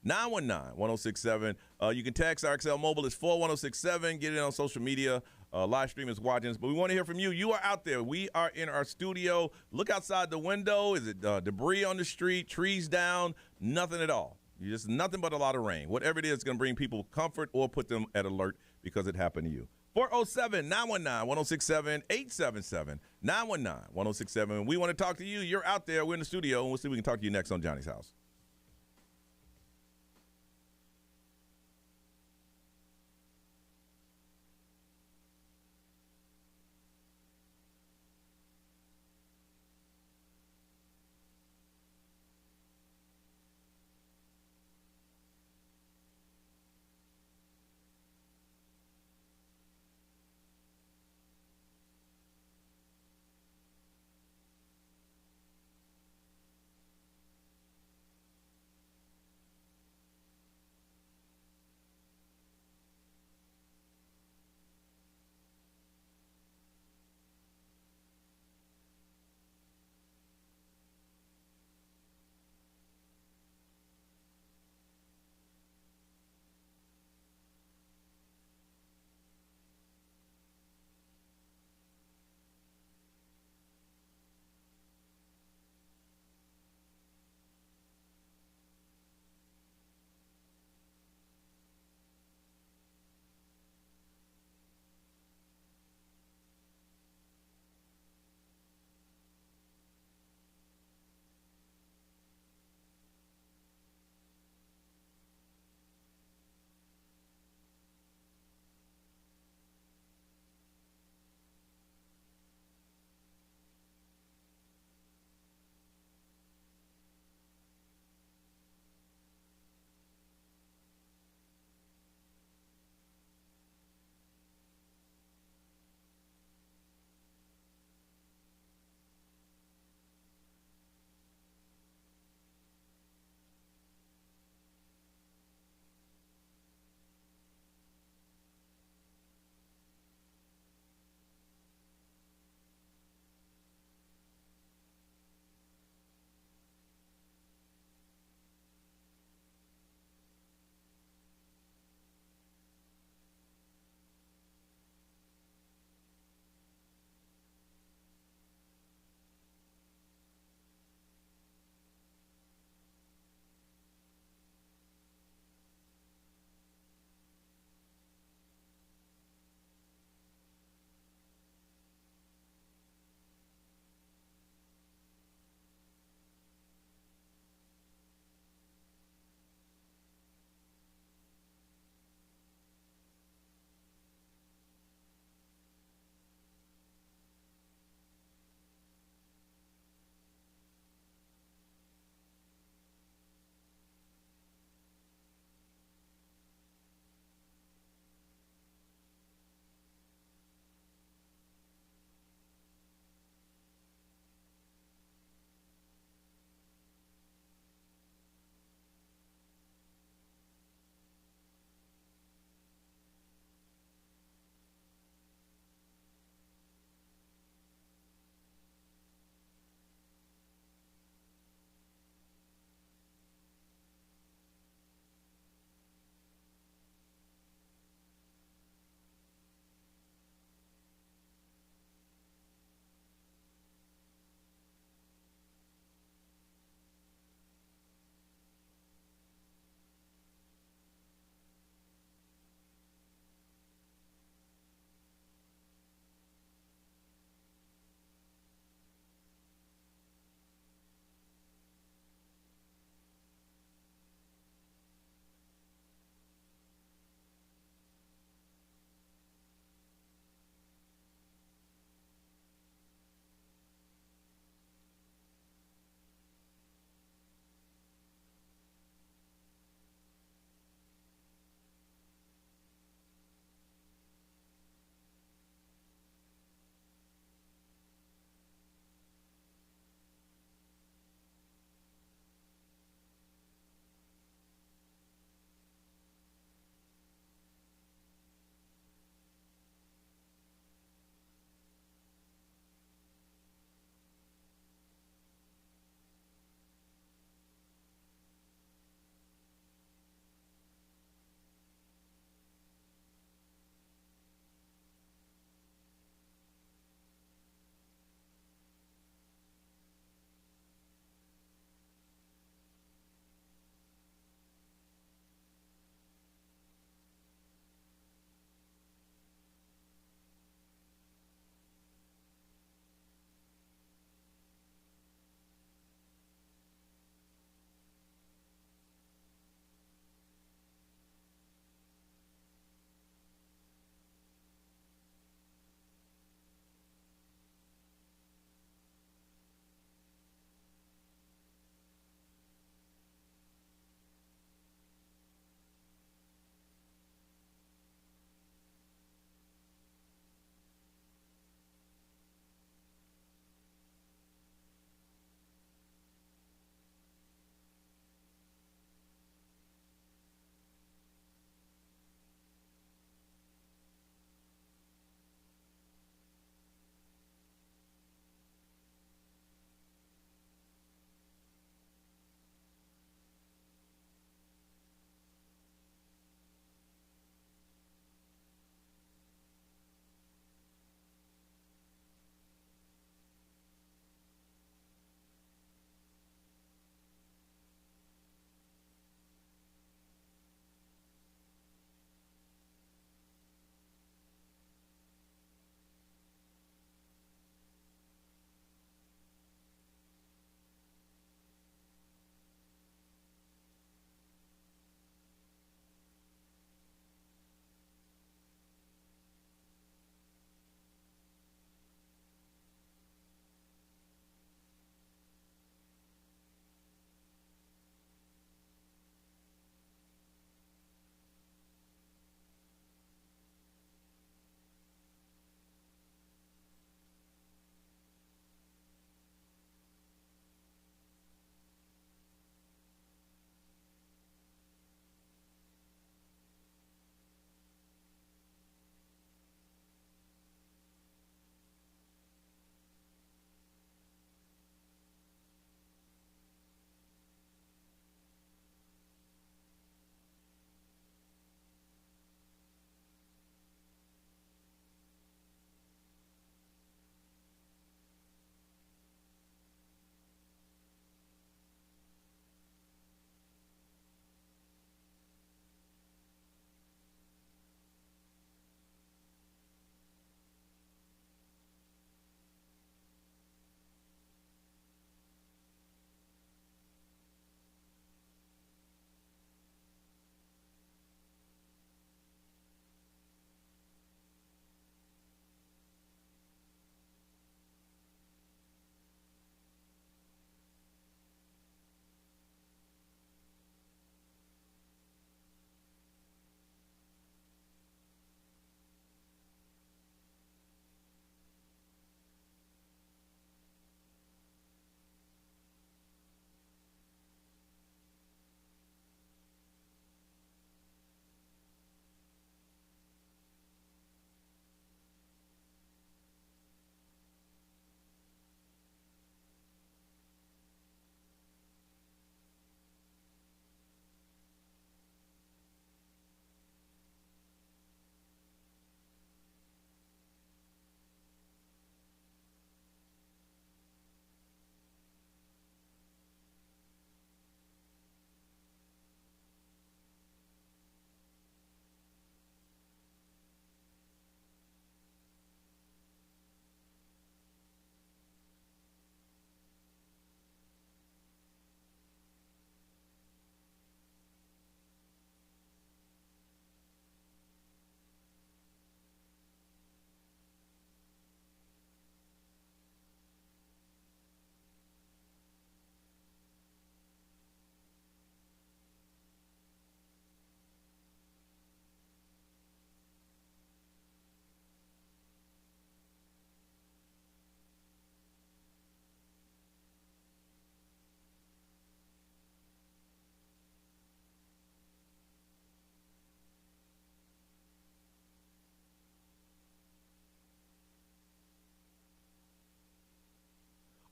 877-919-1067. You can text RXL Mobile. It's 41067. Get it on social media. Live stream is watching us. But we want to hear from you. You are out there. We are in our studio. Look outside the window. Is it debris on the street, trees down? Nothing at all. Just nothing but a lot of rain. Whatever it is going to bring people comfort or put them at alert because it happened to you. 407-919-1067, 877-919-1067. We want to talk to you. You're out there. We're in the studio, and we'll see if we can talk to you next on Johnny's House.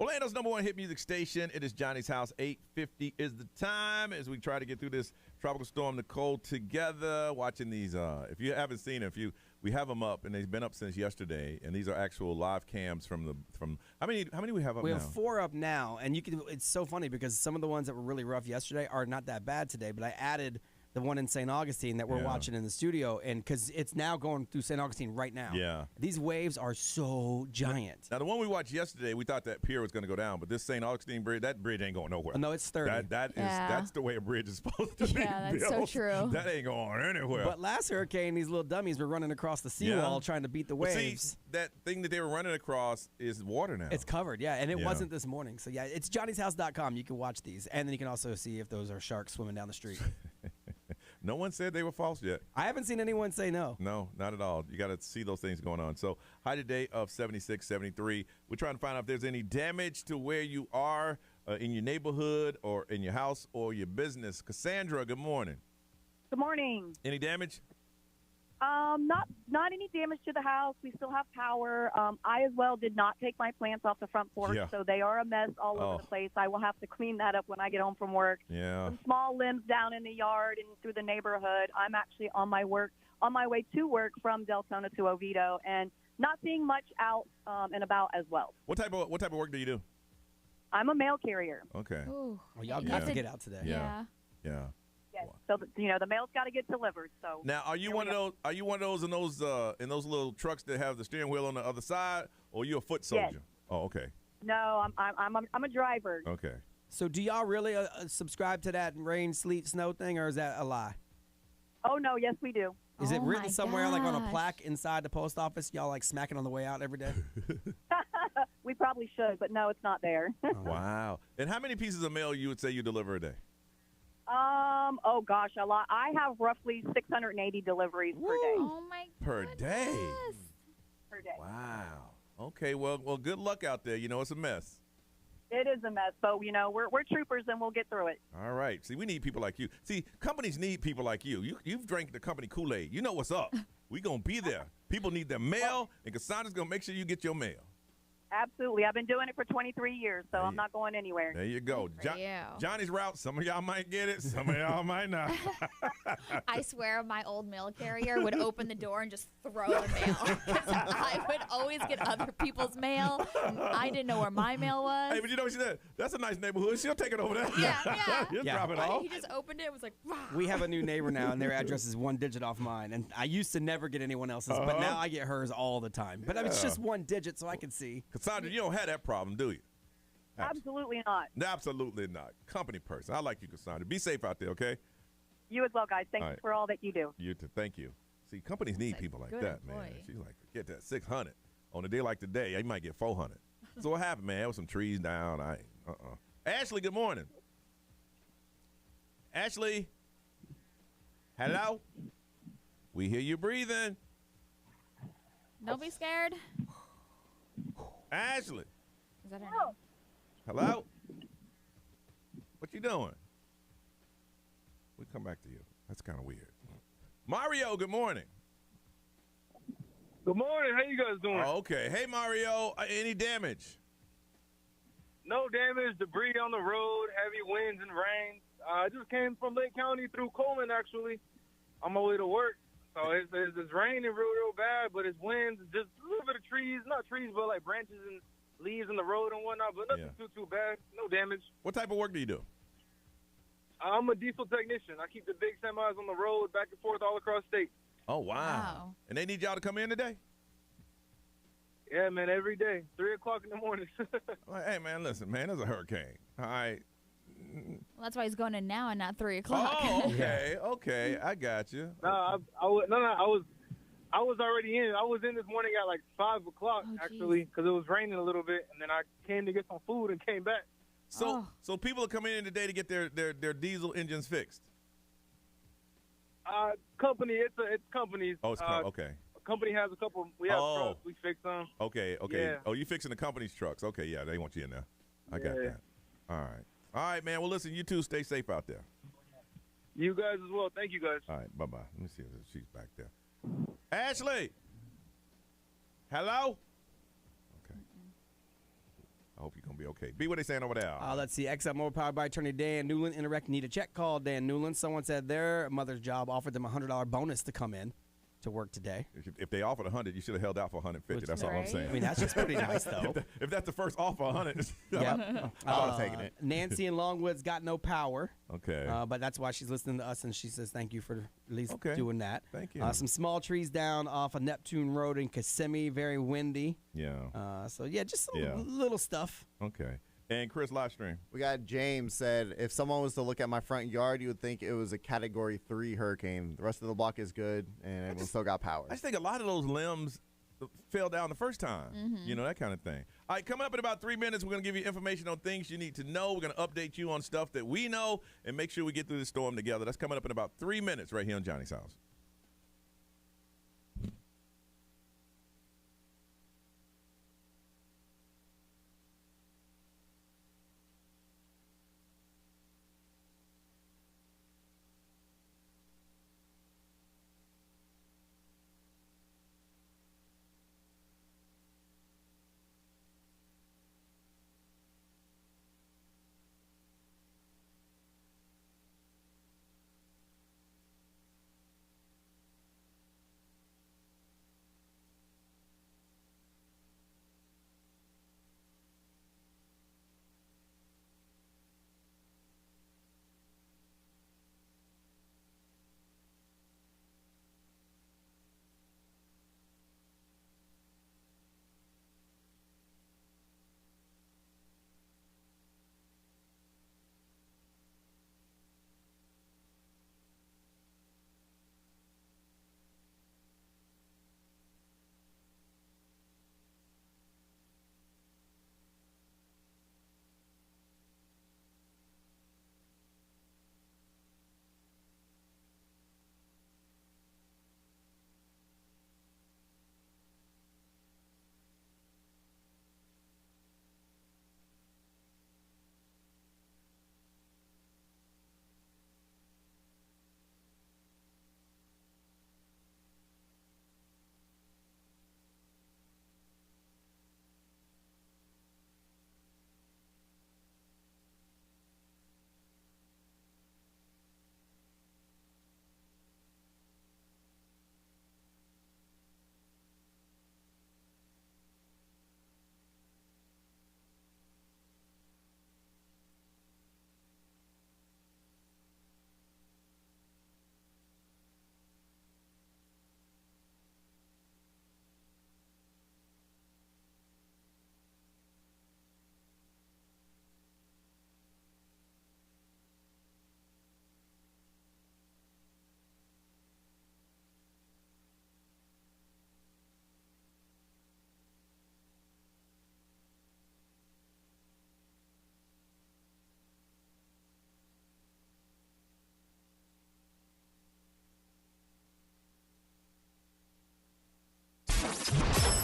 Orlando's #1 hit music station. It is Johnny's House. 8:50 is the time as we try to get through this tropical storm Nicole together. Watching these, if you haven't seen it, we have them up and they've been up since yesterday. And these are actual live cams from how many we have up now? We have 4 up now, and it's so funny because some of the ones that were really rough yesterday are not that bad today. But I added the one in St. Augustine that we're watching in the studio, and because it's now going through St. Augustine right now. Yeah. These waves are so giant. Now, the one we watched yesterday, we thought that pier was going to go down, but this St. Augustine bridge, that bridge ain't going nowhere. No, it's 30. That's the way a bridge is supposed to be. Yeah, that's so true. That ain't going anywhere. But last hurricane, these little dummies were running across the seawall trying to beat the waves. See, that thing that they were running across is water now. It's covered, and it wasn't this morning. So, yeah, it's johnnyshouse.com. You can watch these, and then you can also see if those are sharks swimming down the street. No one said they were false yet. I haven't seen anyone say no. No, not at all. You got to see those things going on. So, high today of 76, 73. We're trying to find out if there's any damage to where you are in your neighborhood or in your house or your business. Cassandra, good morning. Good morning. Any damage? Not any damage to the house. We still have power. I as well did not take my plants off the front porch, so they are a mess all over the place. I will have to clean that up when I get home from work. Yeah. Some small limbs down in the yard and through the neighborhood. I'm actually on my way to work from Deltona to Oviedo, and not seeing much out and about as well. What type of work do you do? I'm a mail carrier. Okay. Ooh. Well, y'all got to get out today. Yeah. Yes. So the mail's got to get delivered. So now, are you one of those? Are you one of those in those little trucks that have the steering wheel on the other side, or are you a foot soldier? Yes. Oh, okay. No, I'm a driver. Okay. So, do y'all really subscribe to that rain, sleet, snow thing, or is that a lie? Oh no, yes we do. Is it written somewhere like on a plaque inside the post office? Y'all like smacking on the way out every day? We probably should, but no, it's not there. Wow. And how many pieces of mail you would say you deliver a day? Oh gosh, a lot. I have roughly 680 deliveries per day. Oh my Per day? Per day. Wow. Okay, well, good luck out there. You know, it's a mess. It is a mess, but we're troopers and we'll get through it. All right. See, we need people like you. See, companies need people like you. You've drank the company Kool-Aid. You know what's up. We gonna be there. People need their mail, and Cassandra's gonna make sure you get your mail. Absolutely. I've been doing it for 23 years, so I'm not going anywhere. There you go. Johnny's route, some of y'all might get it, some of y'all might not. I swear my old mail carrier would open the door and just throw the mail. Because I would always get other people's mail. I didn't know where my mail was. Hey, but you know what she said? That's a nice neighborhood. She'll take it over there. Yeah. Just drop it off. He just opened it and was like, wow. We have a new neighbor now, and their address is 1 digit off mine. And I used to never get anyone else's, but now I get hers all the time. But I mean, it's just 1 digit, so I can see. Cassandra, you don't have that problem, do you? Absolutely not. Absolutely not. Company person. I like you, Cassandra. Be safe out there, okay? You as well, guys. Thanks right. for all that you do. You too. Thank you. See, companies need people like good that, employee. man. She's like, get that 600 on a day like today. You might get 400. So what happened, man? There was some trees down. Ashley, good morning. Ashley, hello. We hear you breathing. Don't be scared. Ashley. Is that her name? Hello? What you doing? We come back to you. That's kind of weird. Mario, good morning. Good morning. How you guys doing? Oh, okay. Hey, Mario. Any damage? No damage. Debris on the road. Heavy winds and rain. I just came from Lake County through Coleman, actually, on my way to work. So it's raining real bad, but it's winds. Just a little bit of trees. Not trees, but like branches and leaves in the road and whatnot, but nothing too bad. No damage. What type of work do you do? I'm a diesel technician. I keep the big semis on the road back and forth all across state. Oh, wow. And they need y'all to come in today? Yeah, man, every day, 3 o'clock in the morning. Like, hey, man, listen, man, there's a hurricane. All right. Well, that's why he's going in now and not 3 o'clock. Oh, okay, okay. I got you. I was already in. I was in this morning at like 5 o'clock, actually, because it was raining a little bit, and then I came to get some food and came back. So people are coming in today to get their diesel engines fixed? Company, it's companies. Oh, it's okay. Company has a couple. We have trucks. We fix them. Okay. Yeah. Oh, you fixing the company's trucks. Okay, yeah, they want you in there. I got that. All right, man. Well, listen, you two stay safe out there. You guys as well. Thank you, guys. All right, bye-bye. Let me see if she's back there. Ashley. Hello? Okay. hope you're going to be okay. B, what they saying over there? Let's see. XL More powered by attorney Dan Newland. Interact need a check. Call Dan Newland. Someone said their mother's job offered them a $100 bonus to come in to work today. If they offered 100, you should have held out for 150. That's all I'm saying. I mean, that's just pretty nice, though. If that's the first offer, 100. Yeah. I'm taking it. Nancy in Longwood's got no power. Okay. But that's why she's listening to us, and she says thank you for at least doing that. Thank you. Some small trees down off of Neptune Road in Kissimmee, very windy. Yeah. So, yeah, just some little stuff. Okay. And Chris live stream. We got James said, if someone was to look at my front yard, you would think it was a Category 3 hurricane. The rest of the block is good, and everyone still got power. I just think a lot of those limbs fell down the first time. You know, that kind of thing. All right, coming up in about 3 minutes, we're going to give you information on things you need to know. We're going to update you on stuff that we know and make sure we get through the storm together. That's coming up in about 3 minutes right here on Johnny's House.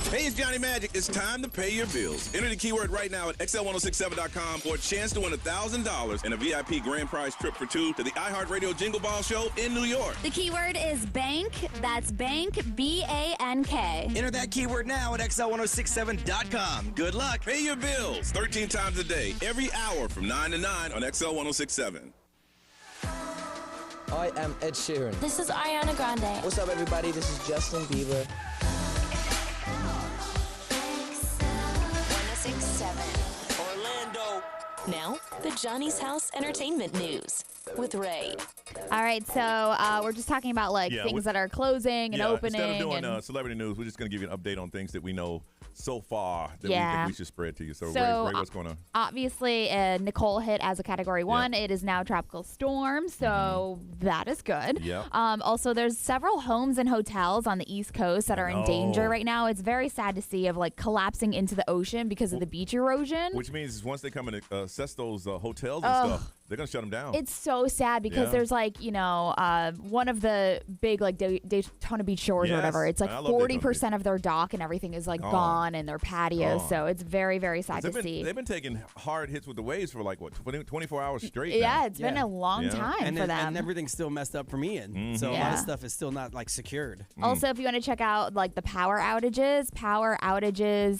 Hey, it's Johnny Magic. It's time to pay your bills. Enter the keyword right now at XL1067.com for a chance to win $1,000 and a VIP grand prize trip for two to the iHeartRadio Jingle Ball Show in New York. The keyword is bank. That's bank, B-A-N-K. Enter that keyword now at XL1067.com. Good luck. Pay your bills 13 times a day, every hour from 9 to 9 on XL1067. I am Ed Sheeran. This is Ariana Grande. What's up, everybody? This is Justin Bieber. 106.7 Orlando. Now, the Johnny's House Entertainment News with Ray. All right, so we're just talking about things that are closing and opening. Instead of doing celebrity news, we're just going to give you an update on things that we know so far that we think we should spread to you. So Ray, what's going on? Obviously, Nicole hit as a Category 1. It is now tropical storm, so that is good. Yep. Also, there's several homes and hotels on the East Coast that are in danger right now. It's very sad to see of collapsing into the ocean because of the beach erosion. Which means once they come and assess those hotels and stuff, They're gonna shut them down. It's so sad because there's like, one of the big like Daytona Beach shores or whatever. It's like 40% of their dock and everything is like gone and their patios. So it's very, very sad to see. They've been taking hard hits with the waves for like 24 hours straight. Yeah, it's been a long time for them. And everything's still messed up from Ian. So a lot of stuff is still not like secured. Also, if you want to check out like the power outages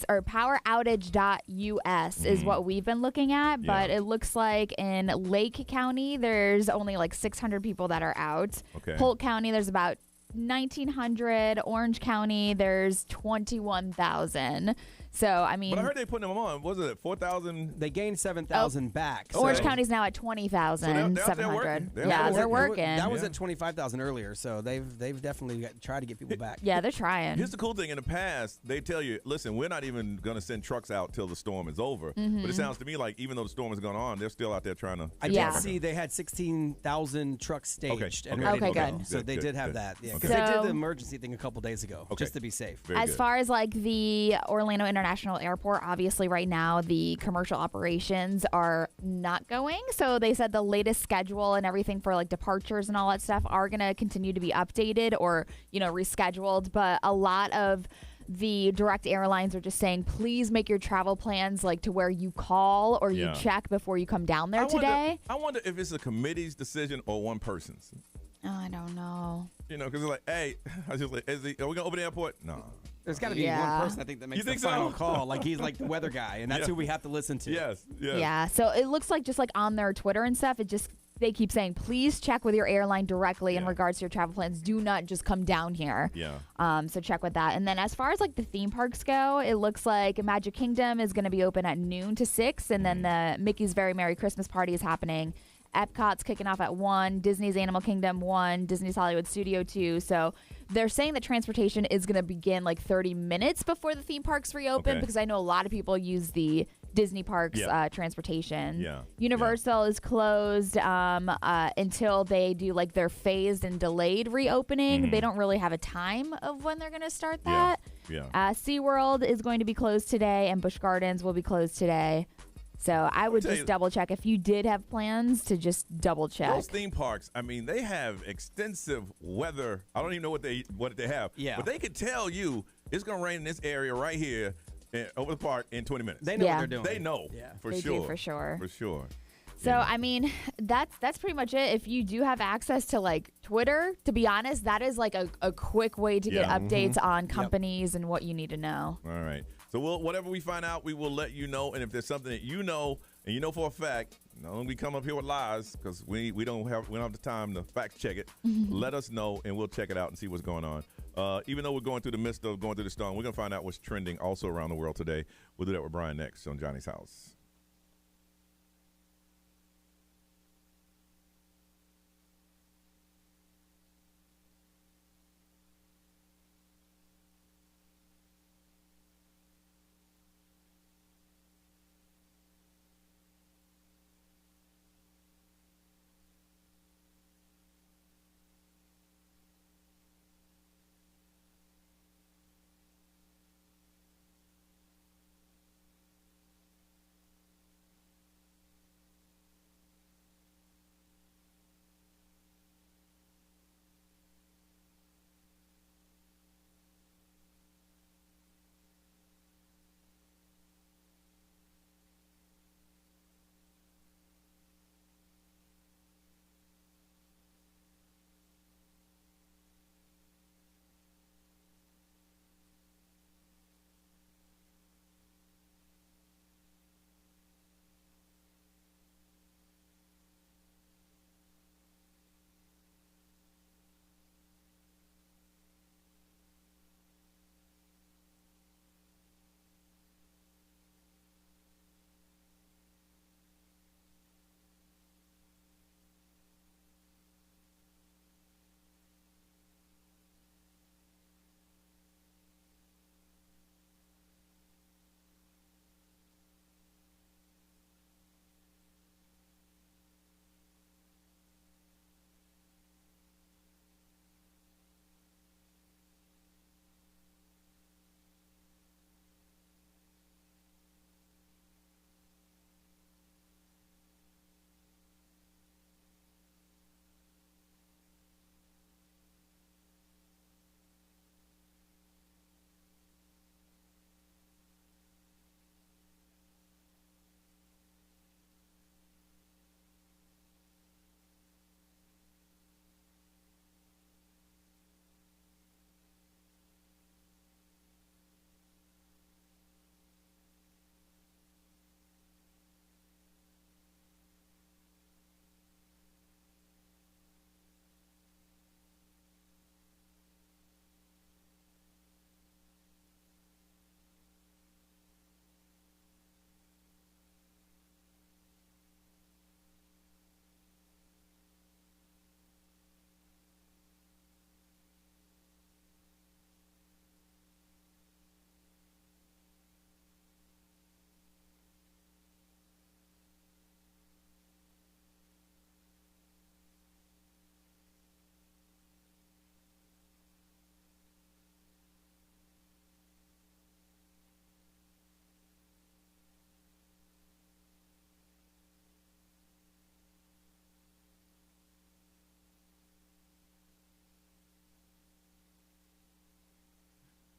or poweroutage.us is what we've been looking at. But it looks like in Lake County, there's only like 600 people that are out. Okay. Polk County, there's about 1,900. Orange County, there's 21,000. So, I mean. But I heard they putting them on. Was it 4,000? They gained 7,000 back. Orange County's now at 20,700. Yeah, they're working. That was at 25,000 earlier, so they've definitely tried to get people back. Yeah, they're trying. Here's the cool thing. In the past, they tell you, listen, we're not even going to send trucks out till the storm is over. But it sounds to me like even though the storm is going on, they're still out there trying to. I did see they had 16,000 trucks staged. And ready to go. So they did have that. Yeah, because they did the emergency thing a couple days ago, just to be safe. As far as like the Orlando International Airport, obviously right now the commercial operations are not going. So they said the latest schedule and everything for like departures and all that stuff are going to continue to be updated or, rescheduled. But a lot of the direct airlines are just saying, please make your travel plans like to where you call or you check before you come down there today. I wonder if it's a committee's decision or one person's. Oh, I don't know. Because it's like, hey, I was just like, are we going to open the airport? No. There's got to be one person, I think, that makes the final call. Like, he's like the weather guy, and that's who we have to listen to. Yes. Yeah, so it looks like just like on their Twitter and stuff, they keep saying, please check with your airline directly in regards to your travel plans. Do not just come down here. Yeah. So check with that. And then as far as like the theme parks go, it looks like Magic Kingdom is going to be open at noon to 6, and then the Mickey's Very Merry Christmas Party is happening. Epcot's kicking off at 1, Disney's Animal Kingdom 1, Disney's Hollywood Studio 2. So they're saying that transportation is going to begin like 30 minutes before the theme parks reopen because I know a lot of people use the Disney parks transportation. Universal is closed until they do like their phased and delayed reopening. They don't really have a time of when they're going to start that. SeaWorld is going to be closed today and Busch Gardens will be closed today. So I would just double check if you did have plans to just double check. Those theme parks, I mean, they have extensive weather. I don't even know what they have. Yeah. But they could tell you it's going to rain in this area right here over the park in 20 minutes. They know what they're doing. They know for sure. For sure. For sure. So, I mean, that's pretty much it. If you do have access to, like, Twitter, to be honest, that is, like, a quick way to get updates on companies and what you need to know. All right. So whatever we find out, we will let you know. And if there's something that you know and you know for a fact, don't we come up here with lies because we don't have the time to fact check it. Let us know and we'll check it out and see what's going on. Even though we're going through the midst of going through the storm, we're gonna find out what's trending also around the world today. We'll do that with Brian next on Johnny's House.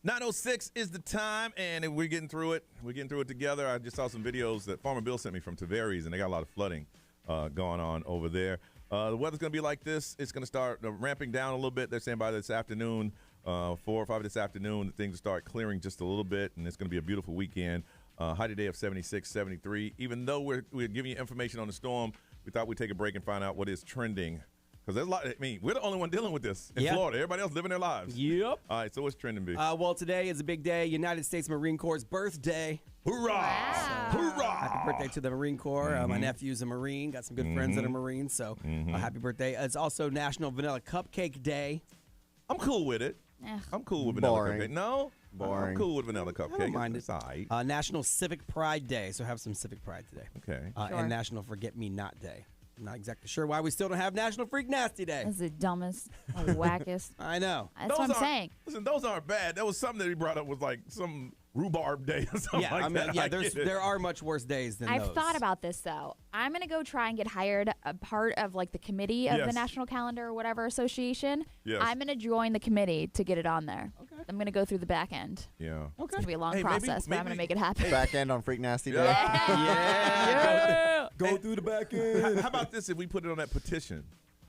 9:06 is the time, and we're getting through it. We're getting through it together. I just saw some videos that Farmer Bill sent me from Tavares, and they got a lot of flooding going on over there. The weather's going to be like this. It's going to start ramping down a little bit. They're saying by this afternoon, 4 or 5 this afternoon, things will start clearing just a little bit, and it's going to be a beautiful weekend. High today of 76, 73. Even though we're giving you information on the storm, we thought we'd take a break and find out what is trending. Because there's a lot. I mean, we're the only one dealing with this in Florida. Everybody else living their lives. Yep. All right. So what's trending, B? Well, today is a big day. United States Marine Corps' birthday. Hoorah! Wow. Hoorah! Happy birthday to the Marine Corps. My nephew's a Marine. Got some good friends that are Marines. So happy birthday. It's also National Vanilla Cupcake Day. I'm cool with it. I'm cool with vanilla cupcake. No? Boring. I'm cool with vanilla cupcake. I don't mind it's all right. National Civic Pride Day. So have some civic pride today. Okay. And National Forget Me Not Day. I'm not exactly sure why we still don't have National Freak Nasty Day. That's the dumbest, wackest. I know. That's what I'm saying. Listen, those aren't bad. That was something that he brought up was like some rhubarb day or something like that. Yeah, there are much worse days than I've those. thought about this, though. I'm going to go try and get hired a part of, like, the committee of the National Calendar or whatever association. Yes. I'm going to join the committee to get it on there. Okay. I'm going to go through the back end. Yeah. It's going to be a long process, but I'm going to make it happen. Back end on Freak Nasty Day. Yeah. Go through the back end. How about this if we put it on that petition?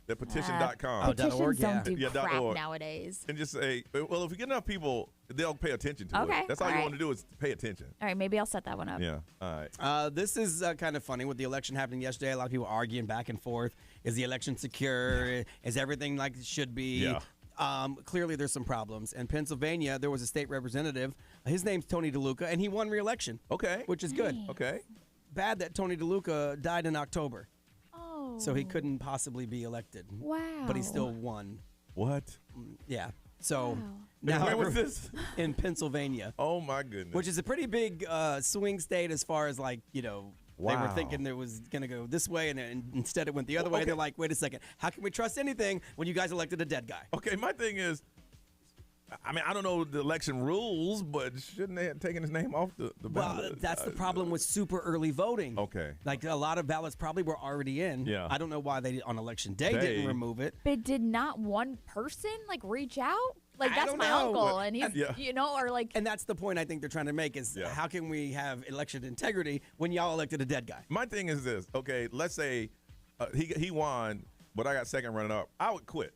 That petition.com. Petitions don't do Yeah, crap .org. nowadays. And just say, well, if we get enough people, they'll pay attention to Okay, it. That's all all you right. want to do is pay attention. All right, maybe I'll set that one up. Yeah. All right. This is kind of funny with the election happening yesterday. A lot of people arguing back and forth. Is the election secure? Is everything like it should be? Yeah. Clearly, there's some problems. In Pennsylvania, there was a state representative. His name's Tony DeLuca, and he won re-election. Okay. Which is good. Okay. Bad that Tony DeLuca died in October. Oh. So he couldn't possibly be elected. Wow. But he still won. What? Yeah. So Now, where was this? In Pennsylvania. Oh, my goodness. Which is a pretty big swing state as far as, like, you know, they were thinking it was going to go this way, and instead it went the other way. They're like, wait a second. How can we trust anything when you guys elected a dead guy? Okay, my thing is, I mean, I don't know the election rules, but shouldn't they have taken his name off the ballot? Well, that's the problem with super early voting. Okay. Like, a lot of ballots probably were already in. Yeah. I don't know why they, on election day, didn't remove it. But did not one person, like, reach out? Like, I that's don't my know, uncle, but- and he's, you know, or like. And that's the point I think they're trying to make is how can we have election integrity when y'all elected a dead guy? My thing is this. Okay, let's say he won, but I got second running up. I would quit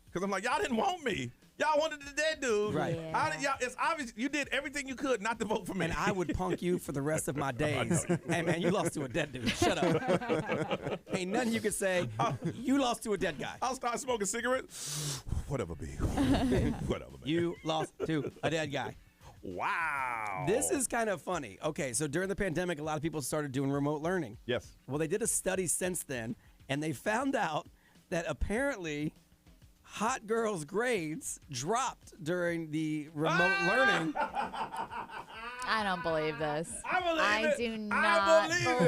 because I'm like, y'all didn't want me. Y'all wanted the dead dude. Right. It's obvious you did everything you could not to vote for me. And I would punk you for the rest of my days. Hey, man, you lost to a dead dude. Shut up. Ain't nothing you could say. You lost to a dead guy. I'll start smoking cigarettes. Whatever, B. Whatever, man. You lost to a dead guy. Wow. This is kind of funny. Okay, so during the pandemic, a lot of people started doing remote learning. Yes. Well, they did a study since then, and they found out that apparently hot girls' grades dropped during the remote learning. I don't believe this. I believe I it. do not I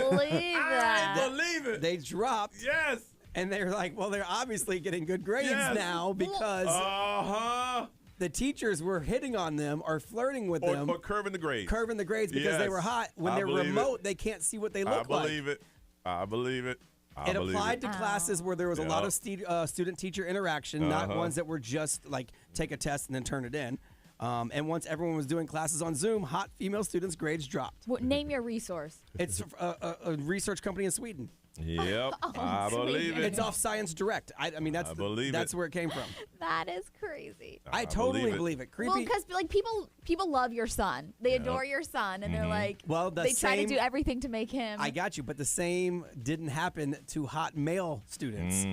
believe that. I believe it. They dropped. Yes. And they're like, well, they're obviously getting good grades Yes. now because the teachers were hitting on them or flirting with them. Or curving the grades. Curving the grades because they Yes. were hot. When I they're believe remote, it. they can't see what they look like. I believe it. I believe it. It applied to classes where there was a lot of student-teacher interaction, not ones that were just like take a test and then turn it in. And once everyone was doing classes on Zoom, hot female students' grades dropped. Name your resource. It's a research company in Sweden. Yep, I believe it. It's off Science Direct. I mean, that's where it came from. That is crazy. I totally believe it. Creepy. Well, because like people love your son, they adore your son, and they're like, they try to do everything to make him. I got you, but the same didn't happen to hot male students.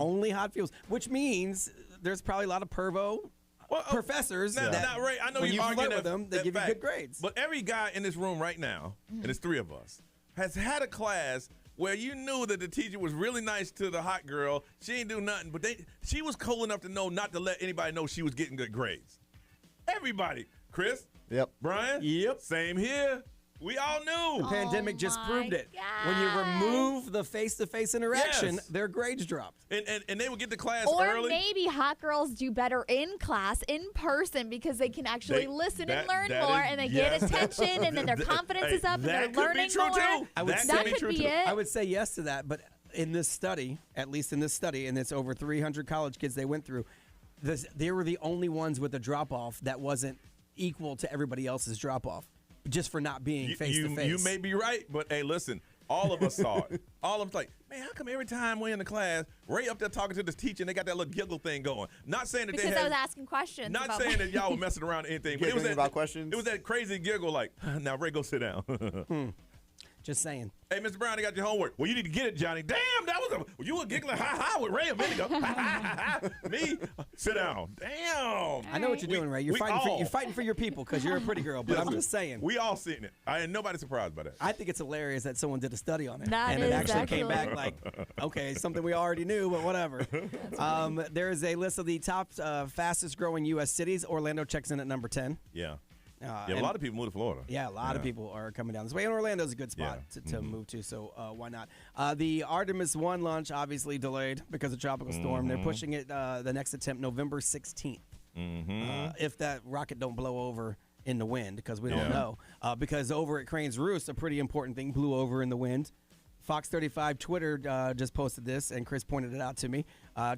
Only hot females, which means there's probably a lot of pervo professors. Now, that Ray, I know when you flirt arguing with them, they that give fact. you good grades. But every guy in this room right now, and it's three of us, has had a class where you knew that the teacher was really nice to the hot girl. She ain't do nothing, but she was cool enough to know not to let anybody know she was getting good grades. Everybody. Chris? Yep. Brian? Yep. Same here. We all knew. The pandemic just proved it. When you remove the face-to-face interaction, their grades dropped. And they would get to class or early. maybe hot girls do better in class, in person, because they can actually listen and learn more, and they get attention, and then their confidence is up, and they're learning more. That could be it. I would say yes to that, but in this study, at least in this study, and it's over 300 college kids they went through, they were the only ones with a drop-off that wasn't equal to everybody else's drop off, just for not being face to face. You may be right, but hey, listen. All of us saw it. All of us like, man, how come every time we're in the class, Ray up there talking to this teacher and they got that little giggle thing going? Not saying that because I was asking questions. Not saying that y'all were messing around or anything. But it was about questions. It was that crazy giggle like, now Ray, go sit down. Just saying. Hey, Mr. Brown, I got your homework. Well, you need to get it, Johnny. Damn, that was you were giggling ha with Ray a minute ago. Me? Sit down. Damn. I know what you're doing, Ray. You're fighting for your people because you're a pretty girl. But I'm just saying. We all seen it. Ain't nobody surprised by that. I think it's hilarious that someone did a study on it. And it actually came back like, okay, something we already knew, but whatever. There is a list of the top fastest growing U.S. cities. Orlando checks in at number 10. Yeah. A lot of people move to Florida. Yeah, a lot of people are coming down this way. And Orlando's a good spot to move to, so why not? The Artemis 1 launch obviously delayed because of tropical storm. They're pushing it the next attempt November 16th. If that rocket don't blow over in the wind, because we don't know. Because over at Crane's Roost, a pretty important thing blew over in the wind. Fox 35 Twitter just posted this, and Chris pointed it out to me.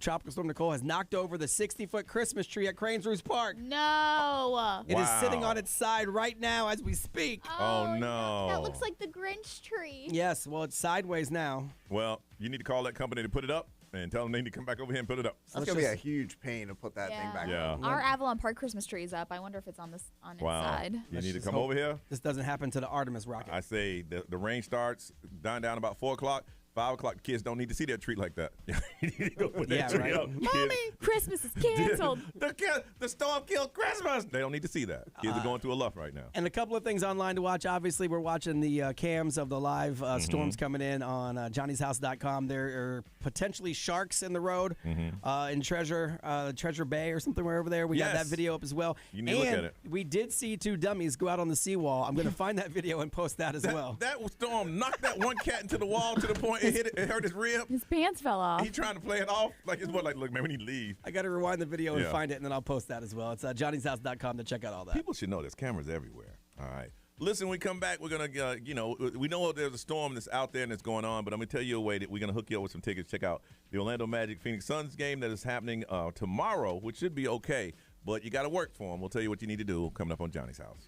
Tropical Storm Nicole has knocked over the 60-foot Christmas tree at Crane's Roost Park. No. It is sitting on its side right now as we speak. Oh, no. That looks like the Grinch tree. Yes, well, it's sideways now. Well, you need to call that company to put it up and tell them they need to come back over here and put it up. That's going to be a huge pain to put that thing back up. Our Avalon Park Christmas tree is up. I wonder if it's on its side. You need to come over here. This doesn't happen to the Artemis rocket. I say the rain starts dying down about 4 o'clock. 5 o'clock, kids don't need to see that tree like that. You need to go put that tree up. Mommy, Christmas is canceled. The storm killed Christmas. They don't need to see that. Kids are going through a luff right now. And a couple of things online to watch. Obviously, we're watching the cams of the live storms coming in on johnnyshouse.com. There are potentially sharks in the road in Treasure Bay or something over there. We got that video up as well. You need to look at it. We did see 2 dummies go out on the seawall. I'm going to find that video and post that as well. That storm knocked that one cat into the wall to the point it hurt his rib. His pants fell off. He trying to play it off like it's what, like, look, man, we need to leave. I got to rewind the video and find it, and then I'll post that as well. It's johnnyshouse.com to check out all that. People should know there's cameras everywhere. All right. Listen, when we come back, we're going to, we know there's a storm that's out there and that's going on, but I'm going to tell you a way that we're going to hook you up with some tickets. Check out the Orlando Magic Phoenix Suns game that is happening tomorrow, which should be okay, but you got to work for them. We'll tell you what you need to do coming up on Johnny's House.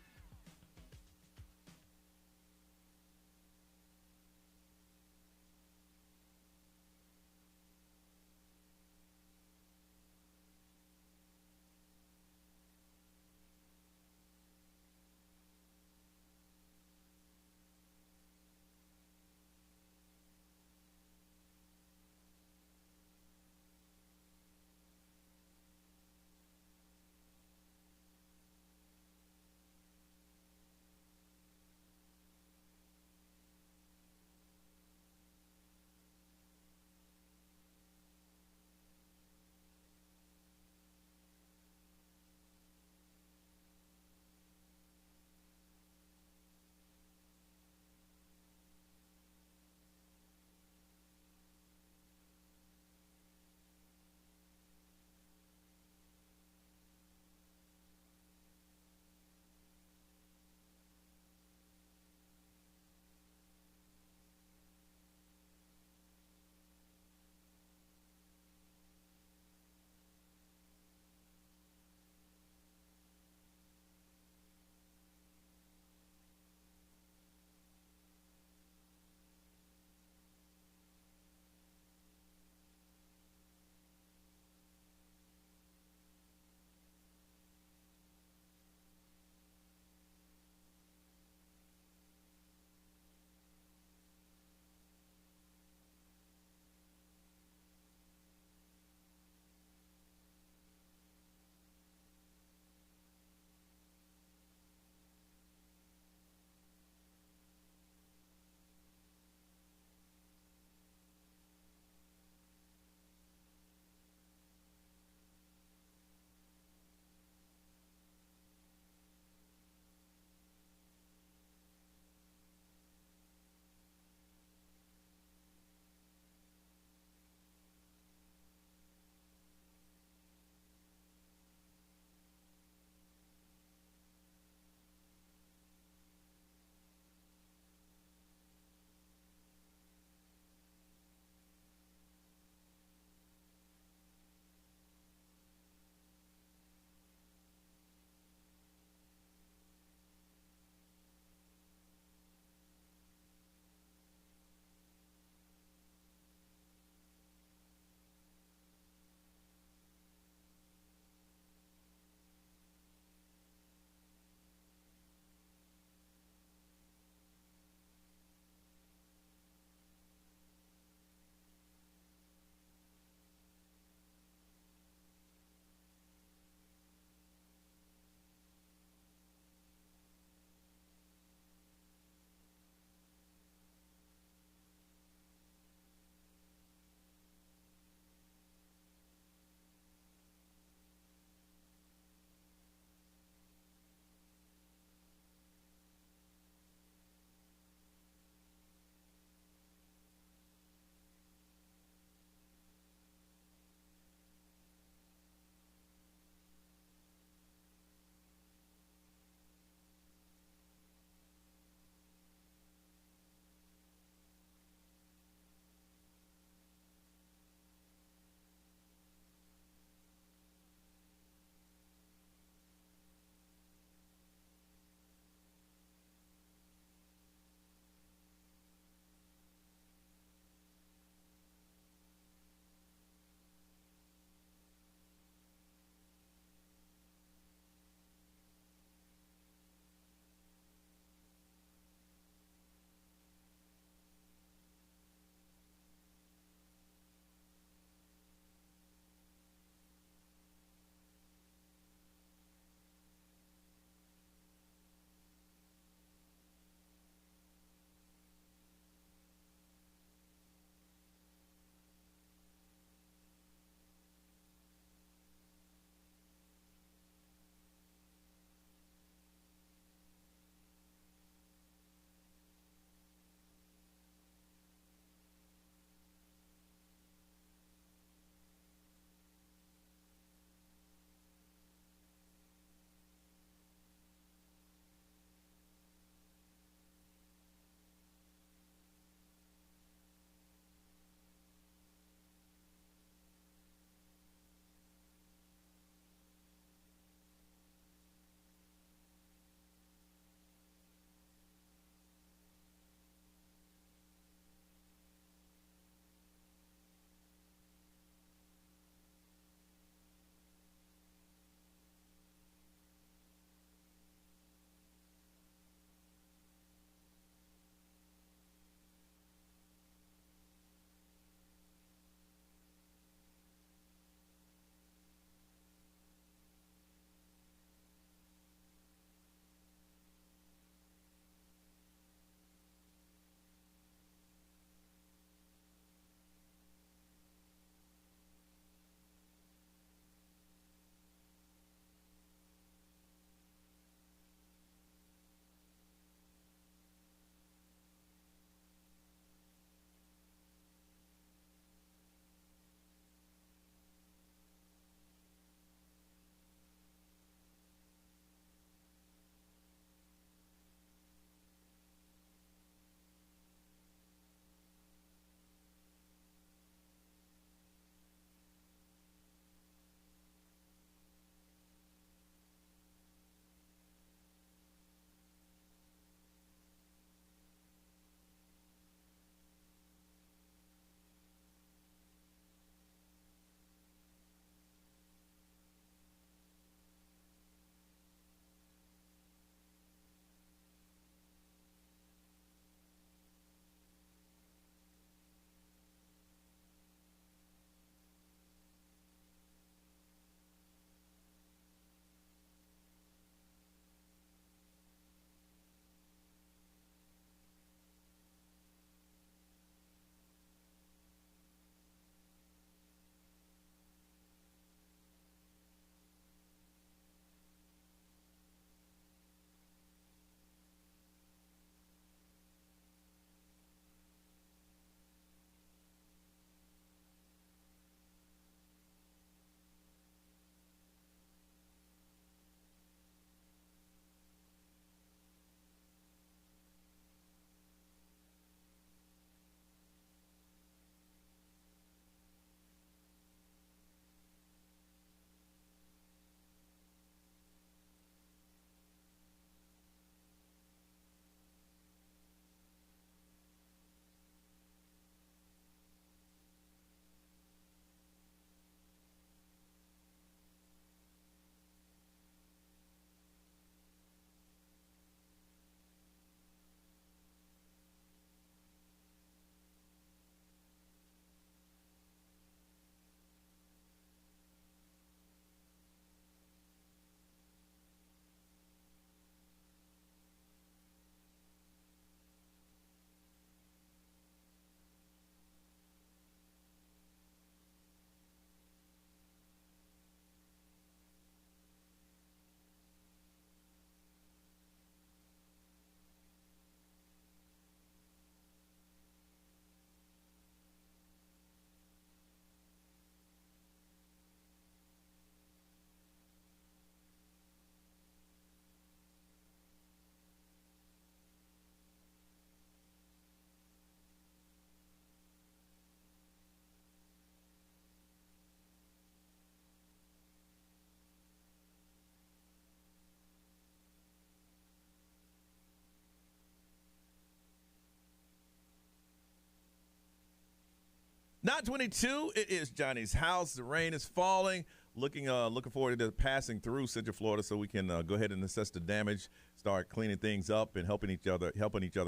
9:22. It is Johnny's house. The rain is falling. Looking forward to passing through Central Florida, so we can go ahead and assess the damage, start cleaning things up, and helping each other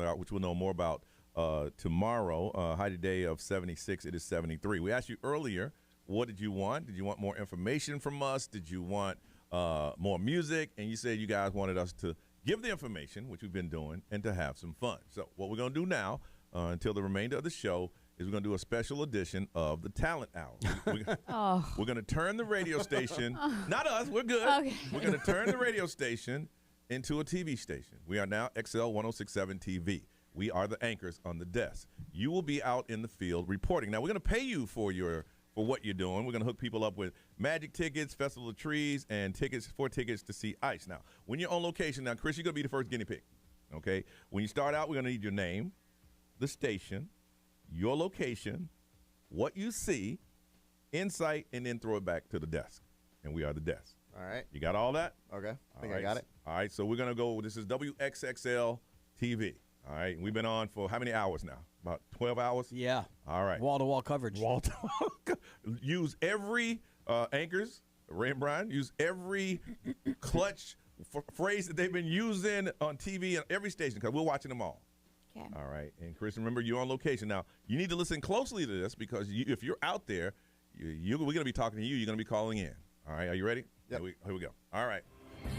out, which we'll know more about tomorrow. High today of 76. It is 73. We asked you earlier, what did you want? Did you want more information from us? Did you want more music? And you said you guys wanted us to give the information, which we've been doing, and to have some fun. So what we're going to do now until the remainder of the show is we're going to do a special edition of the Talent Hour. We're going to turn the radio station, not us, we're good. Okay. We're going to turn the radio station into a TV station. We are now XL 1067 TV. We are the anchors on the desk. You will be out in the field reporting. Now, we're going to pay you for what you're doing. We're going to hook people up with magic tickets, Festival of Trees, and tickets to see ice. Now, when you're on location, now, Chris, you're going to be the first guinea pig, okay? When you start out, we're going to need your name, the station, your location, what you see, insight, and then throw it back to the desk. And we are the desk. All right. You got all that? Okay. I think I got it. All right, so we're going to go, this is WXXL TV. All right, we've been on for how many hours now? About 12 hours? Yeah. All right. Wall-to-wall coverage. Use every, anchors, Ray and Brian, use every clutch phrase that they've been using on TV and every station, because we're watching them all. Okay. All right. And, Chris, remember, you're on location. Now, you need to listen closely to this, because if you're out there, we're going to be talking to you. You're going to be calling in. All right. Are you ready? Yep. Here we go. All right.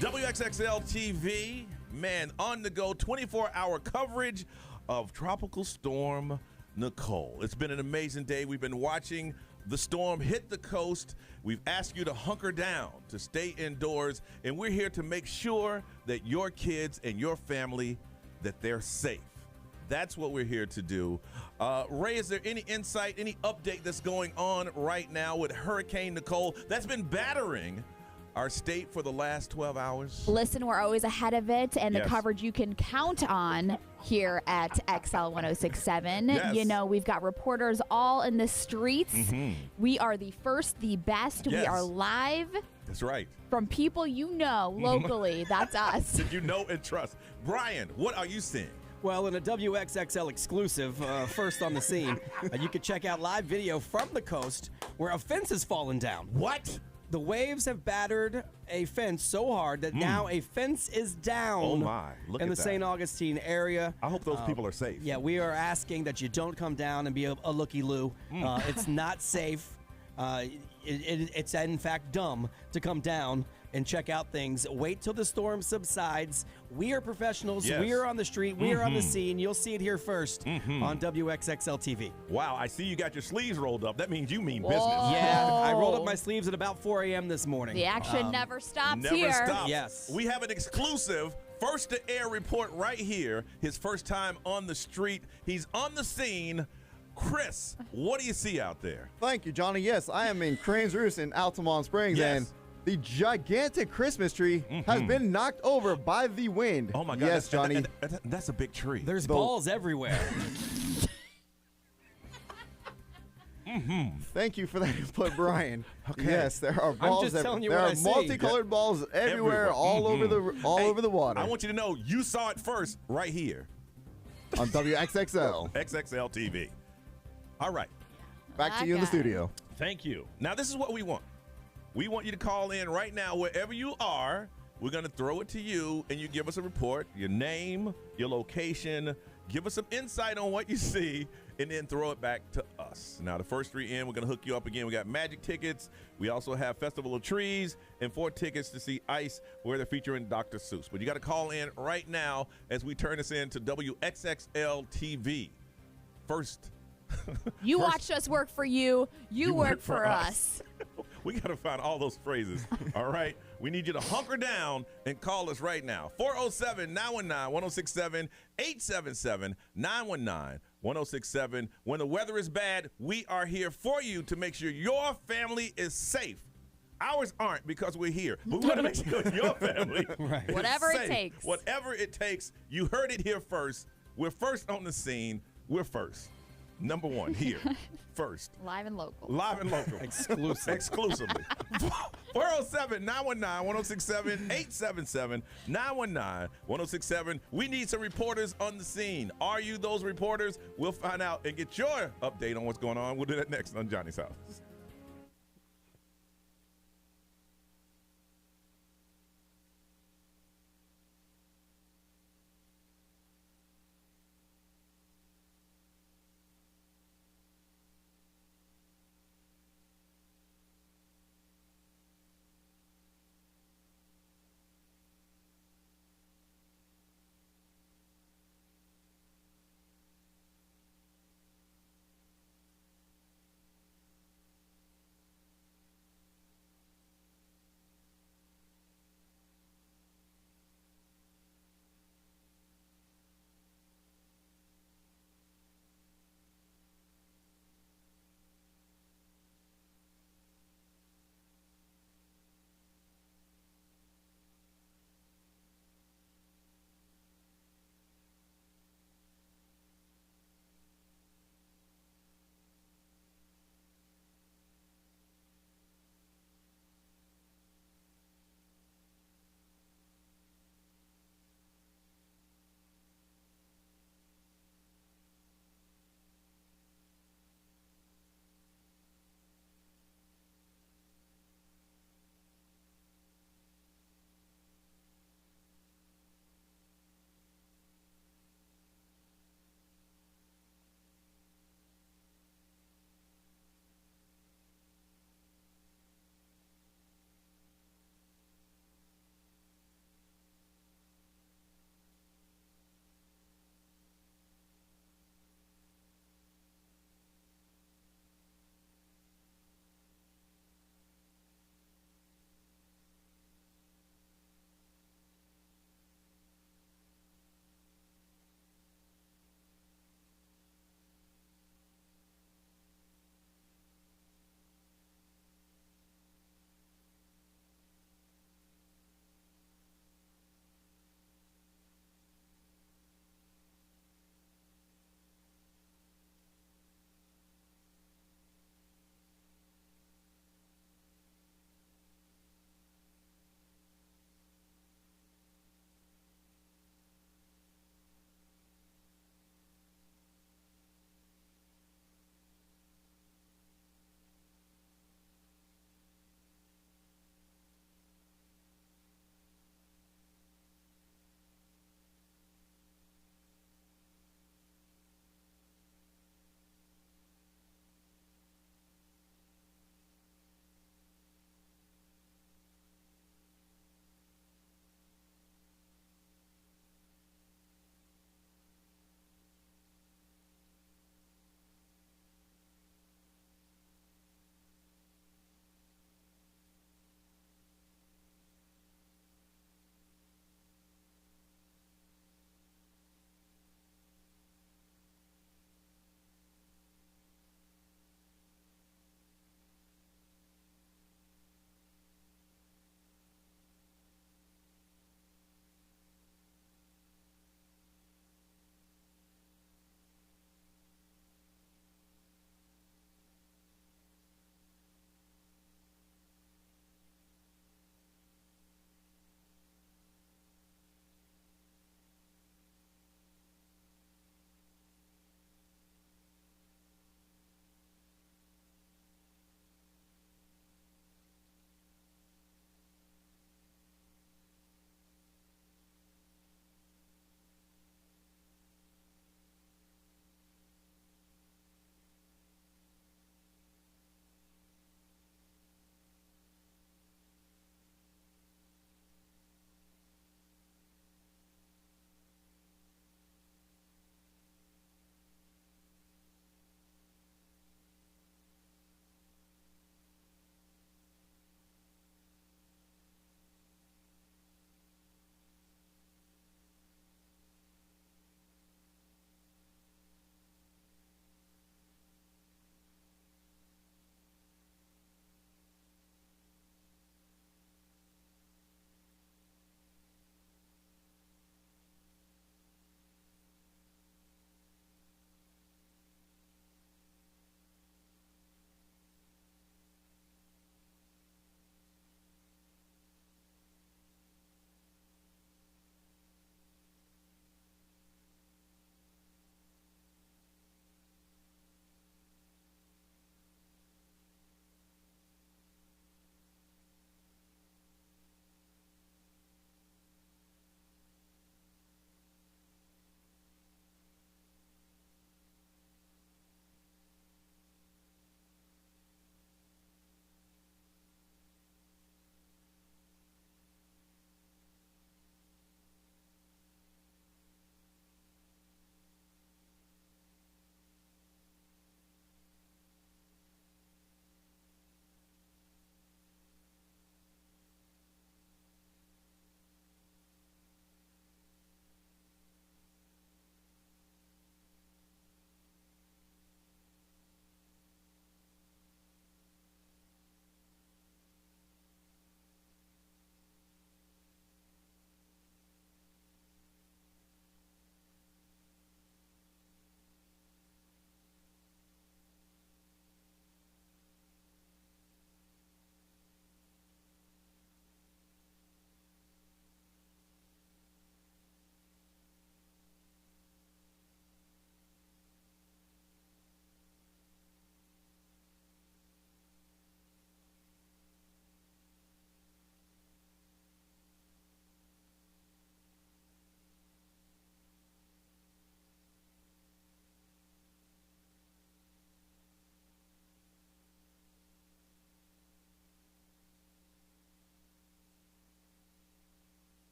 WXXL TV, man, on the go, 24-hour coverage of Tropical Storm Nicole. It's been an amazing day. We've been watching the storm hit the coast. We've asked you to hunker down, to stay indoors, and we're here to make sure that your kids and your family, that they're safe. That's what we're here to do. Ray, is there any insight, any update that's going on right now with Hurricane Nicole that's been battering our state for the last 12 hours? Listen, we're always ahead of it, and Yes. the coverage you can count on here at XL 1067. Yes. You know, we've got reporters all in the streets. Mhm. We are the first, the best. We Yes. are live That's right. from people you know locally. That's us. That you know and trust. Brian, what are you seeing? Well, in a WXXL exclusive, first on the scene, you can check out live video from the coast where a fence has fallen down. What? The waves have battered a fence so hard that now a fence is down Oh, my. Look in at the that. St. Augustine area. I hope those people are safe. Yeah, we are asking that you don't come down and be a looky-loo. It's not safe. It's in fact dumb to come down and check out things. Wait till the storm subsides. We are professionals. Yes. We are on the street. We are on the scene. You'll see it here first on WXXL TV. Wow, I see you got your sleeves rolled up. That means you mean Whoa. business. Yeah, I rolled up my sleeves at about 4 a.m. this morning. The action never stops Never here. stops. Yes. We have an exclusive first to air report right here. His first time on the street. He's on the scene. Chris, what do you see out there? Thank you, Johnny. Yes, I am in Cranes Roost in Altamont Springs, Yes. and the gigantic Christmas tree has been knocked over by the wind. Oh, my God. Yes, Johnny. That's a big tree. There's balls everywhere. Thank you for that input, Brian. Okay. Yes, there are balls. just telling you there what are I see. multicolored balls everywhere, all over the water. I want you to know you saw it first right here on WXXL. XXL TV. All right. Back to you in the studio. Thank you. Now, this is what we want. We want you to call in right now, wherever you are. We're going to throw it to you, and you give us a report, your name, your location, give us some insight on what you see, and then throw it back to us. Now, the first three in, we're going to hook you up again. We got magic tickets. We also have Festival of Trees and 4 tickets to see Ice, where they're featuring Dr. Seuss. But you got to call in right now as we turn this into WXXL TV. First. You watched us work for you. You work for us. We got to find all those phrases. All right. We need you to hunker down and call us right now. 407-919-1067, 877-919-1067. When the weather is bad, we are here for you to make sure your family is safe. Ours aren't, because we're here. But we want to make sure your family is Whatever it safe. takes. Whatever it takes. You heard it here first. We're first on the scene. We're first. Number one here. First. Live and local. Live and local. Exclusively. 407-919-1067, 877-919-1067. We need some reporters on the scene. Are you those reporters? We'll find out and get your update on what's going on. We'll do that next on Johnny's House.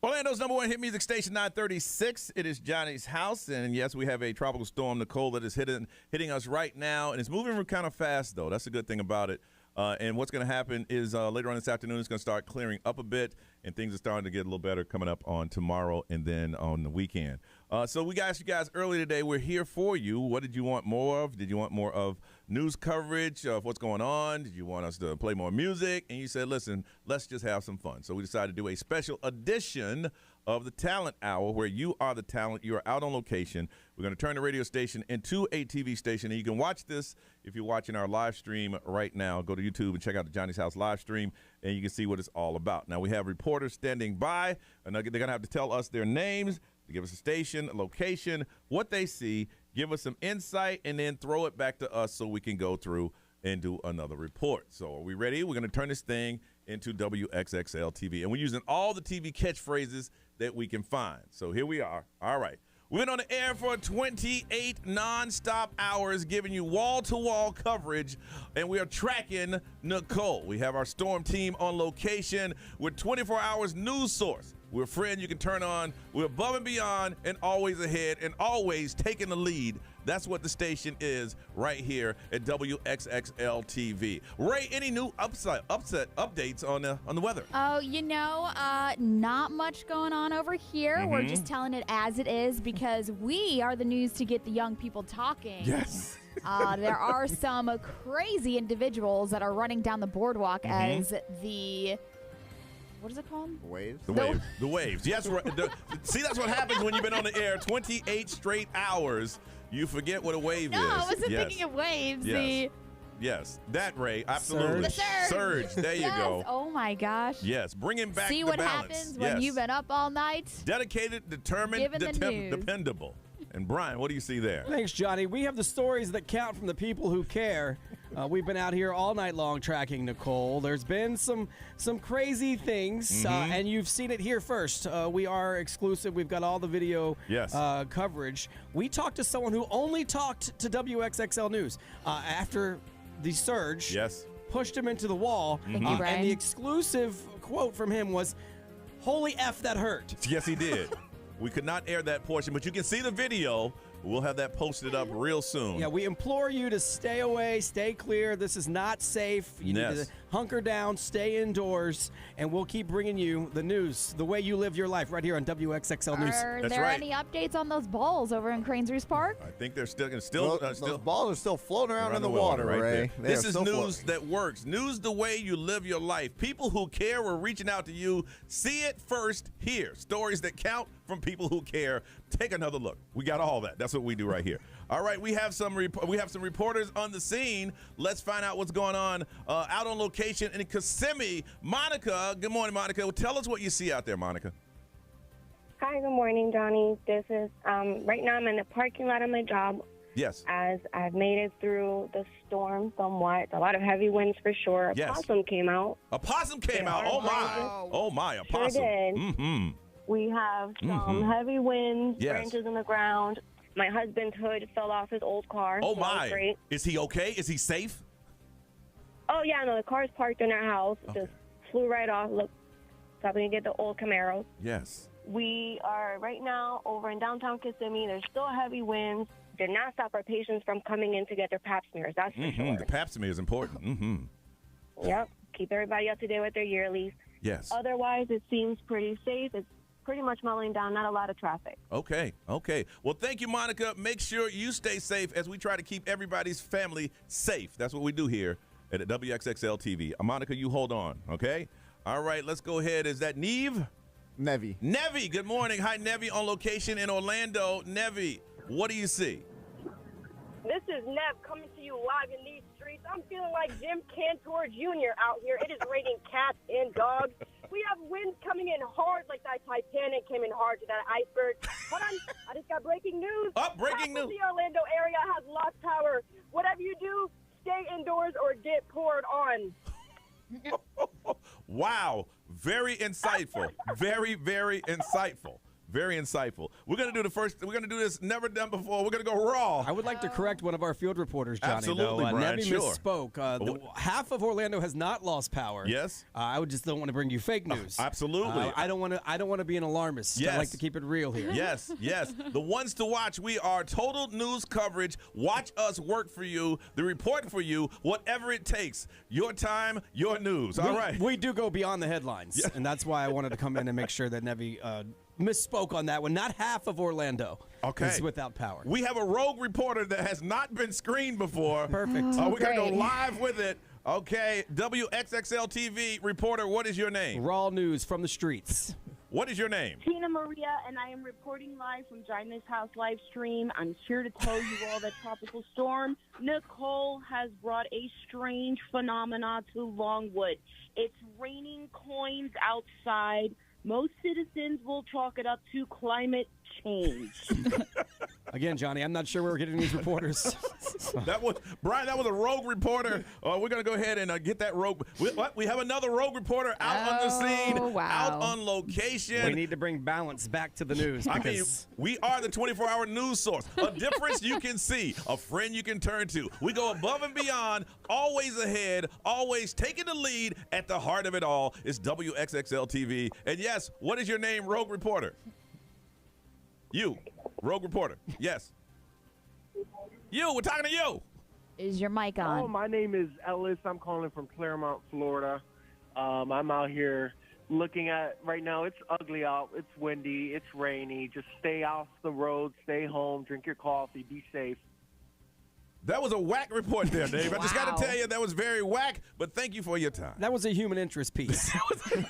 Orlando's number one hit music station, 936. It is Johnny's House. And yes, we have a tropical storm, Nicole, that is hitting us right now. And it's moving kind of fast, though. That's the good thing about it. And what's going to happen is later on this afternoon, it's going to start clearing up a bit. And things are starting to get a little better coming up on tomorrow and then on the weekend. So we asked you guys earlier today, we're here for you. What did you want more of? Did you want more of news coverage of what's going on? Did you want us to play more music? And you said, listen, let's just have some fun. So we decided to do a special edition of the Talent Hour where you are the talent. You are out on location. We're going to turn the radio station into a TV station. And you can watch this if you're watching our live stream right now. Go to YouTube and check out the Johnny's House live stream, and you can see what it's all about. Now, we have reporters standing by, and they're going to have to tell us their names, to give us a station, a location, what they see, give us some insight, and then throw it back to us so we can go through and do another report. So are we ready? We're going to turn this thing into WXXL TV. And we're using all the TV catchphrases that we can find. So here we are. All right. We've been on the air for 28 nonstop hours, giving you wall-to-wall coverage, and we are tracking Nicole. We have our storm team on location with 24 hours news source. We're a friend you can turn on. We're above and beyond and always ahead and always taking the lead. That's what the station is right here at WXXL TV. Ray, any new upset updates on the weather? Oh, not much going on over here. Mm-hmm. We're just telling it as it is because we are the news to get the young people talking. Yes. There are some crazy individuals that are running down the boardwalk Mm-hmm. as the... What is it called? Waves? The waves. Yes. See, that's what happens when you've been on the air 28 straight hours. You forget what a wave is. No, I wasn't thinking of waves. Yes. That, Ray. Absolutely. The surge. There you go. Oh, my gosh. Yes. Bringing back See the what balance. happens when you've been up all night? Dedicated, determined, Giving the news. dependable. And Brian, what do you see there? Thanks, Johnny. We have the stories that count from the people who care. We've been out here all night long tracking Nicole. There's been some crazy things, and you've seen it here first. We are exclusive. We've got all the video coverage. We talked to someone who only talked to WXXL News after the surge. Yes. Pushed him into the wall. Thank you, Brian. And the exclusive quote from him was, "Holy F, that hurt." Yes, he did. We could not air that portion, but you can see the video. We'll have that posted up real soon. Yeah, we implore you to stay away, stay clear. This is not safe. You need to hunker down, stay indoors, and we'll keep bringing you the news, the way you live your life, right here on WXXL News. Are there any updates on those balls over in Cranesrees Park? I think they're still those balls are still floating around in the water, right Ray. there. This is news that works. News the way you live your life. People who care, we're reaching out to you. See it first here. Stories that count from people who care. Take another look. We got all that. That's what we do right here. All right, we have some reporters on the scene. Let's find out what's going on out on location in Kissimmee. Monica, good morning, Monica. Well, tell us what you see out there, Monica. Hi, good morning, Johnny. This is right now I'm in the parking lot of my job. Yes. As I've made it through the storm somewhat. A lot of heavy winds for sure. A possum came out. A possum came out. Oh my. Oh my, a possum. Sure did. Mm-hmm. We have some heavy winds, Yes. branches in the ground. My husband's hood fell off his old car. Oh so that was my. great. Is he okay? Is he safe? Oh yeah, no, the car's parked in our house. Okay. Just flew right off. Look, probably gonna get the old Camaro. Yes. We are right now over in downtown Kissimmee. There's still heavy winds. Did not stop our patients from coming in to get their pap smears. That's for sure. The pap smear is important. Yep. Keep everybody up to date with their yearlies. Yes. Otherwise, it seems pretty safe. It's pretty much mulling down. Not a lot of traffic. Okay. Well, thank you, Monica. Make sure you stay safe as we try to keep everybody's family safe. That's what we do here at WXXL TV. Monica, you hold on, okay? All right, let's go ahead. Is that Neve? Nevi, good morning. Hi, Nevi, on location in Orlando. Nevi, what do you see? This is Nev coming to you live in these streets. I'm feeling like Jim Cantor Jr. out here. It is raining cats and dogs. We have winds coming in hard, like that Titanic came in hard to that iceberg. Hold on, I just got breaking news. Breaking news. The Orlando area has lost power. Whatever you do, stay indoors or get poured on. Wow, very insightful. Very, very insightful. Very insightful. We're gonna do this never done before. We're gonna go raw. I would like to correct one of our field reporters, Johnny. Absolutely, though. Brian, Nevi sure. misspoke. Half of Orlando has not lost power. Yes. I just don't want to bring you fake news. Absolutely. I don't want to be an alarmist. Yes. I like to keep it real here. Yes. The ones to watch. We are total news coverage. Watch us work for you. The report for you. Whatever it takes. Your time, your news. All right. We do go beyond the headlines, and that's why I wanted to come in and make sure that Nevi misspoke on that one. Not half of Orlando is without power. We have a rogue reporter that has not been screened before. Perfect. We're going to go live with it. Okay, WXXL TV reporter, what is your name? Raw news from the streets. What is your name? Tina Maria, and I am reporting live from Johnny's House live stream. I'm here to tell you all that Tropical Storm Nicole has brought a strange phenomena to Longwood. It's raining coins outside. Most citizens will chalk it up to climate change. Again, Johnny, I'm not sure where we're getting these reporters. Brian, that was a rogue reporter. We're going to go ahead and get that rogue. We have another rogue reporter out on the scene, out on location. We need to bring balance back to the news. I mean, we are the 24-hour news source. A difference you can see, a friend you can turn to. We go above and beyond, always ahead, always taking the lead. At the heart of it all is WXXL TV. And yes, what is your name, rogue reporter? You, rogue reporter. Yes. You, we're talking to you. Is your mic on? Oh, my name is Ellis. I'm calling from Claremont, Florida. I'm out here looking at, right now, it's ugly out. It's windy. It's rainy. Just stay off the road. Stay home. Drink your coffee. Be safe. That was a whack report there, Dave. I just got to tell you, that was very whack, but thank you for your time. That was a human interest piece.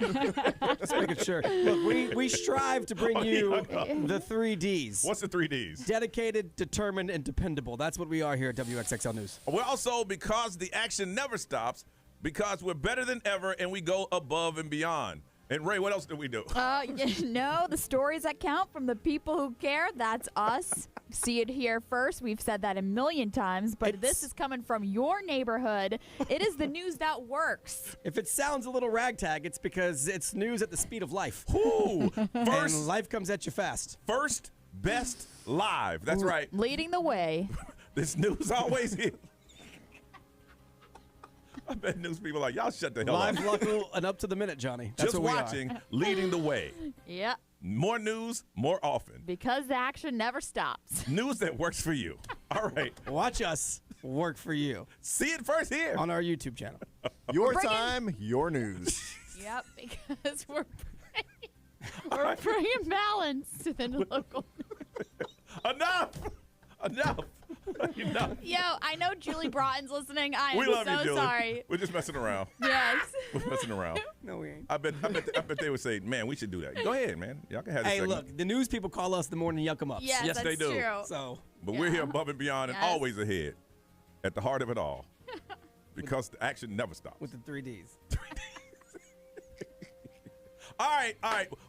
Just making sure. Look, we strive to bring you the 3 Ds. What's the 3 Ds? Dedicated, determined, and dependable. That's what we are here at WXXL News. We're also, because the action never stops, because we're better than ever, and we go above and beyond. And Ray, what else do we do? The stories that count from the people who care, that's us. See it here first. We've said that a million times, but this is coming from your neighborhood. It is the news that works. If it sounds a little ragtag, it's because it's news at the speed of life. Ooh, and life comes at you fast. First, best, live. That's right. Leading the way. This news always here. I bet news people are like, y'all shut the hell up. Live, local, and up to the minute, Johnny. That's Just what we watching, are. leading the way. Yep. More news, more often. Because the action never stops. News that works for you. All right. Watch us work for you. See it first here. On our YouTube channel. Your time, your news. Yep, because we're bringing balance to the local. Enough. Yo, I know Julie Broughton's listening. I We am love so you, Julie. sorry. We're just messing around. Yes. We're messing around. No, we ain't. I bet they would say, man, we should do that. Go ahead, man. Y'all can have this Hey, segment. look, the news people call us the morning yuck 'em ups. Yes, Yes, they that's do. true. So, But we're here above and beyond and Yes. always ahead. At the heart of it all. Because the action never stops. with the 3 Ds. All right.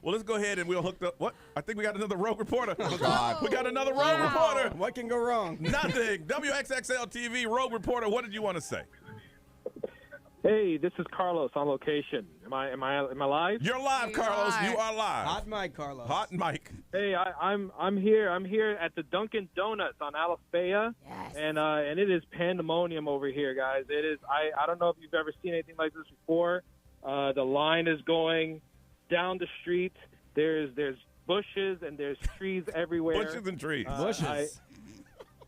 Well, let's go ahead and we'll hook up. What? I think we got another rogue reporter. Oh, God. We got another rogue reporter. What can go wrong? Nothing. WXXL TV rogue reporter. What did you want to say? Hey, this is Carlos on location. Am I live? You're live, Carlos. You are live. Hot mic, Carlos. Hot mic. Hey, I'm here at the Dunkin' Donuts on Alafaya, and it is pandemonium over here, guys. It is. I don't know if you've ever seen anything like this before. The line is going down the street. There's bushes and there's trees everywhere. Bushes and trees. Bushes.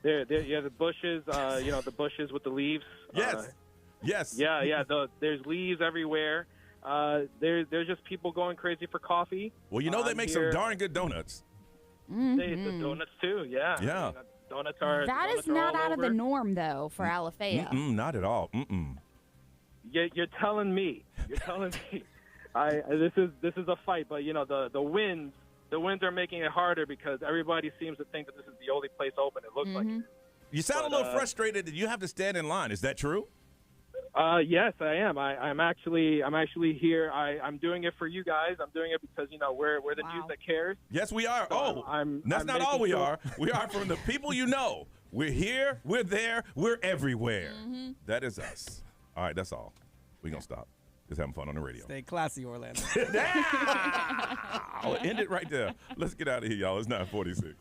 The bushes. The bushes with the leaves. Yes. Yes. Yeah. There's leaves everywhere. There's just people going crazy for coffee. Well, they make some darn good donuts. The donuts too. Yeah. Yeah. Donuts are. That donuts is are not all out of over. the norm, though, for Alafaya. Not at all. You're telling me. You're telling me. This is a fight, but the winds are making it harder because everybody seems to think that this is the only place open. It looks like it. You sound a little frustrated that you have to stand in line. Is that true? Yes, I am. I'm actually here. I'm doing it for you guys. I'm doing it because we're the news that cares. Yes, we are. So that's I'm not all making we sure- are. We are from the people you know. We're here. We're there. We're everywhere. That is us. All right, that's all. We're gonna stop. Just having fun on the radio. Stay classy, Orlando. Yeah! Wow. End it right there. Let's get out of here, y'all. It's 9:46.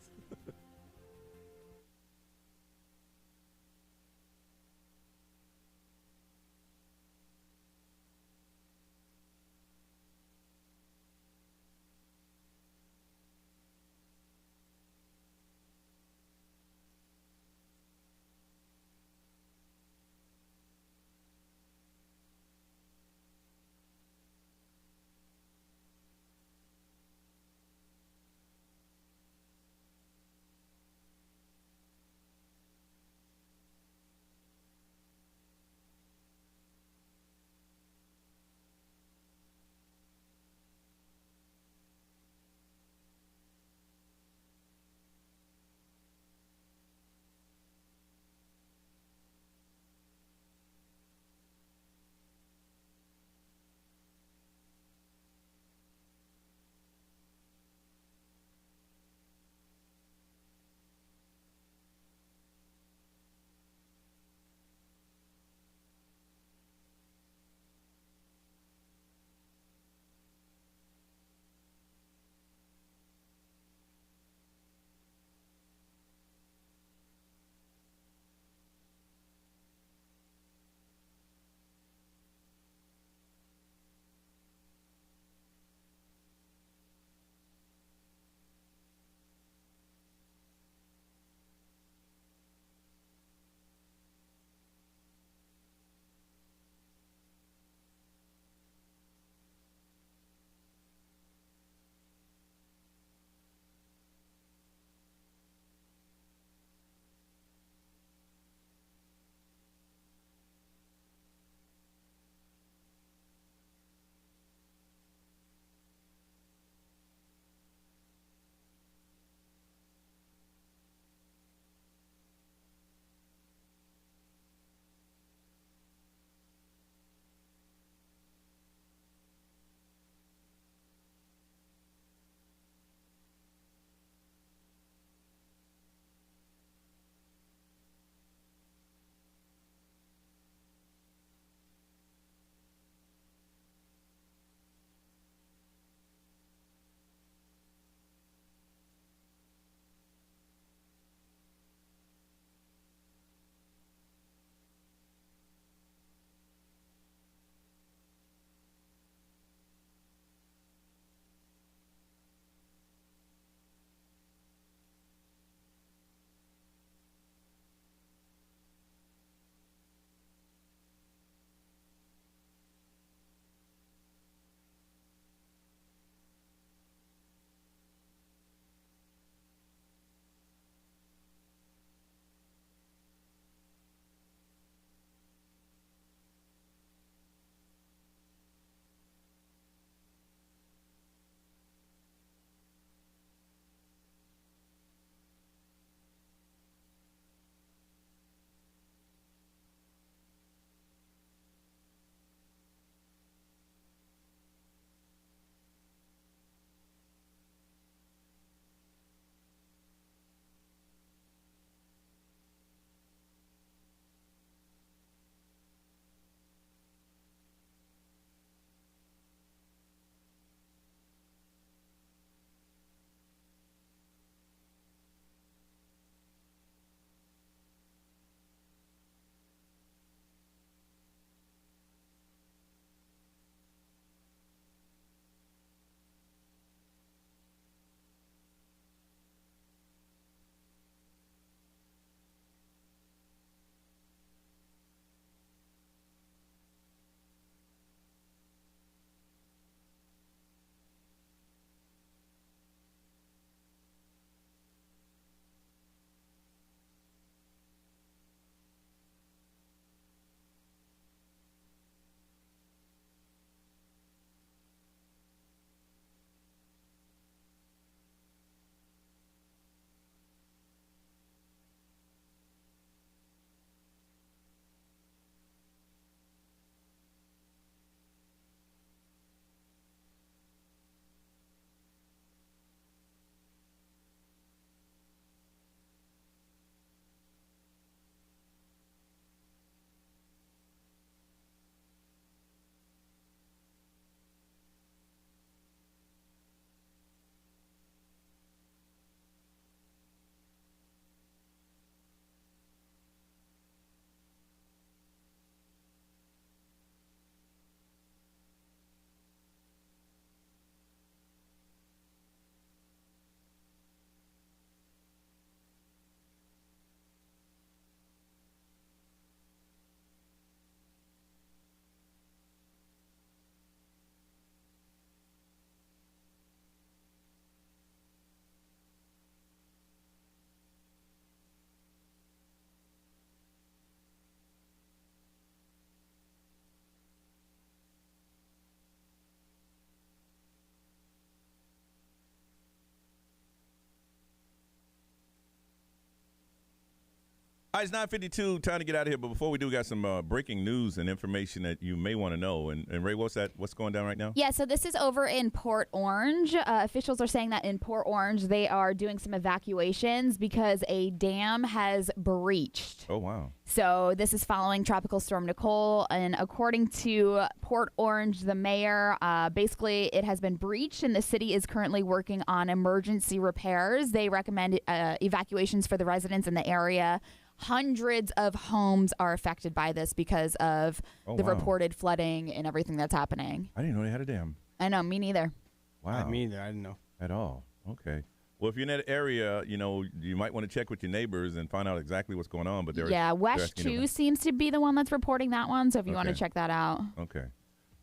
All right, it's 9:52. Time to get out of here. But before we do, we got some breaking news and information that you may want to know. And Ray, what's going down right now? Yeah, so this is over in Port Orange. Officials are saying that in Port Orange, they are doing some evacuations because a dam has breached. Oh, wow. So this is following Tropical Storm Nicole. And according to Port Orange, the mayor, basically it has been breached and the city is currently working on emergency repairs. They recommend evacuations for the residents in the area. Hundreds of homes are affected by this because of the reported flooding and everything that's happening. I didn't know they had a dam. I know, me neither. Wow. Me neither. I didn't know. At all. Okay. Well, if you're in that area, you might want to check with your neighbors and find out exactly what's going on. But West 2 seems to be the one that's reporting that one. So if you want to Okay. check that out. Okay.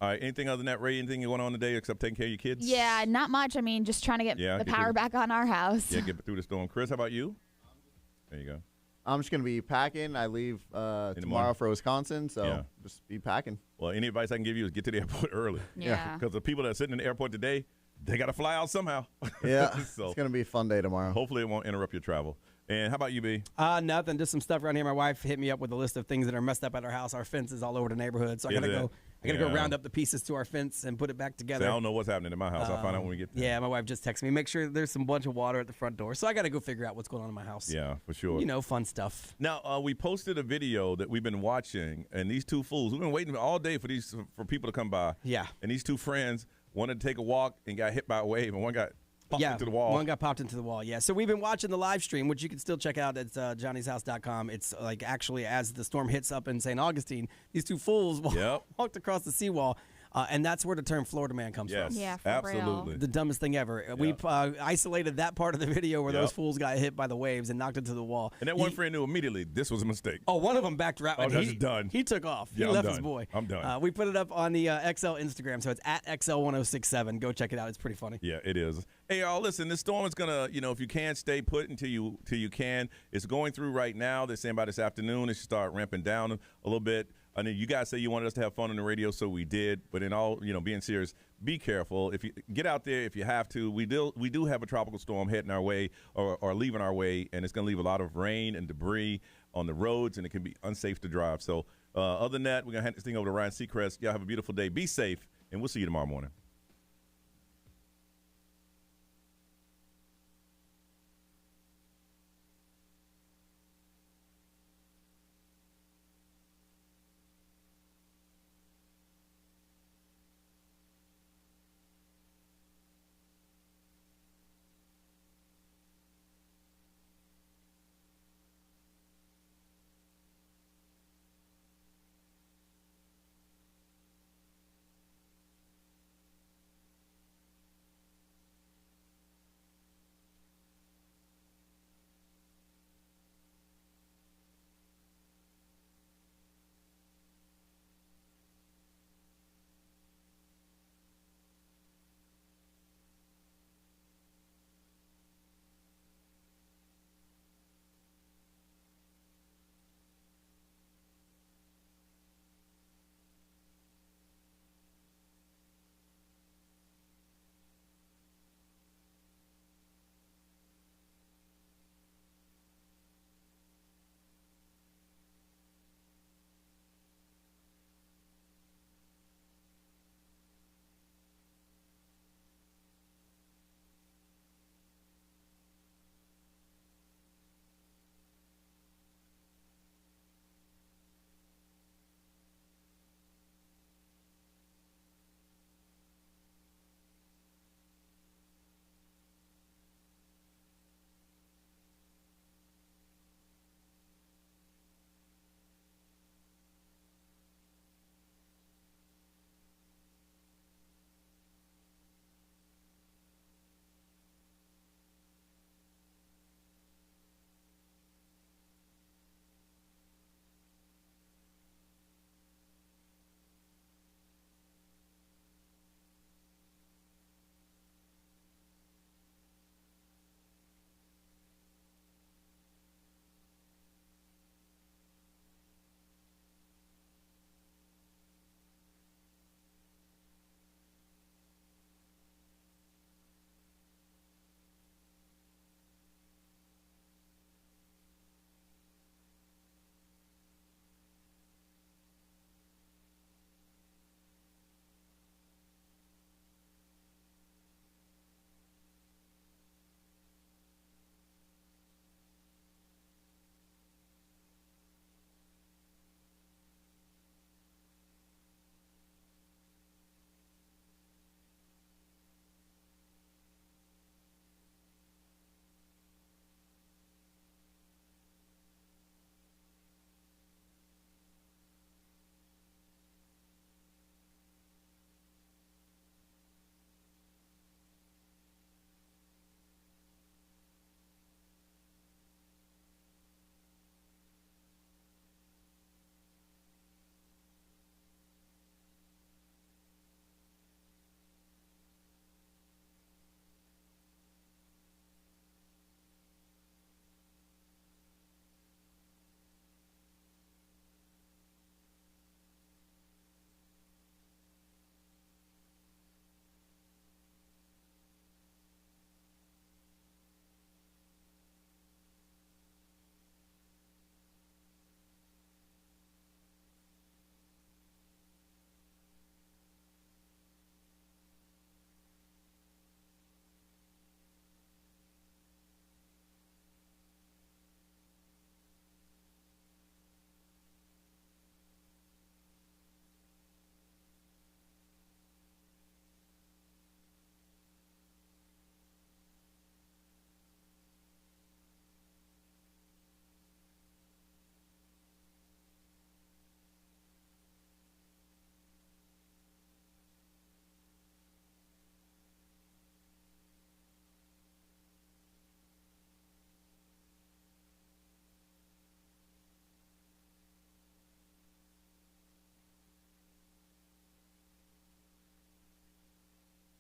All right. Anything other than that, Ray? Anything going on today except taking care of your kids? Yeah, not much. I mean, just trying to get the power back on our house. Yeah, get through the storm. Chris, how about you? There you go. I'm just going to be packing. I leave tomorrow for Wisconsin, so just be packing. Well, any advice I can give you is get to the airport early. Yeah. Because the people that are sitting in the airport today, they got to fly out somehow. Yeah. So it's going to be a fun day tomorrow. Hopefully it won't interrupt your travel. And how about you, B? Nothing. Just some stuff around here. My wife hit me up with a list of things that are messed up at our house. Our fence is all over the neighborhood, so I gotta go round up the pieces to our fence and put it back together. I don't know what's happening in my house. I'll find out when we get there. Yeah, my wife just texted me. Make sure there's some bunch of water at the front door. So I got to go figure out what's going on in my house. Yeah, for sure. Fun stuff. Now, we posted a video that we've been watching, and these two fools, we've been waiting all day for people to come by. Yeah. And these two friends wanted to take a walk and got hit by a wave, and one got popped into the wall. One got popped into the wall, yeah. So we've been watching the live stream, which you can still check out at johnnyshouse.com. It's like actually as the storm hits up in St. Augustine, these two fools walked across the seawall. And that's where the term Florida man comes from. Yeah, for absolutely. real. The dumbest thing ever. We isolated that part of the video where those fools got hit by the waves and knocked into the wall. And that one friend knew immediately this was a mistake. Oh, one of them backed right. Oh, that's done. He took off. Yeah, he I'm left done. his boy. I'm done. We put it up on the XL Instagram, so it's at XL1067. Go check it out. It's pretty funny. Yeah, it is. Hey, y'all, listen, this storm is going to, if you can, stay put until you can. It's going through right now. They're saying by this afternoon it should start ramping down a little bit. I mean, you guys say you wanted us to have fun on the radio, so we did. But in all, being serious, be careful. If you get out there, if you have to, we do have a tropical storm heading our way or leaving our way, and it's going to leave a lot of rain and debris on the roads, and it can be unsafe to drive. So other than that, we're going to hand this thing over to Ryan Seacrest. Y'all have a beautiful day. Be safe, and we'll see you tomorrow morning.